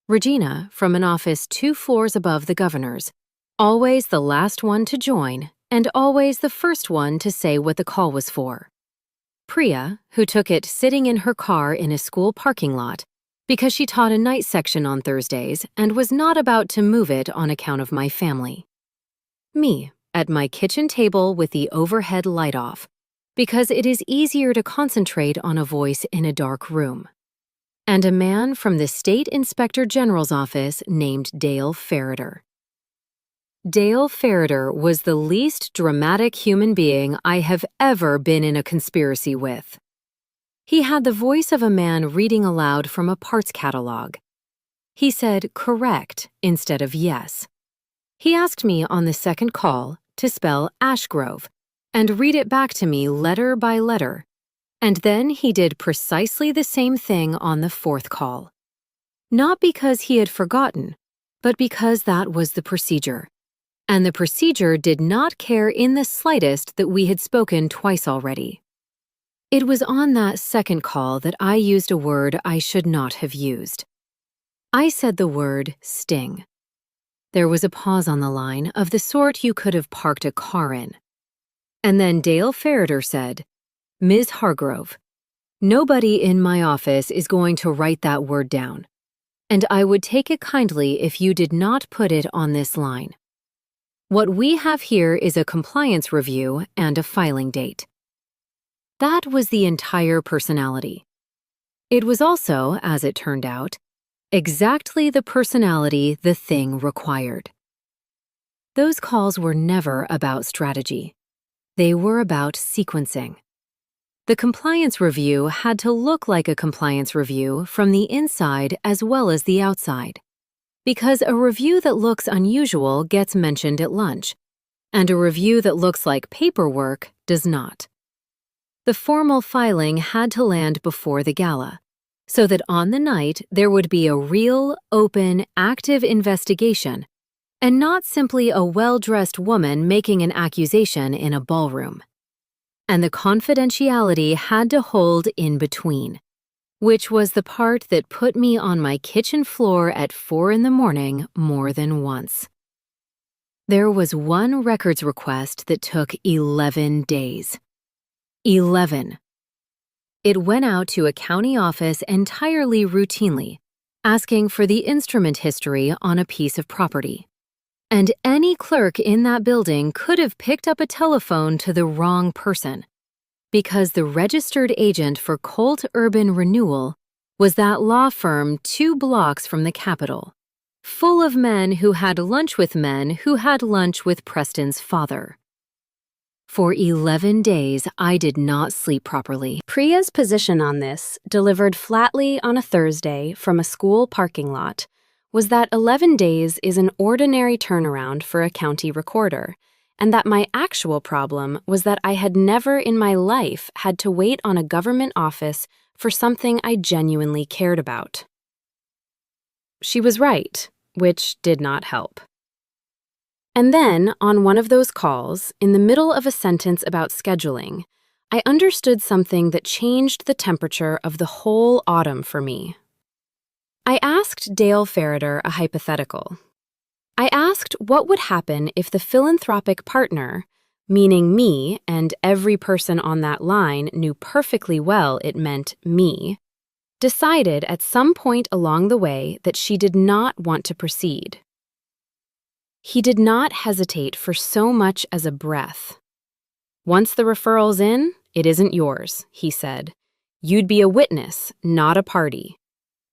Regina, from an office 2 floors above the governor's, always the last one to join and always the first one to say what the call was for. Priya, who took it sitting in her car in a school parking lot, because she taught a night section on Thursdays and was not about to move it on account of my family. Me, at my kitchen table with the overhead light off, because it is easier to concentrate on a voice in a dark room. And a man from the State Inspector General's office named Dale Ferriter. Dale Ferriter was the least dramatic human being I have ever been in a conspiracy with. He had the voice of a man reading aloud from a parts catalog. He said correct instead of yes. He asked me on the second call to spell Ashgrove, and read it back to me letter by letter. And then he did precisely the same thing on the fourth call. Not because he had forgotten, but because that was the procedure. And the procedure did not care in the slightest that we had spoken twice already. It was on that second call that I used a word I should not have used. I said the word sting. There was a pause on the line of the sort you could have parked a car in. And then Dale Farrader said, "Ms. Hargrove, nobody in my office is going to write that word down, and I would take it kindly if you did not put it on this line. What we have here is a compliance review and a filing date." That was the entire personality. It was also, as it turned out, exactly the personality the thing required. Those calls were never about strategy. They were about sequencing. The compliance review had to look like a compliance review from the inside as well as the outside, because a review that looks unusual gets mentioned at lunch, and a review that looks like paperwork does not. The formal filing had to land before the gala, so that on the night there would be a real, open, active investigation, and not simply a well-dressed woman making an accusation in a ballroom. And the confidentiality had to hold in between, which was the part that put me on my kitchen floor at 4 a.m. more than once. There was one records request that took 11 days. 11. It went out to a county office entirely routinely, asking for the instrument history on a piece of property. And any clerk in that building could have picked up a telephone to the wrong person, because the registered agent for Colt Urban Renewal was that law firm 2 blocks from the Capitol, full of men who had lunch with men who had lunch with Preston's father. For 11 days, I did not sleep properly. Priya's position on this, delivered flatly on a Thursday from a school parking lot, was that 11 days is an ordinary turnaround for a county recorder, and that my actual problem was that I had never in my life had to wait on a government office for something I genuinely cared about. She was right, which did not help. And then, on one of those calls, in the middle of a sentence about scheduling, I understood something that changed the temperature of the whole autumn for me. I asked Dale Farrader a hypothetical. I asked what would happen if the philanthropic partner, meaning me and every person on that line knew perfectly well it meant me, decided at some point along the way that she did not want to proceed. He did not hesitate for so much as a breath. "Once the referral's in, it isn't yours," he said. "You'd be a witness, not a party.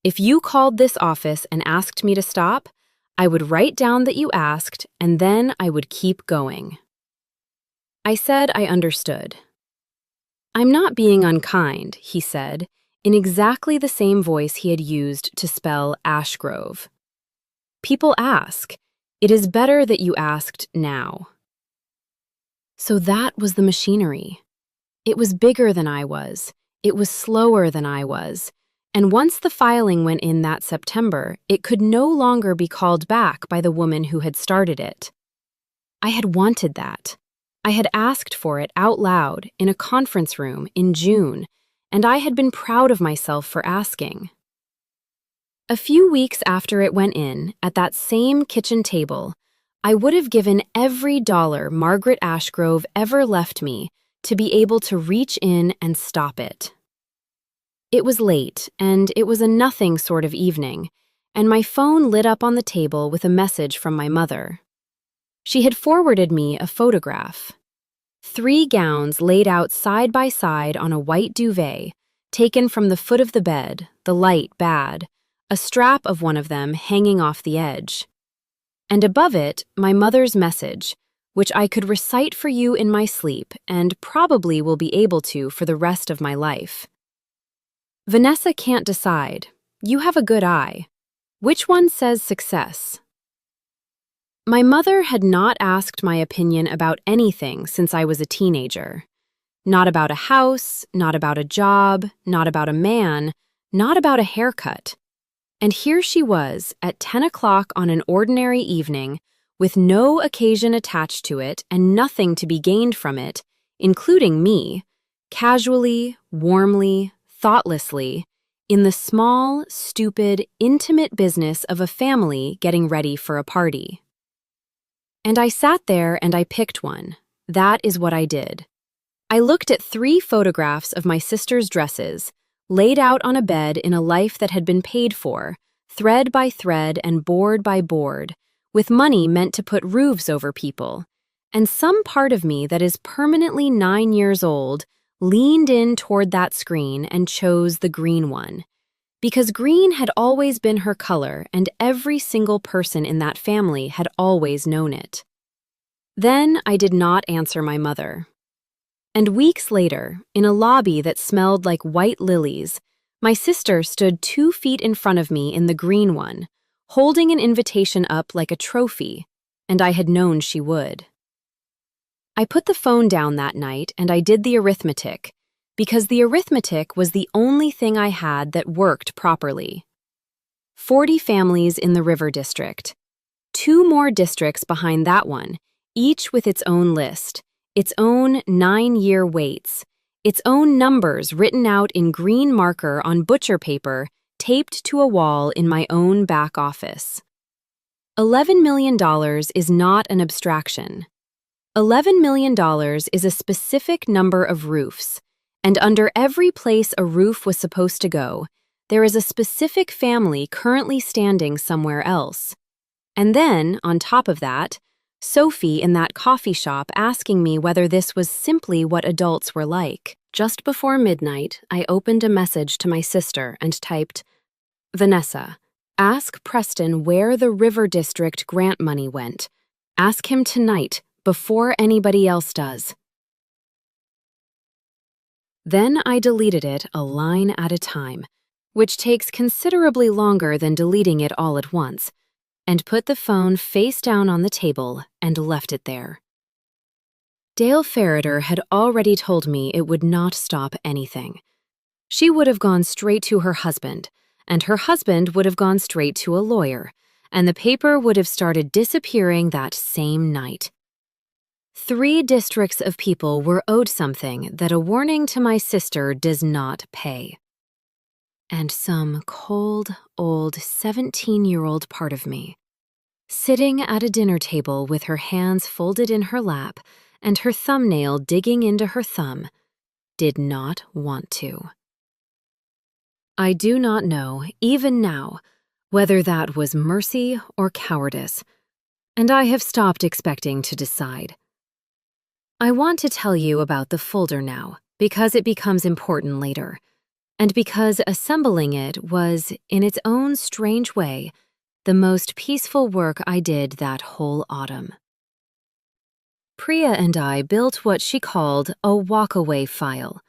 If you called this office and asked me to stop, I would write down that you asked, and then I would keep going." I said I understood. "I'm not being unkind," he said, in exactly the same voice he had used to spell Ashgrove. "People ask. It is better that you asked now." So that was the machinery. It was bigger than I was. It was slower than I was. And once the filing went in that September, it could no longer be called back by the woman who had started it. I had wanted that. I had asked for it out loud in a conference room in June, and I had been proud of myself for asking. A few weeks after it went in, at that same kitchen table, I would have given every dollar Margaret Ashgrove ever left me to be able to reach in and stop it. It was late, and it was a nothing sort of evening, and my phone lit up on the table with a message from my mother. She had forwarded me a photograph. 3 gowns laid out side by side on a white duvet, taken from the foot of the bed, the light bad, a strap of one of them hanging off the edge. And above it, my mother's message, which I could recite for you in my sleep and probably will be able to for the rest of my life. "Vanessa can't decide. You have a good eye. Which one says success?" My mother had not asked my opinion about anything since I was a teenager. Not about a house, not about a job, not about a man, not about a haircut. And here she was, at 10 o'clock on an ordinary evening, with no occasion attached to it and nothing to be gained from it, including me, casually, warmly, thoughtlessly, in the small, stupid, intimate business of a family getting ready for a party. And I sat there and I picked one. That is what I did. I looked at 3 photographs of my sister's dresses, laid out on a bed in a life that had been paid for, thread by thread and board by board, with money meant to put roofs over people. And some part of me that is permanently 9 years old leaned in toward that screen and chose the green one. Because green had always been her color and every single person in that family had always known it. Then I did not answer my mother. And weeks later, in a lobby that smelled like white lilies, my sister stood 2 feet in front of me in the green one, holding an invitation up like a trophy, and I had known she would. I put the phone down that night and I did the arithmetic, because the arithmetic was the only thing I had that worked properly. 40 families in the River District. 2 more districts behind that one, each with its own list, its own 9-year waits, its own numbers written out in green marker on butcher paper taped to a wall in my own back office. $11 million is not an abstraction. $11 million is a specific number of roofs, and under every place a roof was supposed to go, there is a specific family currently standing somewhere else. And then, on top of that, Sophie in that coffee shop asking me whether this was simply what adults were like. Just before midnight, I opened a message to my sister and typed, "Vanessa, ask Preston where the River District grant money went. Ask him tonight, before anybody else does." Then I deleted it a line at a time, which takes considerably longer than deleting it all at once, and put the phone face down on the table and left it there. Dale Ferreter had already told me it would not stop anything. She would have gone straight to her husband, and her husband would have gone straight to a lawyer, and the paper would have started disappearing that same night. 3 districts of people were owed something that a warning to my sister does not pay. And some cold, old 17-year-old part of me, sitting at a dinner table with her hands folded in her lap and her thumbnail digging into her thumb, did not want to. I do not know, even now, whether that was mercy or cowardice, and I have stopped expecting to decide. I want to tell you about the folder now, because it becomes important later, and because assembling it was, in its own strange way, the most peaceful work I did that whole autumn. Priya and I built what she called a walk-away file.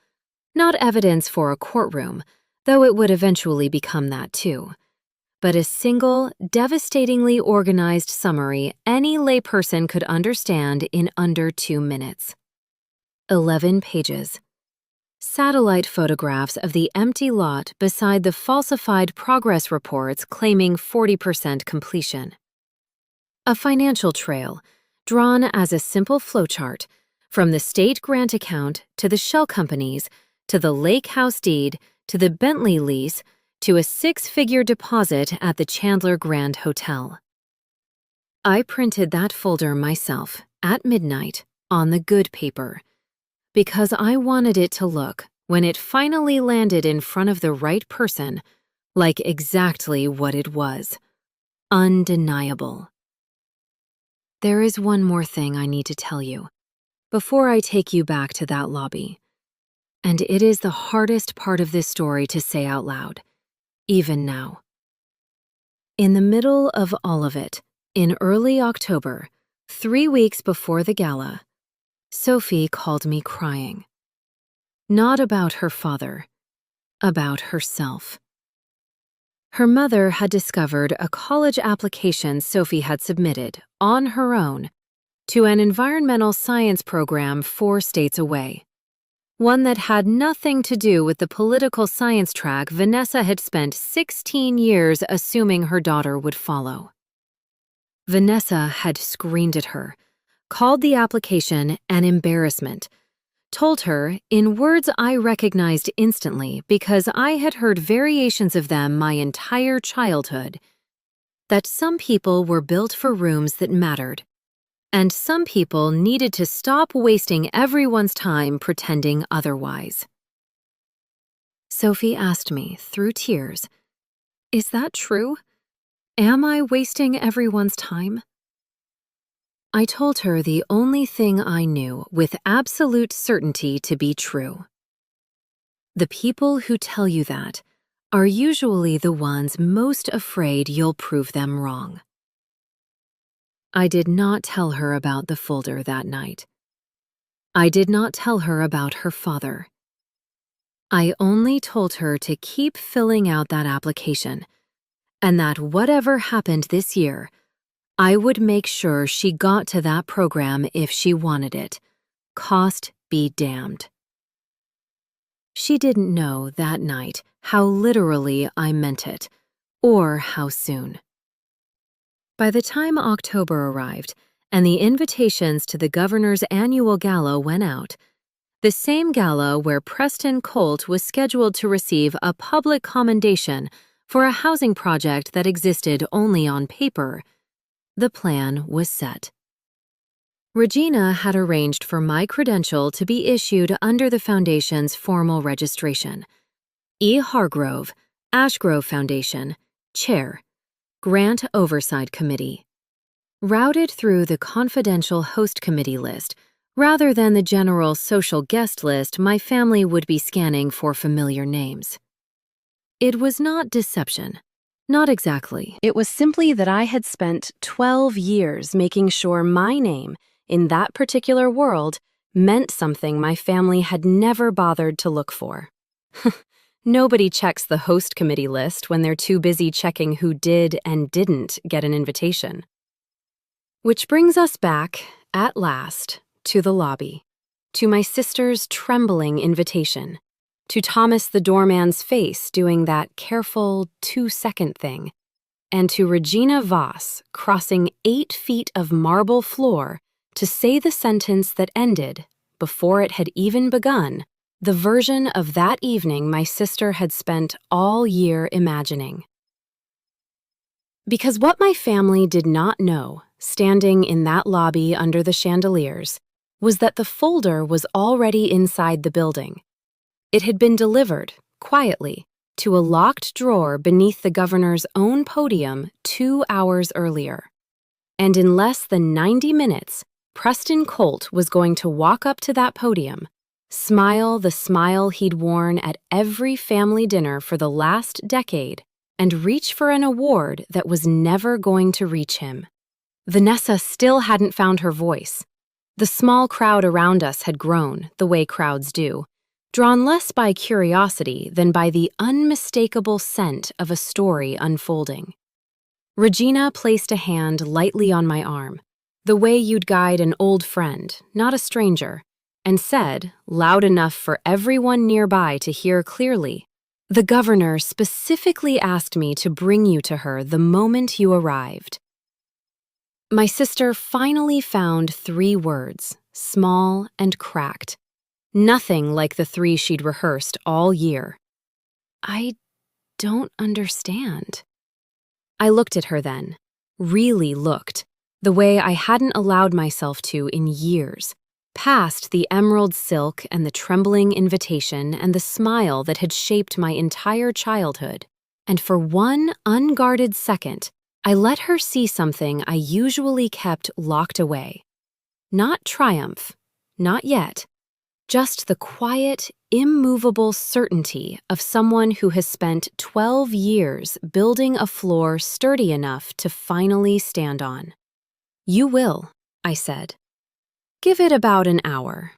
Not evidence for a courtroom, though it would eventually become that too, but a single, devastatingly organized summary any layperson could understand in under 2 minutes. 11 pages. Satellite photographs of the empty lot beside the falsified progress reports claiming 40% completion. A financial trail, drawn as a simple flowchart, from the state grant account to the shell companies, to the lake house deed, to the Bentley lease, to a 6-figure deposit at the Chandler Grand Hotel. I printed that folder myself, at midnight, on the good paper, because I wanted it to look, when it finally landed in front of the right person, like exactly what it was. Undeniable. There is one more thing I need to tell you, before I take you back to that lobby. And it is the hardest part of this story to say out loud, even now. In the middle of all of it, in early October, 3 weeks before the gala, Sophie called me crying. Not about her father, about herself. Her mother had discovered a college application Sophie had submitted, on her own, to an environmental science program 4 states away. One that had nothing to do with the political science track Vanessa had spent 16 years assuming her daughter would follow. Vanessa had screamed at her, called the application an embarrassment, told her, in words I recognized instantly because I had heard variations of them my entire childhood, that some people were built for rooms that mattered, and some people needed to stop wasting everyone's time pretending otherwise. Sophie asked me, through tears, "Is that true? Am I wasting everyone's time?" I told her the only thing I knew with absolute certainty to be true. The people who tell you that are usually the ones most afraid you'll prove them wrong. I did not tell her about the folder that night. I did not tell her about her father. I only told her to keep filling out that application, and that whatever happened this year, I would make sure she got to that program if she wanted it, cost be damned. She didn't know that night how literally I meant it, or how soon. By the time October arrived and the invitations to the governor's annual gala went out, the same gala where Preston Colt was scheduled to receive a public commendation for a housing project that existed only on paper, the plan was set. Regina had arranged for my credential to be issued under the foundation's formal registration. E. Hargrove, Ashgrove Foundation, Chair, Grant Oversight Committee. Routed through the confidential host committee list, rather than the general social guest list my family would be scanning for familiar names. It was not deception. Not exactly. It was simply that I had spent 12 years making sure my name, in that particular world, meant something my family had never bothered to look for. Nobody checks the host committee list when they're too busy checking who did and didn't get an invitation. Which brings us back, at last, to the lobby, to my sister's trembling invitation, to Thomas the doorman's face doing that careful 2-second thing, and to Regina Voss crossing 8 feet of marble floor to say the sentence that ended, before it had even begun, the version of that evening my sister had spent all year imagining. Because what my family did not know, standing in that lobby under the chandeliers, was that the folder was already inside the building. It had been delivered, quietly, to a locked drawer beneath the governor's own podium 2 hours earlier. And in less than 90 minutes, Preston Colt was going to walk up to that podium, smile the smile he'd worn at every family dinner for the last decade, and reach for an award that was never going to reach him. Vanessa still hadn't found her voice. The small crowd around us had grown, the way crowds do, drawn less by curiosity than by the unmistakable scent of a story unfolding. Regina placed a hand lightly on my arm, the way you'd guide an old friend, not a stranger, and said, loud enough for everyone nearby to hear clearly, "The governor specifically asked me to bring you to her the moment you arrived." My sister finally found 3 words, small and cracked. Nothing like the 3 she'd rehearsed all year. "I don't understand." I looked at her then, really looked, the way I hadn't allowed myself to in years, past the emerald silk and the trembling invitation and the smile that had shaped my entire childhood, and for one unguarded second, I let her see something I usually kept locked away. Not triumph, not yet. Just the quiet, immovable certainty of someone who has spent 12 years building a floor sturdy enough to finally stand on. "You will," I said. "Give it about an hour."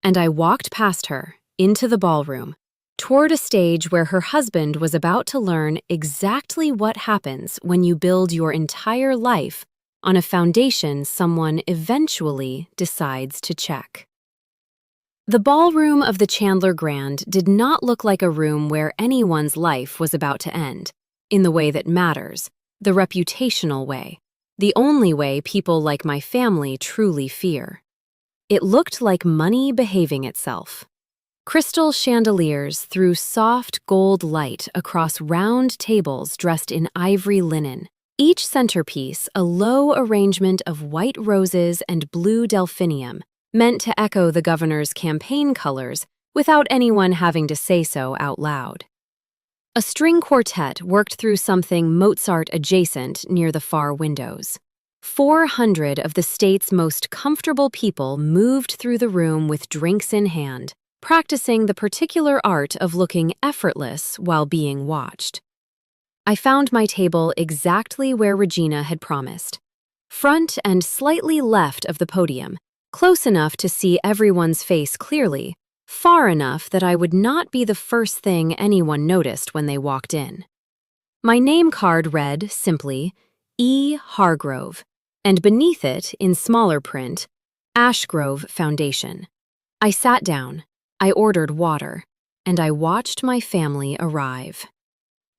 And I walked past her, into the ballroom, toward a stage where her husband was about to learn exactly what happens when you build your entire life on a foundation someone eventually decides to check. The ballroom of the Chandler Grand did not look like a room where anyone's life was about to end, in the way that matters, the reputational way, the only way people like my family truly fear. It looked like money behaving itself. Crystal chandeliers threw soft gold light across round tables dressed in ivory linen, each centerpiece a low arrangement of white roses and blue delphinium, meant to echo the governor's campaign colors without anyone having to say so out loud. A string quartet worked through something Mozart-adjacent near the far windows. 400 of the state's most comfortable people moved through the room with drinks in hand, practicing the particular art of looking effortless while being watched. I found my table exactly where Regina had promised, front and slightly left of the podium, close enough to see everyone's face clearly, far enough that I would not be the first thing anyone noticed when they walked in. My name card read, simply, E. Hargrove, and beneath it, in smaller print, Ashgrove Foundation. I sat down, I ordered water, and I watched my family arrive.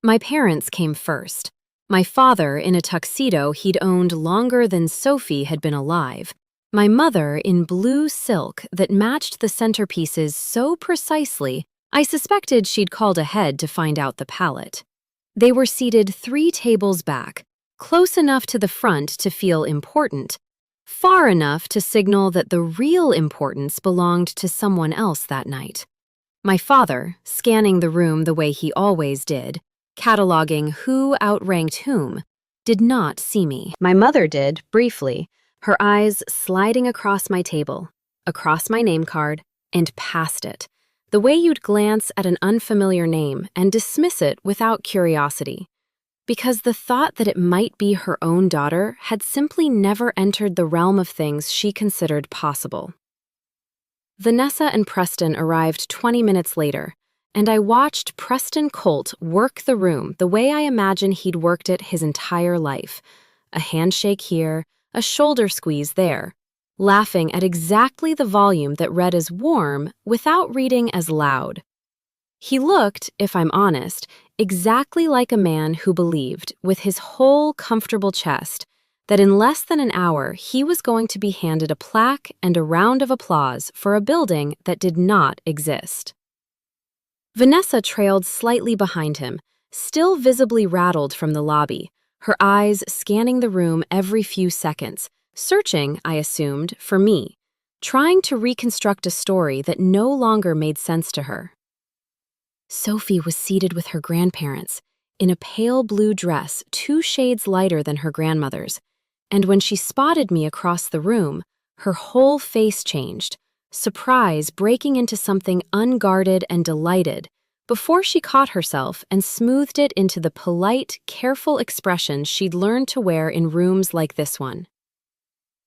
My parents came first. My father in a tuxedo he'd owned longer than Sophie had been alive. My mother in blue silk that matched the centerpieces so precisely, I suspected she'd called ahead to find out the palette. They were seated 3 tables back, close enough to the front to feel important, far enough to signal that the real importance belonged to someone else that night. My father, scanning the room the way he always did, cataloging who outranked whom, did not see me. My mother did, briefly, her eyes sliding across my table, across my name card, and past it, the way you'd glance at an unfamiliar name and dismiss it without curiosity, because the thought that it might be her own daughter had simply never entered the realm of things she considered possible. Vanessa and Preston arrived 20 minutes later, and I watched Preston Colt work the room the way I imagine he'd worked it his entire life. A handshake here, a shoulder squeeze there, laughing at exactly the volume that read as warm without reading as loud. He looked, if I'm honest, exactly like a man who believed, with his whole comfortable chest, that in less than an hour he was going to be handed a plaque and a round of applause for a building that did not exist. Vanessa trailed slightly behind him, still visibly rattled from the lobby, her eyes scanning the room every few seconds, searching, I assumed, for me, trying to reconstruct a story that no longer made sense to her. Sophie was seated with her grandparents, in a pale blue dress 2 shades lighter than her grandmother's, and when she spotted me across the room, her whole face changed, surprise breaking into something unguarded and delighted, before she caught herself and smoothed it into the polite, careful expression she'd learned to wear in rooms like this one.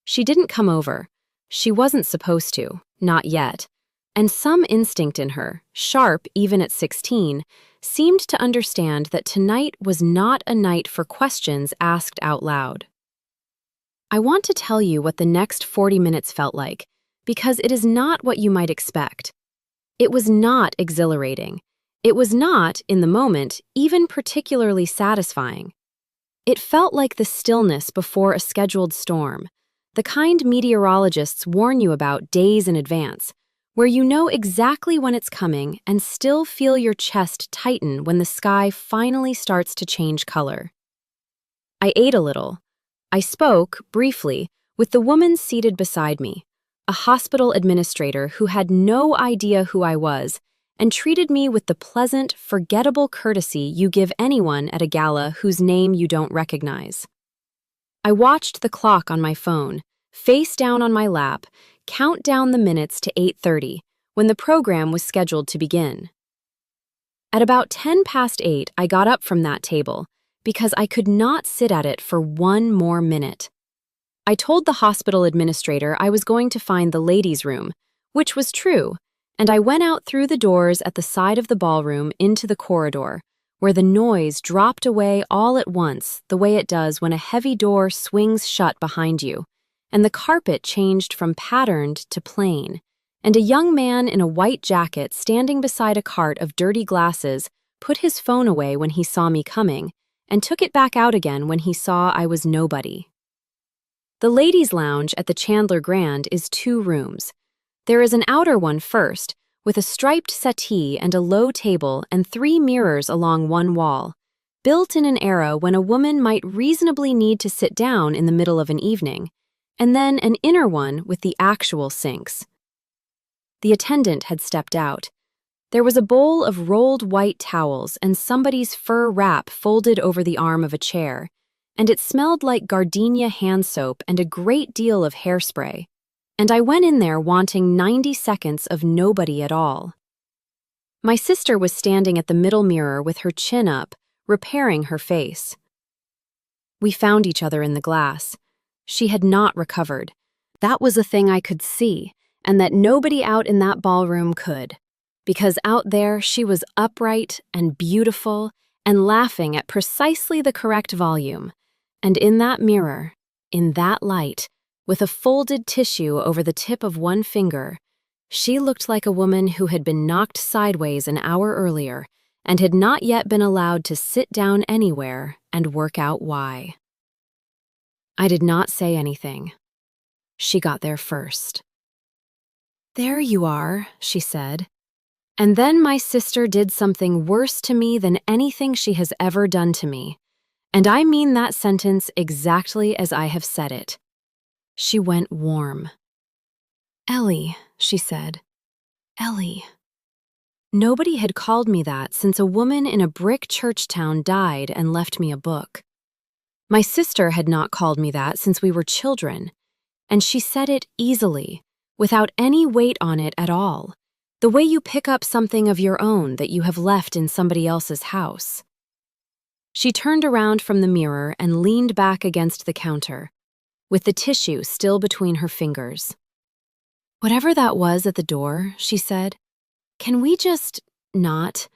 She didn't come over. She wasn't supposed to, not yet, and some instinct in her, sharp even at 16, seemed to understand that tonight was not a night for questions asked out loud. I want to tell you what the next 40 minutes felt like, because it is not what you might expect. It was not exhilarating. It was not, in the moment, even particularly satisfying. It felt like the stillness before a scheduled storm, the kind meteorologists warn you about days in advance, where you know exactly when it's coming and still feel your chest tighten when the sky finally starts to change color. I ate a little. I spoke, briefly, with the woman seated beside me, a hospital administrator who had no idea who I was and treated me with the pleasant, forgettable courtesy you give anyone at a gala whose name you don't recognize. I watched the clock on my phone, face down on my lap, count down the minutes to 8:30, when the program was scheduled to begin. At about 10 past 8, I got up from that table, because I could not sit at it for 1 more minute. I told the hospital administrator I was going to find the ladies' room, which was true, and I went out through the doors at the side of the ballroom into the corridor, where the noise dropped away all at once, the way it does when a heavy door swings shut behind you, and the carpet changed from patterned to plain, and a young man in a white jacket standing beside a cart of dirty glasses put his phone away when he saw me coming, and took it back out again when he saw I was nobody. The ladies' lounge at the Chandler Grand is 2 rooms. There is an outer one first, with a striped settee and a low table and 3 mirrors along one wall, built in an era when a woman might reasonably need to sit down in the middle of an evening, and then an inner one with the actual sinks. The attendant had stepped out. There was a bowl of rolled white towels and somebody's fur wrap folded over the arm of a chair, and it smelled like gardenia hand soap and a great deal of hairspray, and I went in there wanting 90 seconds of nobody at all. My sister was standing at the middle mirror with her chin up, repairing her face. We found each other in the glass. She had not recovered. That was a thing I could see, and that nobody out in that ballroom could, because out there she was upright and beautiful and laughing at precisely the correct volume, and in that mirror, in that light, with a folded tissue over the tip of one finger, she looked like a woman who had been knocked sideways an hour earlier and had not yet been allowed to sit down anywhere and work out why. I did not say anything. She got there first. "There you are," she said. And then my sister did something worse to me than anything she has ever done to me. And I mean that sentence exactly as I have said it. She went warm. "Ellie," she said. "Ellie." Nobody had called me that since a woman in a brick church town died and left me a book. My sister had not called me that since we were children, and she said it easily, without any weight on it at all, the way you pick up something of your own that you have left in somebody else's house. She turned around from the mirror and leaned back against the counter, with the tissue still between her fingers. "Whatever that was at the door," she said, "can we just not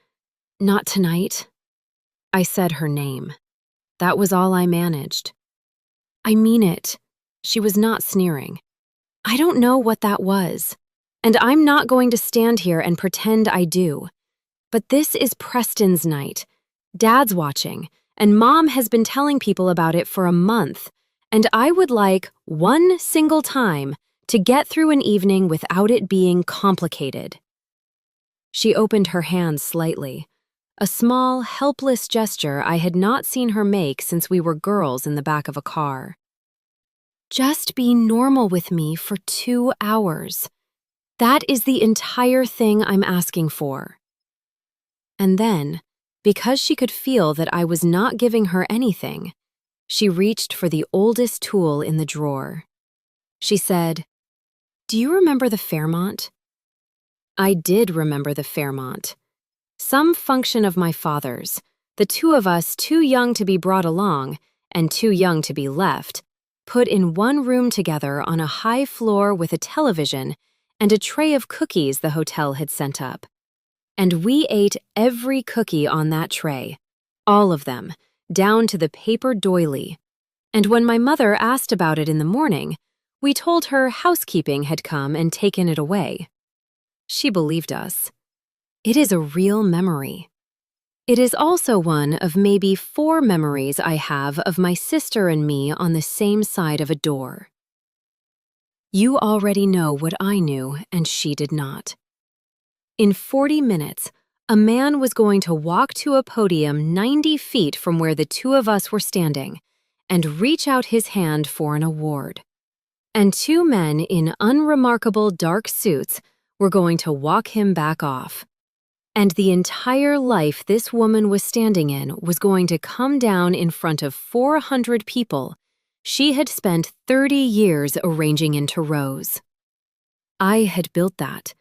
tonight?" I said her name. That was all I managed. "I mean it." She was not sneering. "I don't know what that was, and I'm not going to stand here and pretend I do. But this is Preston's night. Dad's watching, and Mom has been telling people about it for a month, and I would like one single time to get through an evening without it being complicated." She opened her hands slightly, a small, helpless gesture I had not seen her make since we were girls in the back of a car. "Just be normal with me for 2 hours. That is the entire thing I'm asking for." And then, because she could feel that I was not giving her anything, she reached for the oldest tool in the drawer. She said, "Do you remember the Fairmont?" I did remember the Fairmont. Some function of my father's, the 2 of us too young to be brought along and too young to be left, put in one room together on a high floor with a television and a tray of cookies the hotel had sent up. And we ate every cookie on that tray, all of them, down to the paper doily. And when my mother asked about it in the morning, we told her housekeeping had come and taken it away. She believed us. It is a real memory. It is also one of maybe 4 memories I have of my sister and me on the same side of a door. You already know what I knew, and she did not. In 40 minutes, a man was going to walk to a podium 90 feet from where the 2 of us were standing and reach out his hand for an award. And 2 men in unremarkable dark suits were going to walk him back off. And the entire life this woman was standing in was going to come down in front of 400 people she had spent 30 years arranging into rows. I had built that,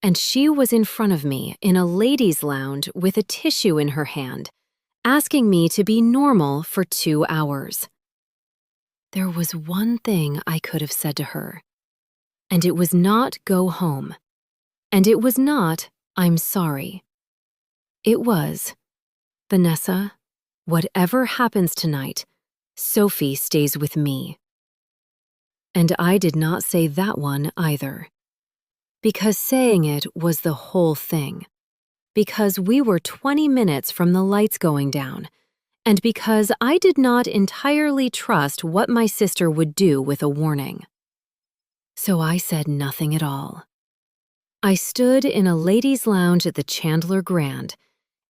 and she was in front of me in a ladies' lounge with a tissue in her hand, asking me to be normal for 2 hours. There was one thing I could have said to her, and it was not go home. And it was not, "I'm sorry." It was, "Vanessa, whatever happens tonight, Sophie stays with me." And I did not say that one either. Because saying it was the whole thing. Because we were 20 minutes from the lights going down. And because I did not entirely trust what my sister would do with a warning. So I said nothing at all. I stood in a ladies' lounge at the Chandler Grand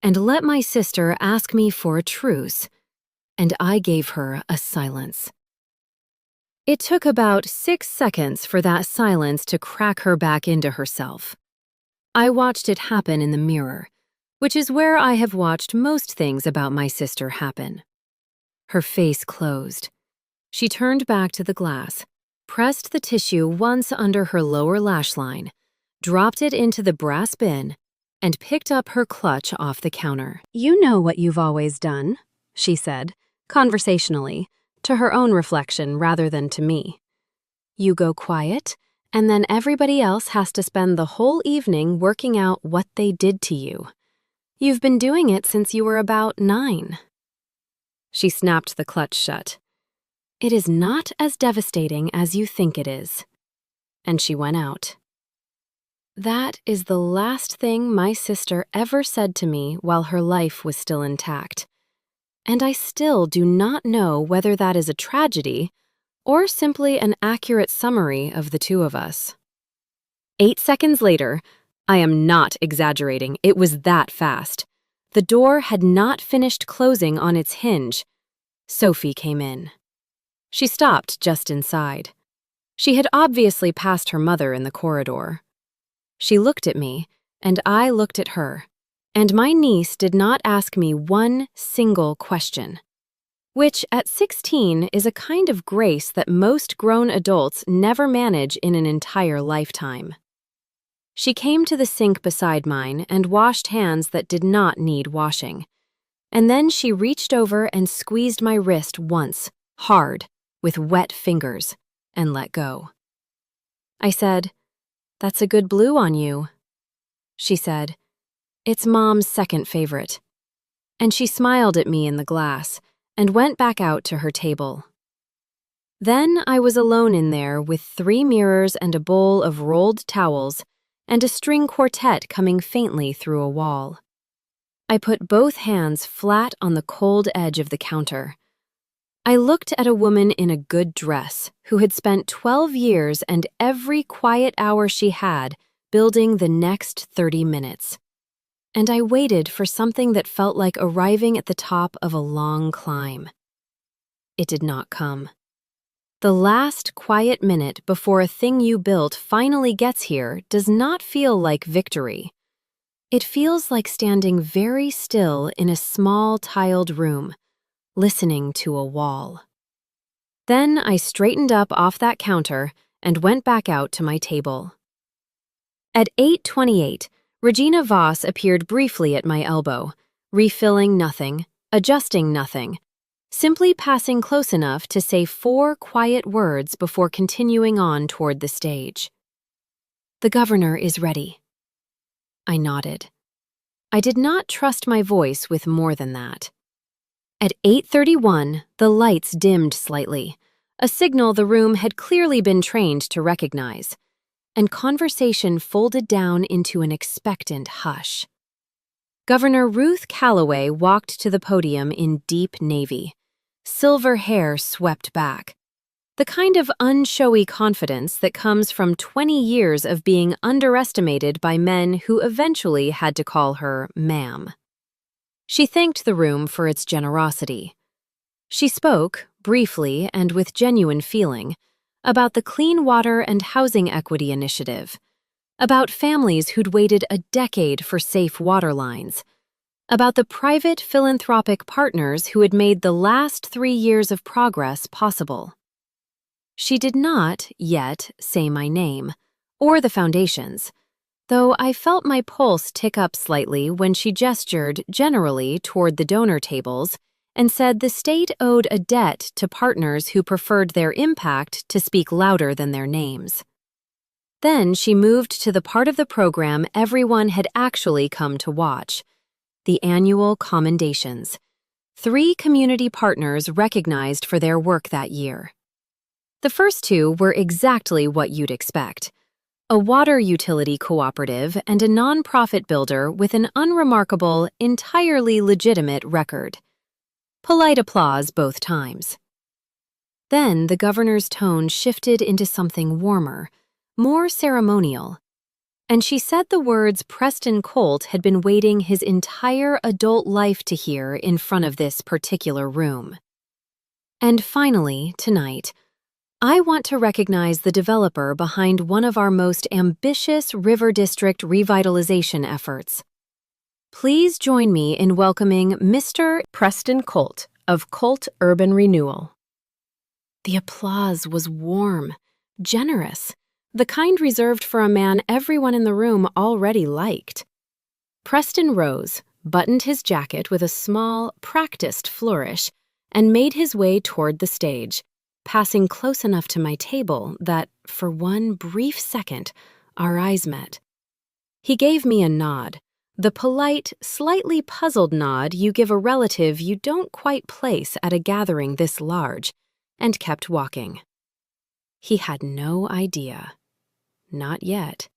and let my sister ask me for a truce, and I gave her a silence. It took about 6 seconds for that silence to crack her back into herself. I watched it happen in the mirror, which is where I have watched most things about my sister happen. Her face closed. She turned back to the glass, pressed the tissue once under her lower lash line, dropped it into the brass bin, and picked up her clutch off the counter. "You know what you've always done," she said, conversationally, to her own reflection rather than to me. "You go quiet, and then everybody else has to spend the whole evening working out what they did to you. You've been doing it since you were about 9. She snapped the clutch shut. "It is not as devastating as you think it is." And she went out. That is the last thing my sister ever said to me while her life was still intact. And I still do not know whether that is a tragedy or simply an accurate summary of the two of us. 8 seconds later, I am not exaggerating, it was that fast. The door had not finished closing on its hinge. Sophie came in. She stopped just inside. She had obviously passed her mother in the corridor. She looked at me, and I looked at her, and my niece did not ask me one single question, which at 16 is a kind of grace that most grown adults never manage in an entire lifetime. She came to the sink beside mine and washed hands that did not need washing, and then she reached over and squeezed my wrist once, hard, with wet fingers, and let go. I said, "That's a good blue on you." She said, "It's Mom's second favorite." And she smiled at me in the glass and went back out to her table. Then I was alone in there with 3 mirrors and a bowl of rolled towels and a string quartet coming faintly through a wall. I put both hands flat on the cold edge of the counter. I looked at a woman in a good dress who had spent 12 years and every quiet hour she had building the next 30 minutes. And I waited for something that felt like arriving at the top of a long climb. It did not come. The last quiet minute before a thing you built finally gets here does not feel like victory. It feels like standing very still in a small tiled room, listening to a wall. Then I straightened up off that counter and went back out to my table. At 8:28, Regina Voss appeared briefly at my elbow, refilling nothing, adjusting nothing, simply passing close enough to say 4 quiet words before continuing on toward the stage. "The governor is ready." I nodded. I did not trust my voice with more than that. At 8:31, the lights dimmed slightly, a signal the room had clearly been trained to recognize, and conversation folded down into an expectant hush. Governor Ruth Calloway walked to the podium in deep navy. Silver hair swept back. The kind of unshowy confidence that comes from 20 years of being underestimated by men who eventually had to call her ma'am. She thanked the room for its generosity. She spoke, briefly and with genuine feeling, about the Clean Water and Housing Equity Initiative, about families who'd waited a decade for safe water lines, about the private philanthropic partners who had made the last 3 years of progress possible. She did not, yet, say my name, or the foundation's, though I felt my pulse tick up slightly when she gestured generally toward the donor tables and said the state owed a debt to partners who preferred their impact to speak louder than their names. Then she moved to the part of the program everyone had actually come to watch, the annual commendations. 3 community partners recognized for their work that year. The first 2 were exactly what you'd expect: a water utility cooperative and a nonprofit builder with an unremarkable, entirely legitimate record. Polite applause both times. Then the governor's tone shifted into something warmer, more ceremonial, and she said the words Preston Colt had been waiting his entire adult life to hear in front of this particular room. And finally, tonight, I want to recognize the developer behind one of our most ambitious River District revitalization efforts. Please join me in welcoming Mr. Preston Colt of Colt Urban Renewal. The applause was warm, generous, the kind reserved for a man everyone in the room already liked. Preston rose, buttoned his jacket with a small, practiced flourish, and made his way toward the stage, passing close enough to my table that, for one brief second, our eyes met. He gave me a nod, the polite, slightly puzzled nod you give a relative you don't quite place at a gathering this large, and kept walking. He had no idea. Not yet.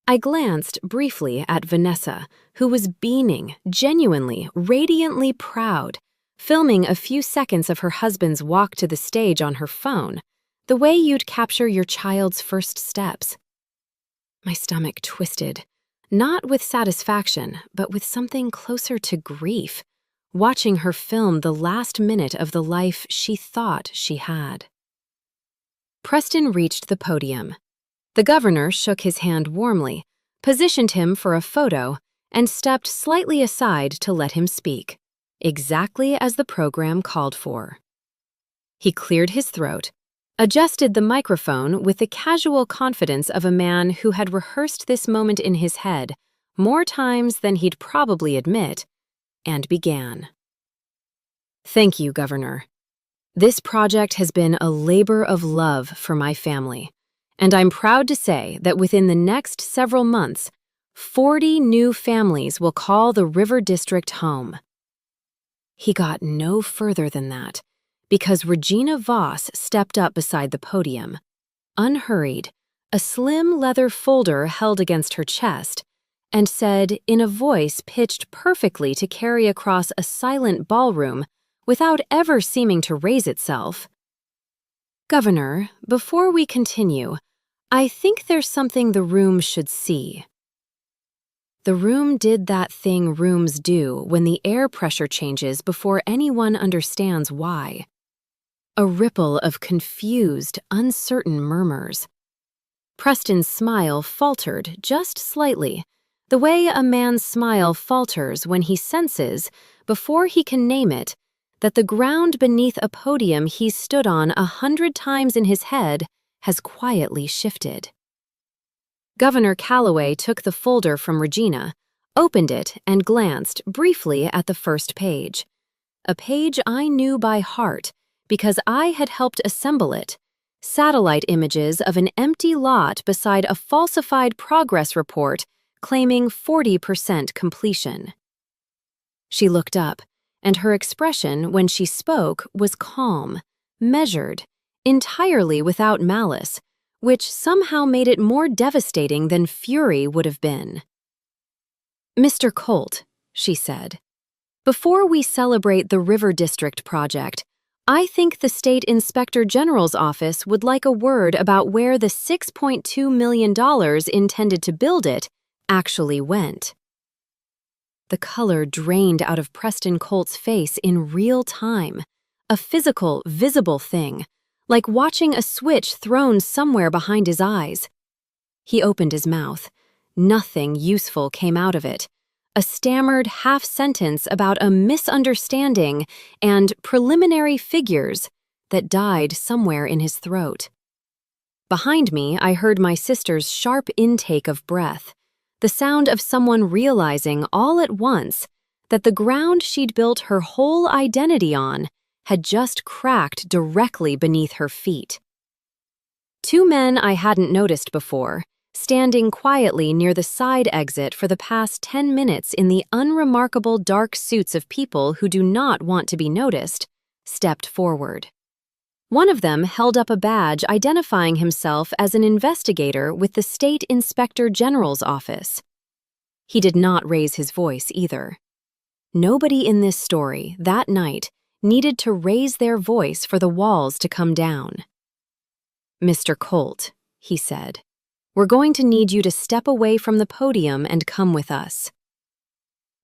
I glanced briefly at Vanessa, who was beaming, genuinely, radiantly proud, filming a few seconds of her husband's walk to the stage on her phone, the way you'd capture your child's first steps. My stomach twisted, not with satisfaction, but with something closer to grief, watching her film the last minute of the life she thought she had. Preston reached the podium. The governor shook his hand warmly, positioned him for a photo, and stepped slightly aside to let him speak, exactly as the program called for. He cleared his throat, adjusted the microphone with the casual confidence of a man who had rehearsed this moment in his head more times than he'd probably admit, and began. Thank you, Governor. This project has been a labor of love for my family, and I'm proud to say that within the next several months, 40 new families will call the River District home. He got no further than that, because Regina Voss stepped up beside the podium, unhurried, a slim leather folder held against her chest, and said in a voice pitched perfectly to carry across a silent ballroom without ever seeming to raise itself, "Governor, before we continue, I think there's something the room should see." The room did that thing rooms do when the air pressure changes before anyone understands why. A ripple of confused, uncertain murmurs. Preston's smile faltered just slightly, the way a man's smile falters when he senses, before he can name it, that the ground beneath a podium he's stood on 100 times in his head has quietly shifted. Governor Calloway took the folder from Regina, opened it, and glanced briefly at the first page. A page I knew by heart because I had helped assemble it, satellite images of an empty lot beside a falsified progress report claiming 40% completion. She looked up, and her expression when she spoke was calm, measured, entirely without malice, which somehow made it more devastating than fury would have been. "Mr. Colt," she said, "before we celebrate the River District project, I think the State Inspector General's office would like a word about where the $6.2 million intended to build it actually went." The color drained out of Preston Colt's face in real time, a physical, visible thing, like watching a switch thrown somewhere behind his eyes. He opened his mouth. Nothing useful came out of it. A stammered half-sentence about a misunderstanding and preliminary figures that died somewhere in his throat. Behind me, I heard my sister's sharp intake of breath, the sound of someone realizing all at once that the ground she'd built her whole identity on had just cracked directly beneath her feet. Two men I hadn't noticed before, standing quietly near the side exit for the past 10 minutes in the unremarkable dark suits of people who do not want to be noticed, stepped forward. One of them held up a badge identifying himself as an investigator with the State Inspector General's office. He did not raise his voice either. Nobody in this story, that night, needed to raise their voice for the walls to come down. "Mr. Colt," he said, "we're going to need you to step away from the podium and come with us."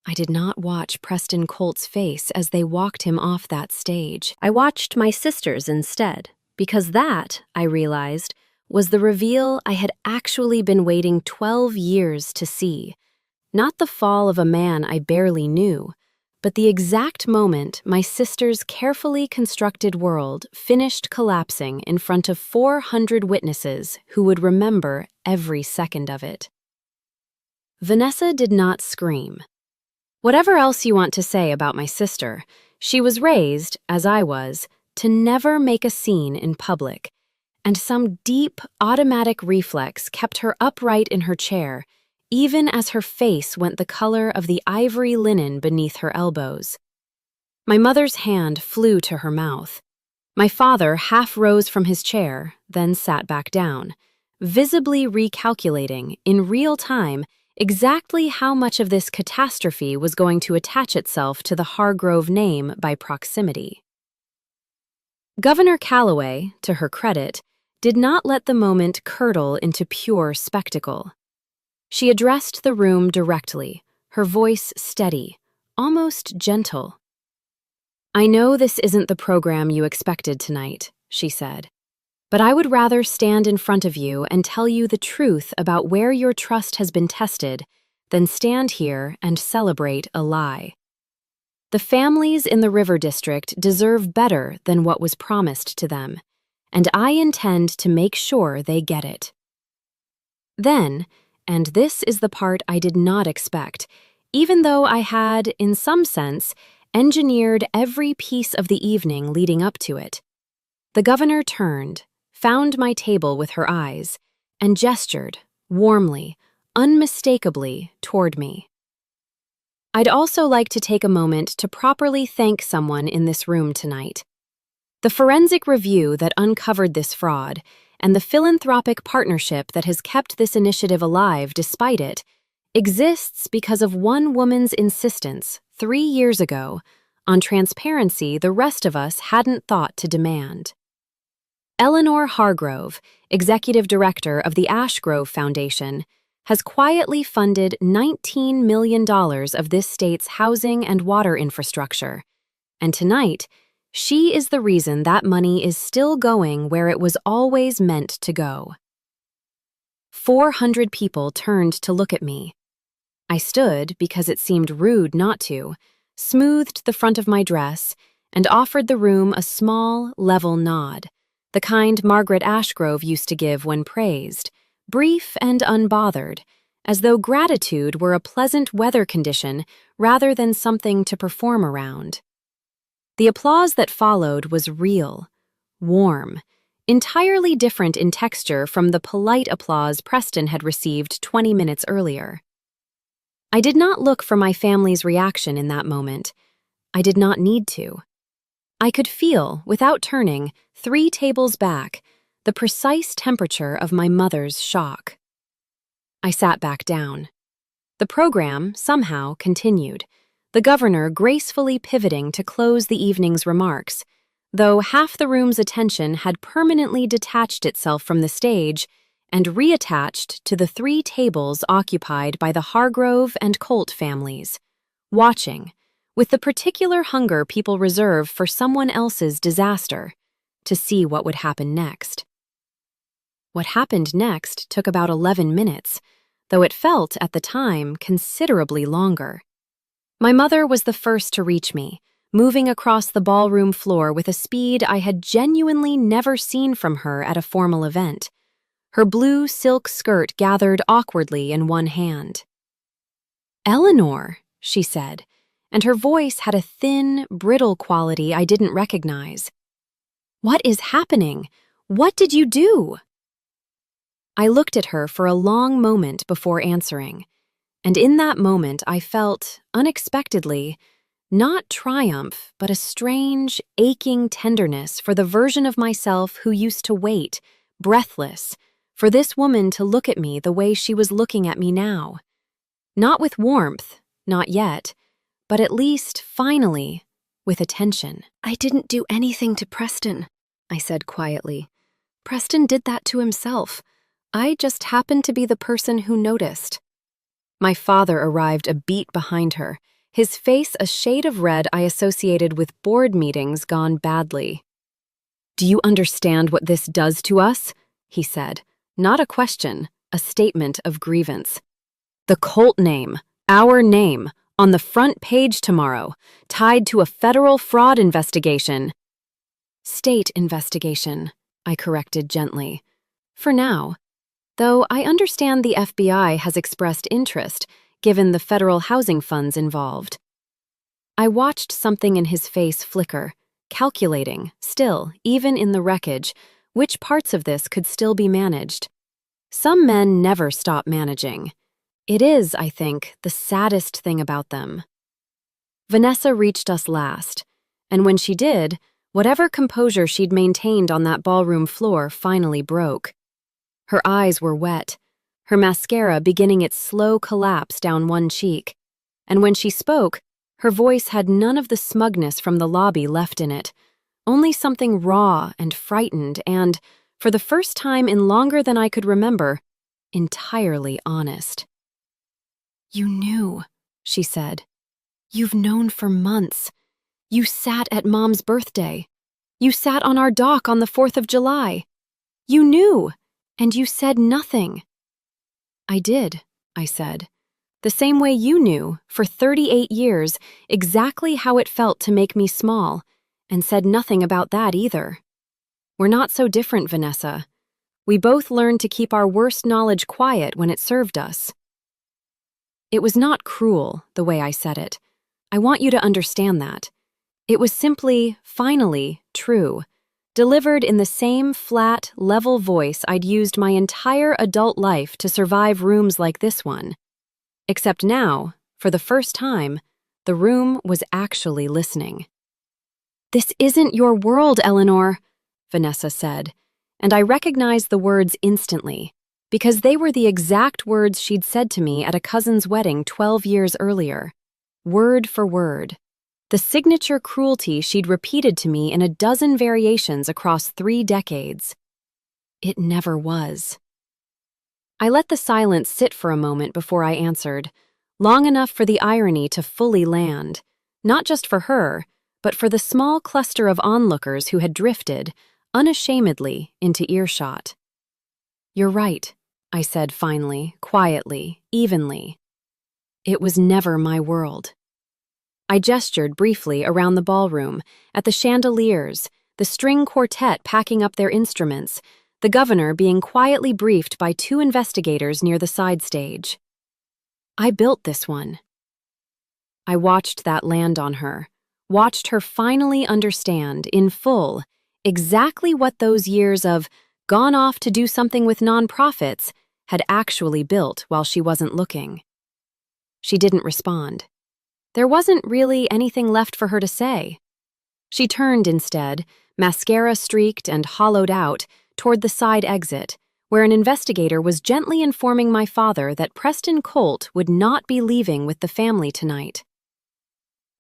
I did not watch Preston Colt's face as they walked him off that stage. I watched my sister's instead, because that, I realized, was the reveal I had actually been waiting 12 years to see. Not the fall of a man I barely knew, but the exact moment my sister's carefully constructed world finished collapsing in front of 400 witnesses who would remember every second of it. Vanessa did not scream. Whatever else you want to say about my sister, she was raised, as I was, to never make a scene in public, and some deep, automatic reflex kept her upright in her chair, even as her face went the color of the ivory linen beneath her elbows. My mother's hand flew to her mouth. My father half rose from his chair, then sat back down, visibly recalculating, in real time, exactly how much of this catastrophe was going to attach itself to the Hargrove name by proximity. Governor Calloway, to her credit, did not let the moment curdle into pure spectacle. She addressed the room directly, her voice steady, almost gentle. "I know this isn't the program you expected tonight," she said, "but I would rather stand in front of you and tell you the truth about where your trust has been tested than stand here and celebrate a lie. The families in the River District deserve better than what was promised to them, and I intend to make sure they get it." Then, and this is the part I did not expect, even though I had, in some sense, engineered every piece of the evening leading up to it, the governor turned, found my table with her eyes, and gestured, warmly, unmistakably, toward me. "I'd also like to take a moment to properly thank someone in this room tonight. The forensic review that uncovered this fraud, and the philanthropic partnership that has kept this initiative alive despite it, exists because of one woman's insistence, 3 years ago, on transparency the rest of us hadn't thought to demand. Eleanor Hargrove, executive director of the Ashgrove Foundation, has quietly funded $19 million of this state's housing and water infrastructure, and tonight, she is the reason that money is still going where it was always meant to go." 400 people turned to look at me. I stood because it seemed rude not to, smoothed the front of my dress, and offered the room a small, level nod, the kind Margaret Ashgrove used to give when praised, brief and unbothered, as though gratitude were a pleasant weather condition rather than something to perform around. The applause that followed was real, warm, entirely different in texture from the polite applause Preston had received 20 minutes earlier. I did not look for my family's reaction in that moment. I did not need to. I could feel, without turning, 3 tables back, the precise temperature of my mother's shock. I sat back down. The program, somehow, continued, the governor gracefully pivoting to close the evening's remarks, though half the room's attention had permanently detached itself from the stage and reattached to the 3 tables occupied by the Hargrove and Colt families, watching, with the particular hunger people reserve for someone else's disaster, to see what would happen next. What happened next took about 11 minutes, though it felt, at the time, considerably longer. My mother was the first to reach me, moving across the ballroom floor with a speed I had genuinely never seen from her at a formal event, her blue silk skirt gathered awkwardly in one hand. "Eleanor," she said, and her voice had a thin, brittle quality I didn't recognize. "What is happening? What did you do?" I looked at her for a long moment before answering, and in that moment I felt, unexpectedly, not triumph, but a strange, aching tenderness for the version of myself who used to wait, breathless, for this woman to look at me the way she was looking at me now. Not with warmth, not yet, but at least, finally, with attention. "I didn't do anything to Preston," I said quietly. "Preston did that to himself. I just happened to be the person who noticed." My father arrived a beat behind her, his face a shade of red I associated with board meetings gone badly. "Do you understand what this does to us?" he said. Not a question, a statement of grievance. "The Colt name, our name, on the front page tomorrow, tied to a federal fraud investigation." "State investigation," I corrected gently. "For now. Though I understand the FBI has expressed interest, given the federal housing funds involved." I watched something in his face flicker, calculating, still, even in the wreckage, which parts of this could still be managed. Some men never stop managing. It is, I think, the saddest thing about them. Vanessa reached us last, and when she did, whatever composure she'd maintained on that ballroom floor finally broke. Her eyes were wet, her mascara beginning its slow collapse down one cheek, and when she spoke, her voice had none of the smugness from the lobby left in it, only something raw and frightened and, for the first time in longer than I could remember, entirely honest. "You knew," she said. "You've known for months. You sat at Mom's birthday. You sat on our dock on the 4th of July. You knew, and you said nothing." "I did," I said. "The same way you knew, for 38 years, exactly how it felt to make me small, and said nothing about that either. We're not so different, Vanessa. We both learned to keep our worst knowledge quiet when it served us." It was not cruel, the way I said it. I want you to understand that. It was simply, finally, true, delivered in the same flat, level voice I'd used my entire adult life to survive rooms like this one. Except now, for the first time, the room was actually listening. "This isn't your world, Eleanor," Vanessa said, and I recognized the words instantly, because they were the exact words she'd said to me at a cousin's wedding 12 years earlier. Word for word. The signature cruelty she'd repeated to me in a dozen variations across 3 decades. It never was. I let the silence sit for a moment before I answered, long enough for the irony to fully land, not just for her, but for the small cluster of onlookers who had drifted, unashamedly, into earshot. "You're right," I said finally, quietly, evenly. "It was never my world." I gestured briefly around the ballroom, at the chandeliers, the string quartet packing up their instruments, the governor being quietly briefed by 2 investigators near the side stage. "I built this one." I watched that land on her, watched her finally understand, in full, exactly what those years of gone off to do something with nonprofits had actually built while she wasn't looking. She didn't respond. There wasn't really anything left for her to say. She turned instead, mascara streaked and hollowed out, toward the side exit, where an investigator was gently informing my father that Preston Colt would not be leaving with the family tonight.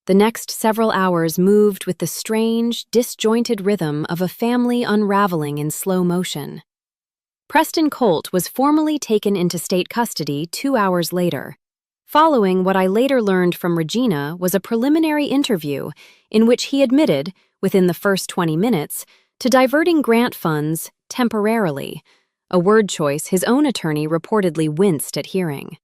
The next several hours moved with the strange, disjointed rhythm of a family unraveling in slow motion. Preston Colt was formally taken into state custody 2 hours later. Following what I later learned from Regina was a preliminary interview in which he admitted, within the first 20 minutes, to diverting grant funds temporarily, a word choice his own attorney reportedly winced at hearing.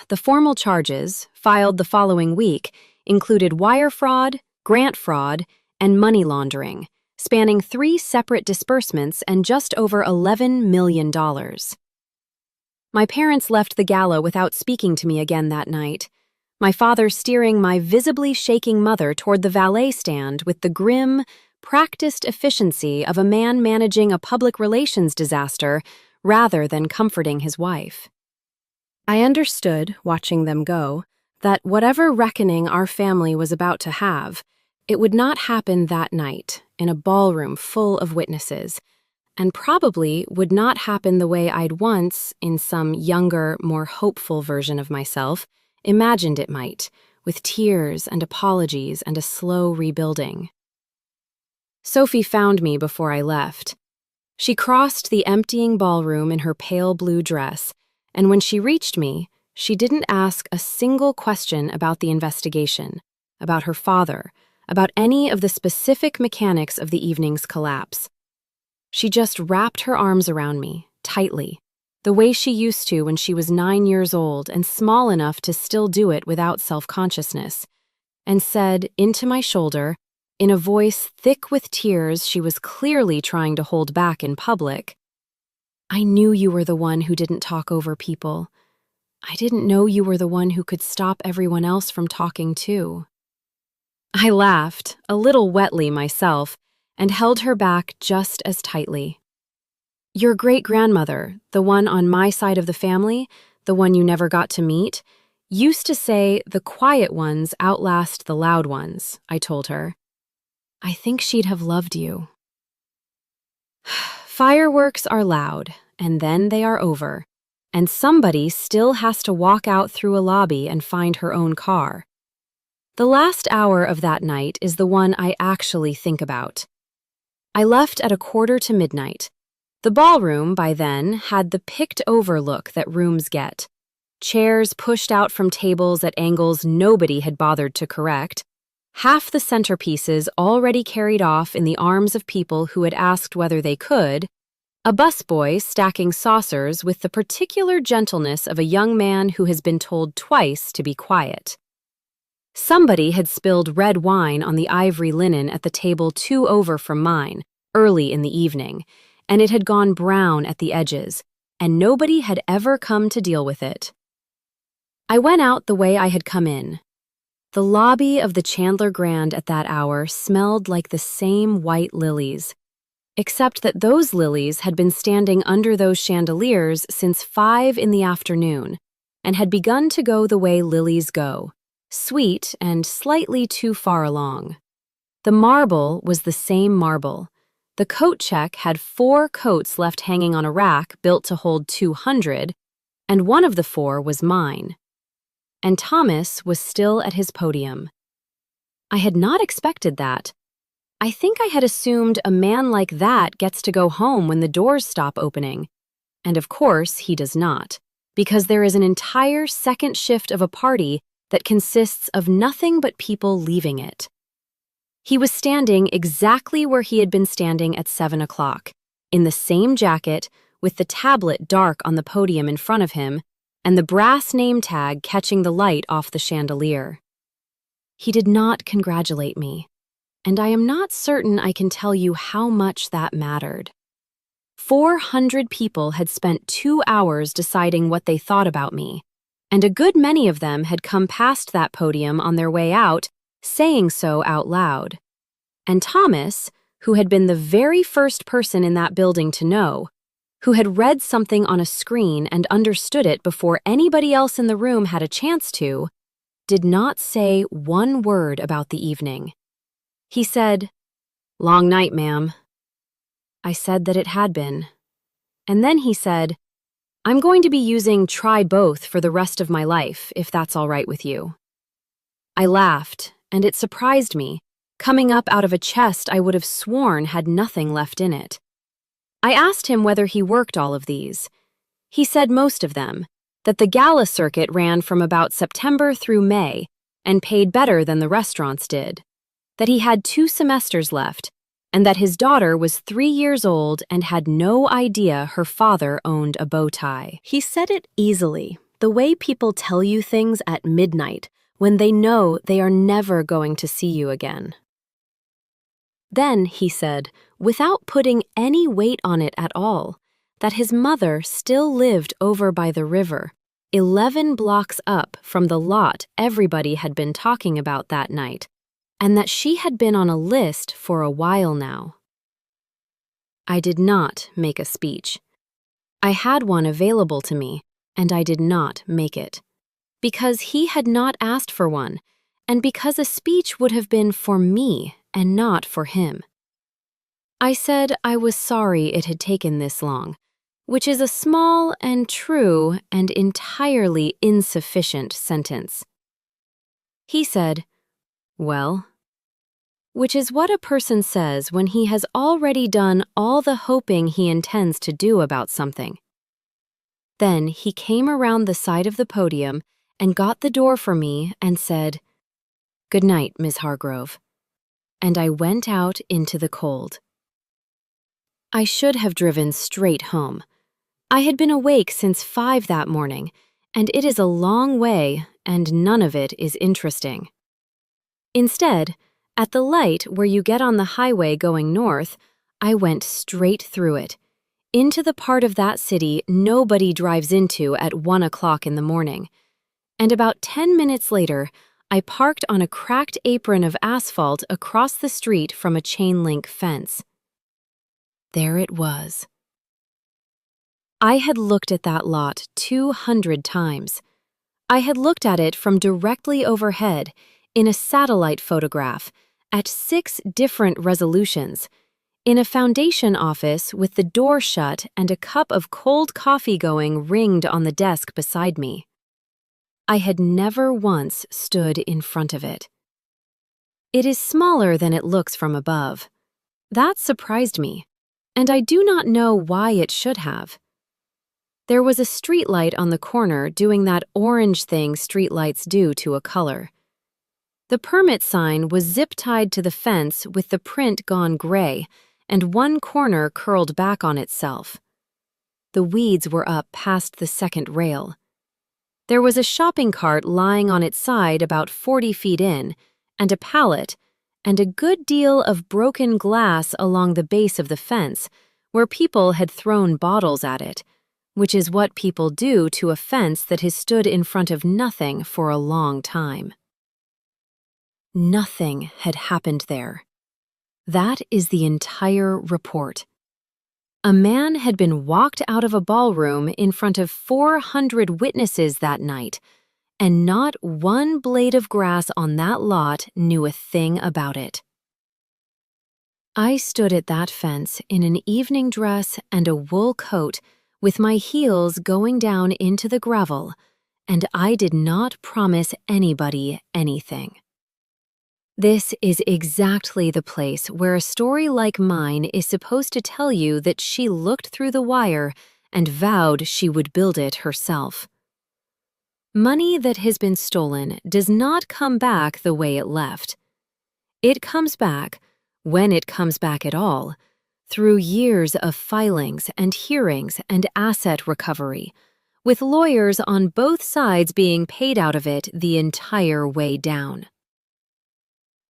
The formal charges, filed the following week, included wire fraud, grant fraud, and money laundering, spanning 3 separate disbursements and just over $11 million. My parents left the gala without speaking to me again that night, my father steering my visibly shaking mother toward the valet stand with the grim, practiced efficiency of a man managing a public relations disaster rather than comforting his wife. I understood, watching them go, that whatever reckoning our family was about to have, it would not happen that night in a ballroom full of witnesses, and probably would not happen the way I'd once, in some younger, more hopeful version of myself, imagined it might, with tears and apologies and a slow rebuilding. Sophie found me before I left. She crossed the emptying ballroom in her pale blue dress, and when she reached me, she didn't ask a single question about the investigation, about her father, about any of the specific mechanics of the evening's collapse. She just wrapped her arms around me, tightly, the way she used to when she was 9 years old and small enough to still do it without self-consciousness, and said into my shoulder, in a voice thick with tears she was clearly trying to hold back in public, "I knew you were the one who didn't talk over people. I didn't know you were the one who could stop everyone else from talking too." I laughed, a little wetly myself, and held her back just as tightly. "Your great-grandmother, the one on my side of the family, the one you never got to meet, used to say the quiet ones outlast the loud ones," I told her. "I think she'd have loved you." Fireworks are loud, and then they are over, and somebody still has to walk out through a lobby and find her own car. The last hour of that night is the one I actually think about. I left at 1:45. The ballroom, by then, had the picked-over look that rooms get. Chairs pushed out from tables at angles nobody had bothered to correct, half the centerpieces already carried off in the arms of people who had asked whether they could, a busboy stacking saucers with the particular gentleness of a young man who has been told twice to be quiet. Somebody had spilled red wine on the ivory linen at the table 2 over from mine, early in the evening, and it had gone brown at the edges, and nobody had ever come to deal with it. I went out the way I had come in. The lobby of the Chandler Grand at that hour smelled like the same white lilies, except that those lilies had been standing under those chandeliers since 5 in the afternoon, and had begun to go the way lilies go, sweet and slightly too far along. The marble was the same marble. The coat check had 4 coats left hanging on a rack built to hold 200, and one of the 4 was mine. And Thomas was still at his podium. I had not expected that. I think I had assumed a man like that gets to go home when the doors stop opening. And of course, he does not, because there is an entire second shift of a party that consists of nothing but people leaving it. He was standing exactly where he had been standing at 7 o'clock, in the same jacket, with the tablet dark on the podium in front of him, and the brass name tag catching the light off the chandelier. He did not congratulate me, and I am not certain I can tell you how much that mattered. 400 people had spent 2 hours deciding what they thought about me, and a good many of them had come past that podium on their way out, saying so out loud. And Thomas, who had been the very first person in that building to know, who had read something on a screen and understood it before anybody else in the room had a chance to, did not say one word about the evening. He said, "Long night, ma'am." I said that it had been. And then he said, "I'm going to be using Try Both for the rest of my life, if that's all right with you." I laughed, and it surprised me, coming up out of a chest I would have sworn had nothing left in it. I asked him whether he worked all of these. He said most of them, that the Gala circuit ran from about September through May and paid better than the restaurants did, that he had 2 semesters left, and that his daughter was 3 years old and had no idea her father owned a bow tie. He said it easily, the way people tell you things at midnight when they know they are never going to see you again. Then he said, without putting any weight on it at all, that his mother still lived over by the river, 11 blocks up from the lot everybody had been talking about that night, and that she had been on a list for a while now. I did not make a speech. I had one available to me, and I did not make it. Because he had not asked for one, and because a speech would have been for me and not for him. I said I was sorry it had taken this long, which is a small and true and entirely insufficient sentence. He said, "Well," which is what a person says when he has already done all the hoping he intends to do about something. Then he came around the side of the podium and got the door for me and said, "Good night, Miss Hargrove." And I went out into the cold. I should have driven straight home. I had been awake since 5 that morning, and it is a long way, and none of it is interesting. Instead, at the light where you get on the highway going north, I went straight through it, into the part of that city nobody drives into at 1 o'clock in the morning. And about 10 minutes later, I parked on a cracked apron of asphalt across the street from a chain-link fence. There it was. I had looked at that lot 200 times. I had looked at it from directly overhead, in a satellite photograph, at 6 different resolutions, in a foundation office with the door shut and a cup of cold coffee going ringed on the desk beside me. I had never once stood in front of it. It is smaller than it looks from above. That surprised me, and I do not know why it should have. There was a streetlight on the corner doing that orange thing streetlights do to a color. The permit sign was zip-tied to the fence with the print gone gray, and one corner curled back on itself. The weeds were up past the second rail. There was a shopping cart lying on its side about 40 feet in, and a pallet, and a good deal of broken glass along the base of the fence, where people had thrown bottles at it, which is what people do to a fence that has stood in front of nothing for a long time. Nothing had happened there. That is the entire report. A man had been walked out of a ballroom in front of 400 witnesses that night, and not one blade of grass on that lot knew a thing about it. I stood at that fence in an evening dress and a wool coat, with my heels going down into the gravel, and I did not promise anybody anything. This is exactly the place where a story like mine is supposed to tell you that she looked through the wire and vowed she would build it herself. Money that has been stolen does not come back the way it left. It comes back, when it comes back at all, through years of filings and hearings and asset recovery, with lawyers on both sides being paid out of it the entire way down.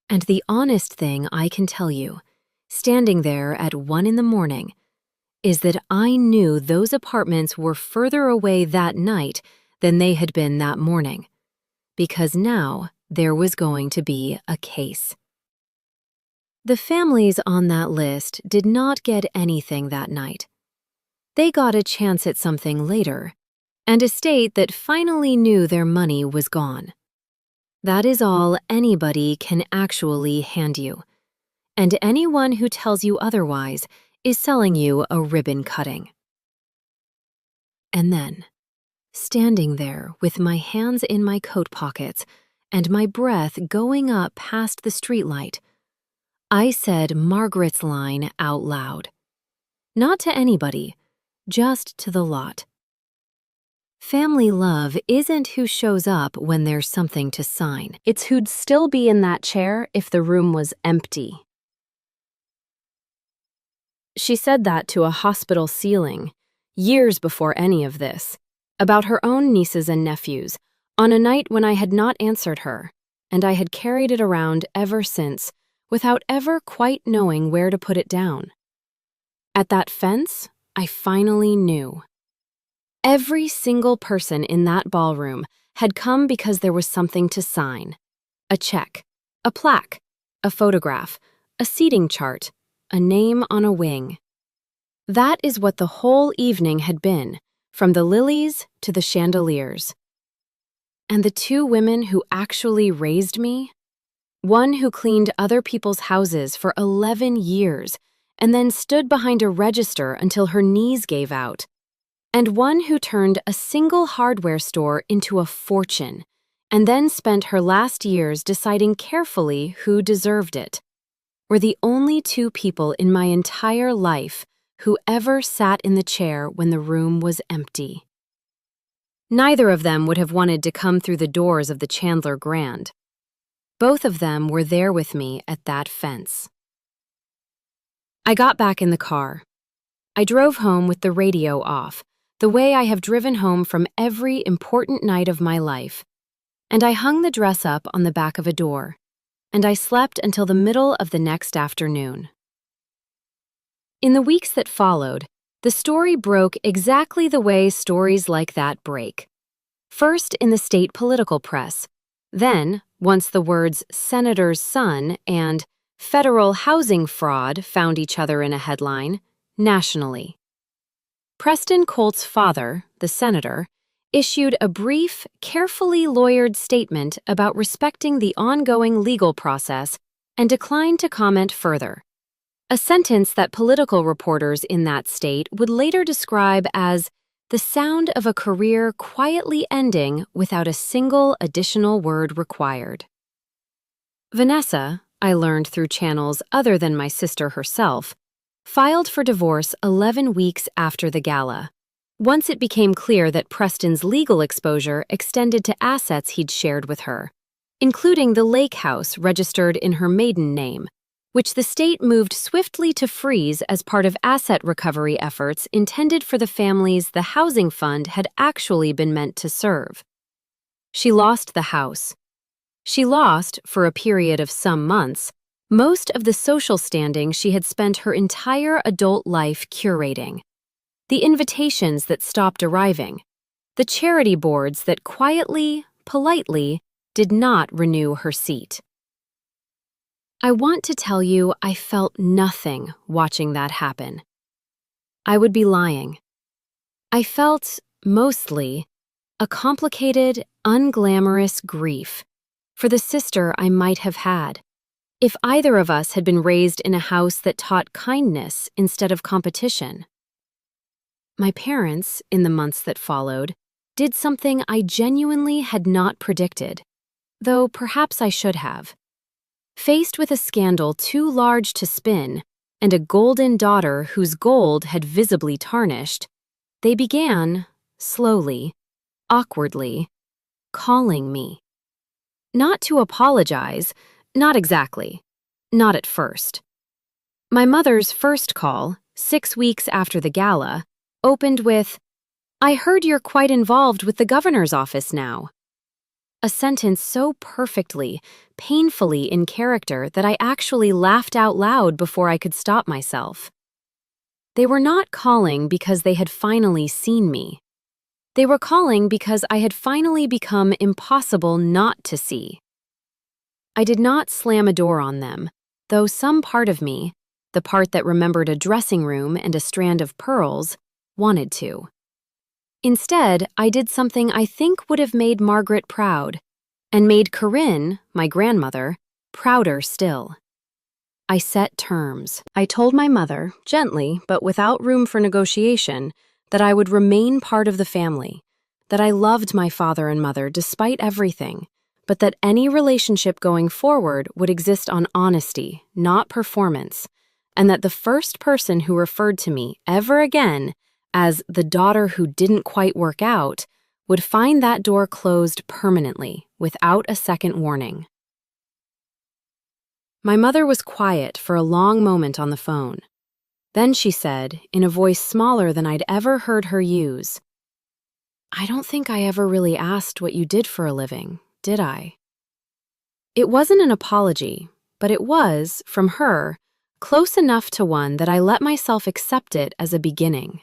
And the honest thing I can tell you, standing there at 1 in the morning, is that I knew those apartments were further away that night than they had been that morning, because now there was going to be a case. The families on that list did not get anything that night. They got a chance at something later, and a state that finally knew their money was gone. That is all anybody can actually hand you, and anyone who tells you otherwise is selling you a ribbon cutting. And then, standing there with my hands in my coat pockets and my breath going up past the streetlight, I said Margaret's line out loud. Not to anybody, just to the lot. Family love isn't who shows up when there's something to sign. It's who'd still be in that chair if the room was empty. She said that to a hospital ceiling, years before any of this, about her own nieces and nephews, on a night when I had not answered her, and I had carried it around ever since, without ever quite knowing where to put it down. At that fence, I finally knew. Every single person in that ballroom had come because there was something to sign. A check, a plaque, a photograph, a seating chart, a name on a wing. That is what the whole evening had been, from the lilies to the chandeliers. And the two women who actually raised me? One who cleaned other people's houses for 11 years and then stood behind a register until her knees gave out, and one who turned a single hardware store into a fortune and then spent her last years deciding carefully who deserved it, were the only two people in my entire life who ever sat in the chair when the room was empty. Neither of them would have wanted to come through the doors of the Chandler Grand. Both of them were there with me at that fence. I got back in the car. I drove home with the radio off, the way I have driven home from every important night of my life, and I hung the dress up on the back of a door, and I slept until the middle of the next afternoon. In the weeks that followed, the story broke exactly the way stories like that break. First in the state political press, then, once the words "senator's son" and "federal housing fraud" found each other in a headline, nationally. Preston Colt's father, the senator, issued a brief, carefully lawyered statement about respecting the ongoing legal process and declined to comment further. A sentence that political reporters in that state would later describe as the sound of a career quietly ending without a single additional word required. Vanessa, I learned through channels other than my sister herself, filed for divorce 11 weeks after the gala, once it became clear that Preston's legal exposure extended to assets he'd shared with her, including the lake house registered in her maiden name, which the state moved swiftly to freeze as part of asset recovery efforts intended for the families the housing fund had actually been meant to serve. She lost the house. She lost, for a period of some months, most of the social standing she had spent her entire adult life curating. The invitations that stopped arriving, the charity boards that quietly, politely, did not renew her seat. I want to tell you I felt nothing watching that happen. I would be lying. I felt, mostly, a complicated, unglamorous grief for the sister I might have had, if either of us had been raised in a house that taught kindness instead of competition. My parents, in the months that followed, did something I genuinely had not predicted, though perhaps I should have. Faced with a scandal too large to spin and a golden daughter whose gold had visibly tarnished, they began, slowly, awkwardly, calling me. Not to apologize, not exactly, not at first. My mother's first call, 6 weeks after the gala, opened with, "I heard you're quite involved with the governor's office now." A sentence so perfectly, painfully in character that I actually laughed out loud before I could stop myself. They were not calling because they had finally seen me. They were calling because I had finally become impossible not to see. I did not slam a door on them, though some part of me, the part that remembered a dressing room and a strand of pearls, wanted to. Instead, I did something I think would have made Margaret proud, and made Corinne, my grandmother, prouder still. I set terms. I told my mother, gently but without room for negotiation, that I would remain part of the family, that I loved my father and mother despite everything, but that any relationship going forward would exist on honesty, not performance, and that the first person who referred to me ever again as the daughter who didn't quite work out would find that door closed permanently, without a second warning. My mother was quiet for a long moment on the phone. Then she said, in a voice smaller than I'd ever heard her use, "I don't think I ever really asked what you did for a living, did I?" It wasn't an apology, but it was, from her, close enough to one that I let myself accept it as a beginning.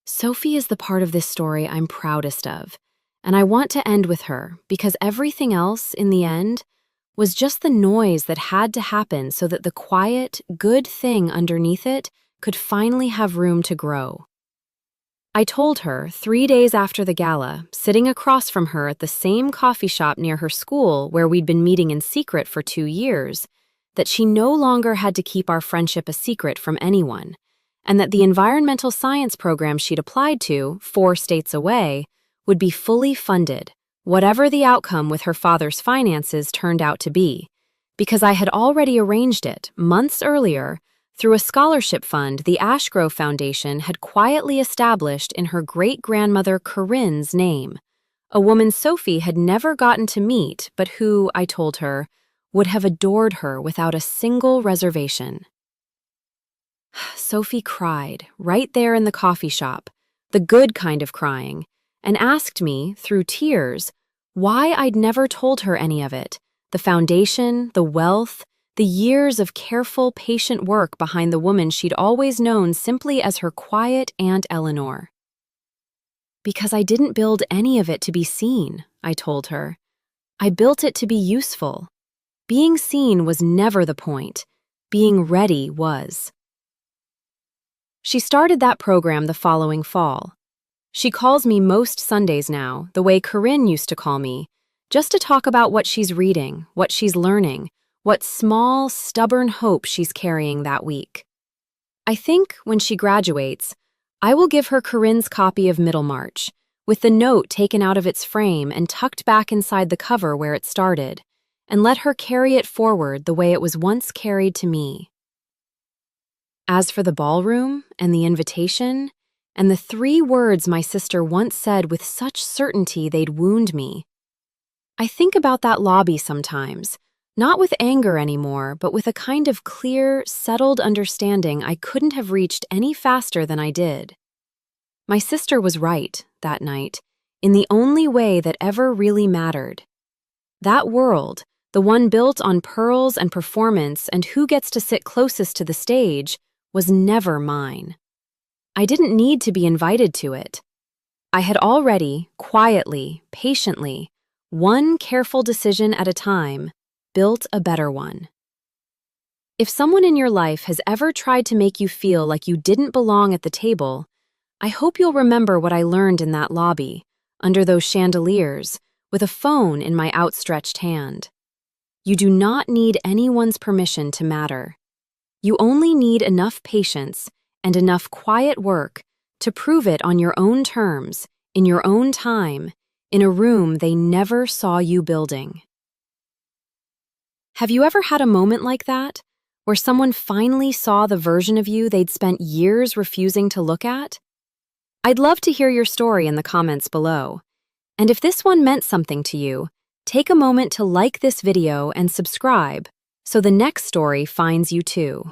Sophie is the part of this story I'm proudest of, and I want to end with her because everything else, in the end, was just the noise that had to happen so that the quiet, good thing underneath it could finally have room to grow. I told her 3 days after the gala, sitting across from her at the same coffee shop near her school where we'd been meeting in secret for 2 years, that she no longer had to keep our friendship a secret from anyone, and that the environmental science program she'd applied to, 4 states away, would be fully funded, whatever the outcome with her father's finances turned out to be, because I had already arranged it, months earlier, through a scholarship fund the Ashgrove Foundation had quietly established in her great-grandmother Corinne's name, a woman Sophie had never gotten to meet but who, I told her, would have adored her without a single reservation. Sophie cried, right there in the coffee shop, the good kind of crying, and asked me, through tears, why I'd never told her any of it, the foundation, the wealth, the years of careful, patient work behind the woman she'd always known simply as her quiet Aunt Eleanor. Because I didn't build any of it to be seen, I told her. I built it to be useful. Being seen was never the point. Being ready was. She started that program the following fall. She calls me most Sundays now, the way Corinne used to call me, just to talk about what she's reading, what she's learning, what small, stubborn hope she's carrying that week. I think, when she graduates, I will give her Corinne's copy of Middlemarch, with the note taken out of its frame and tucked back inside the cover where it started, and let her carry it forward the way it was once carried to me. As for the ballroom and the invitation, and the 3 words my sister once said with such certainty they'd wound me, I think about that lobby sometimes, not with anger anymore, but with a kind of clear, settled understanding I couldn't have reached any faster than I did. My sister was right, that night, in the only way that ever really mattered. That world, the one built on pearls and performance and who gets to sit closest to the stage, was never mine. I didn't need to be invited to it. I had already, quietly, patiently, one careful decision at a time, built a better one. If someone in your life has ever tried to make you feel like you didn't belong at the table, I hope you'll remember what I learned in that lobby, under those chandeliers, with a phone in my outstretched hand. You do not need anyone's permission to matter. You only need enough patience and enough quiet work to prove it on your own terms, in your own time, in a room they never saw you building. Have you ever had a moment like that, where someone finally saw the version of you they'd spent years refusing to look at? I'd love to hear your story in the comments below. And if this one meant something to you, take a moment to like this video and subscribe so the next story finds you too.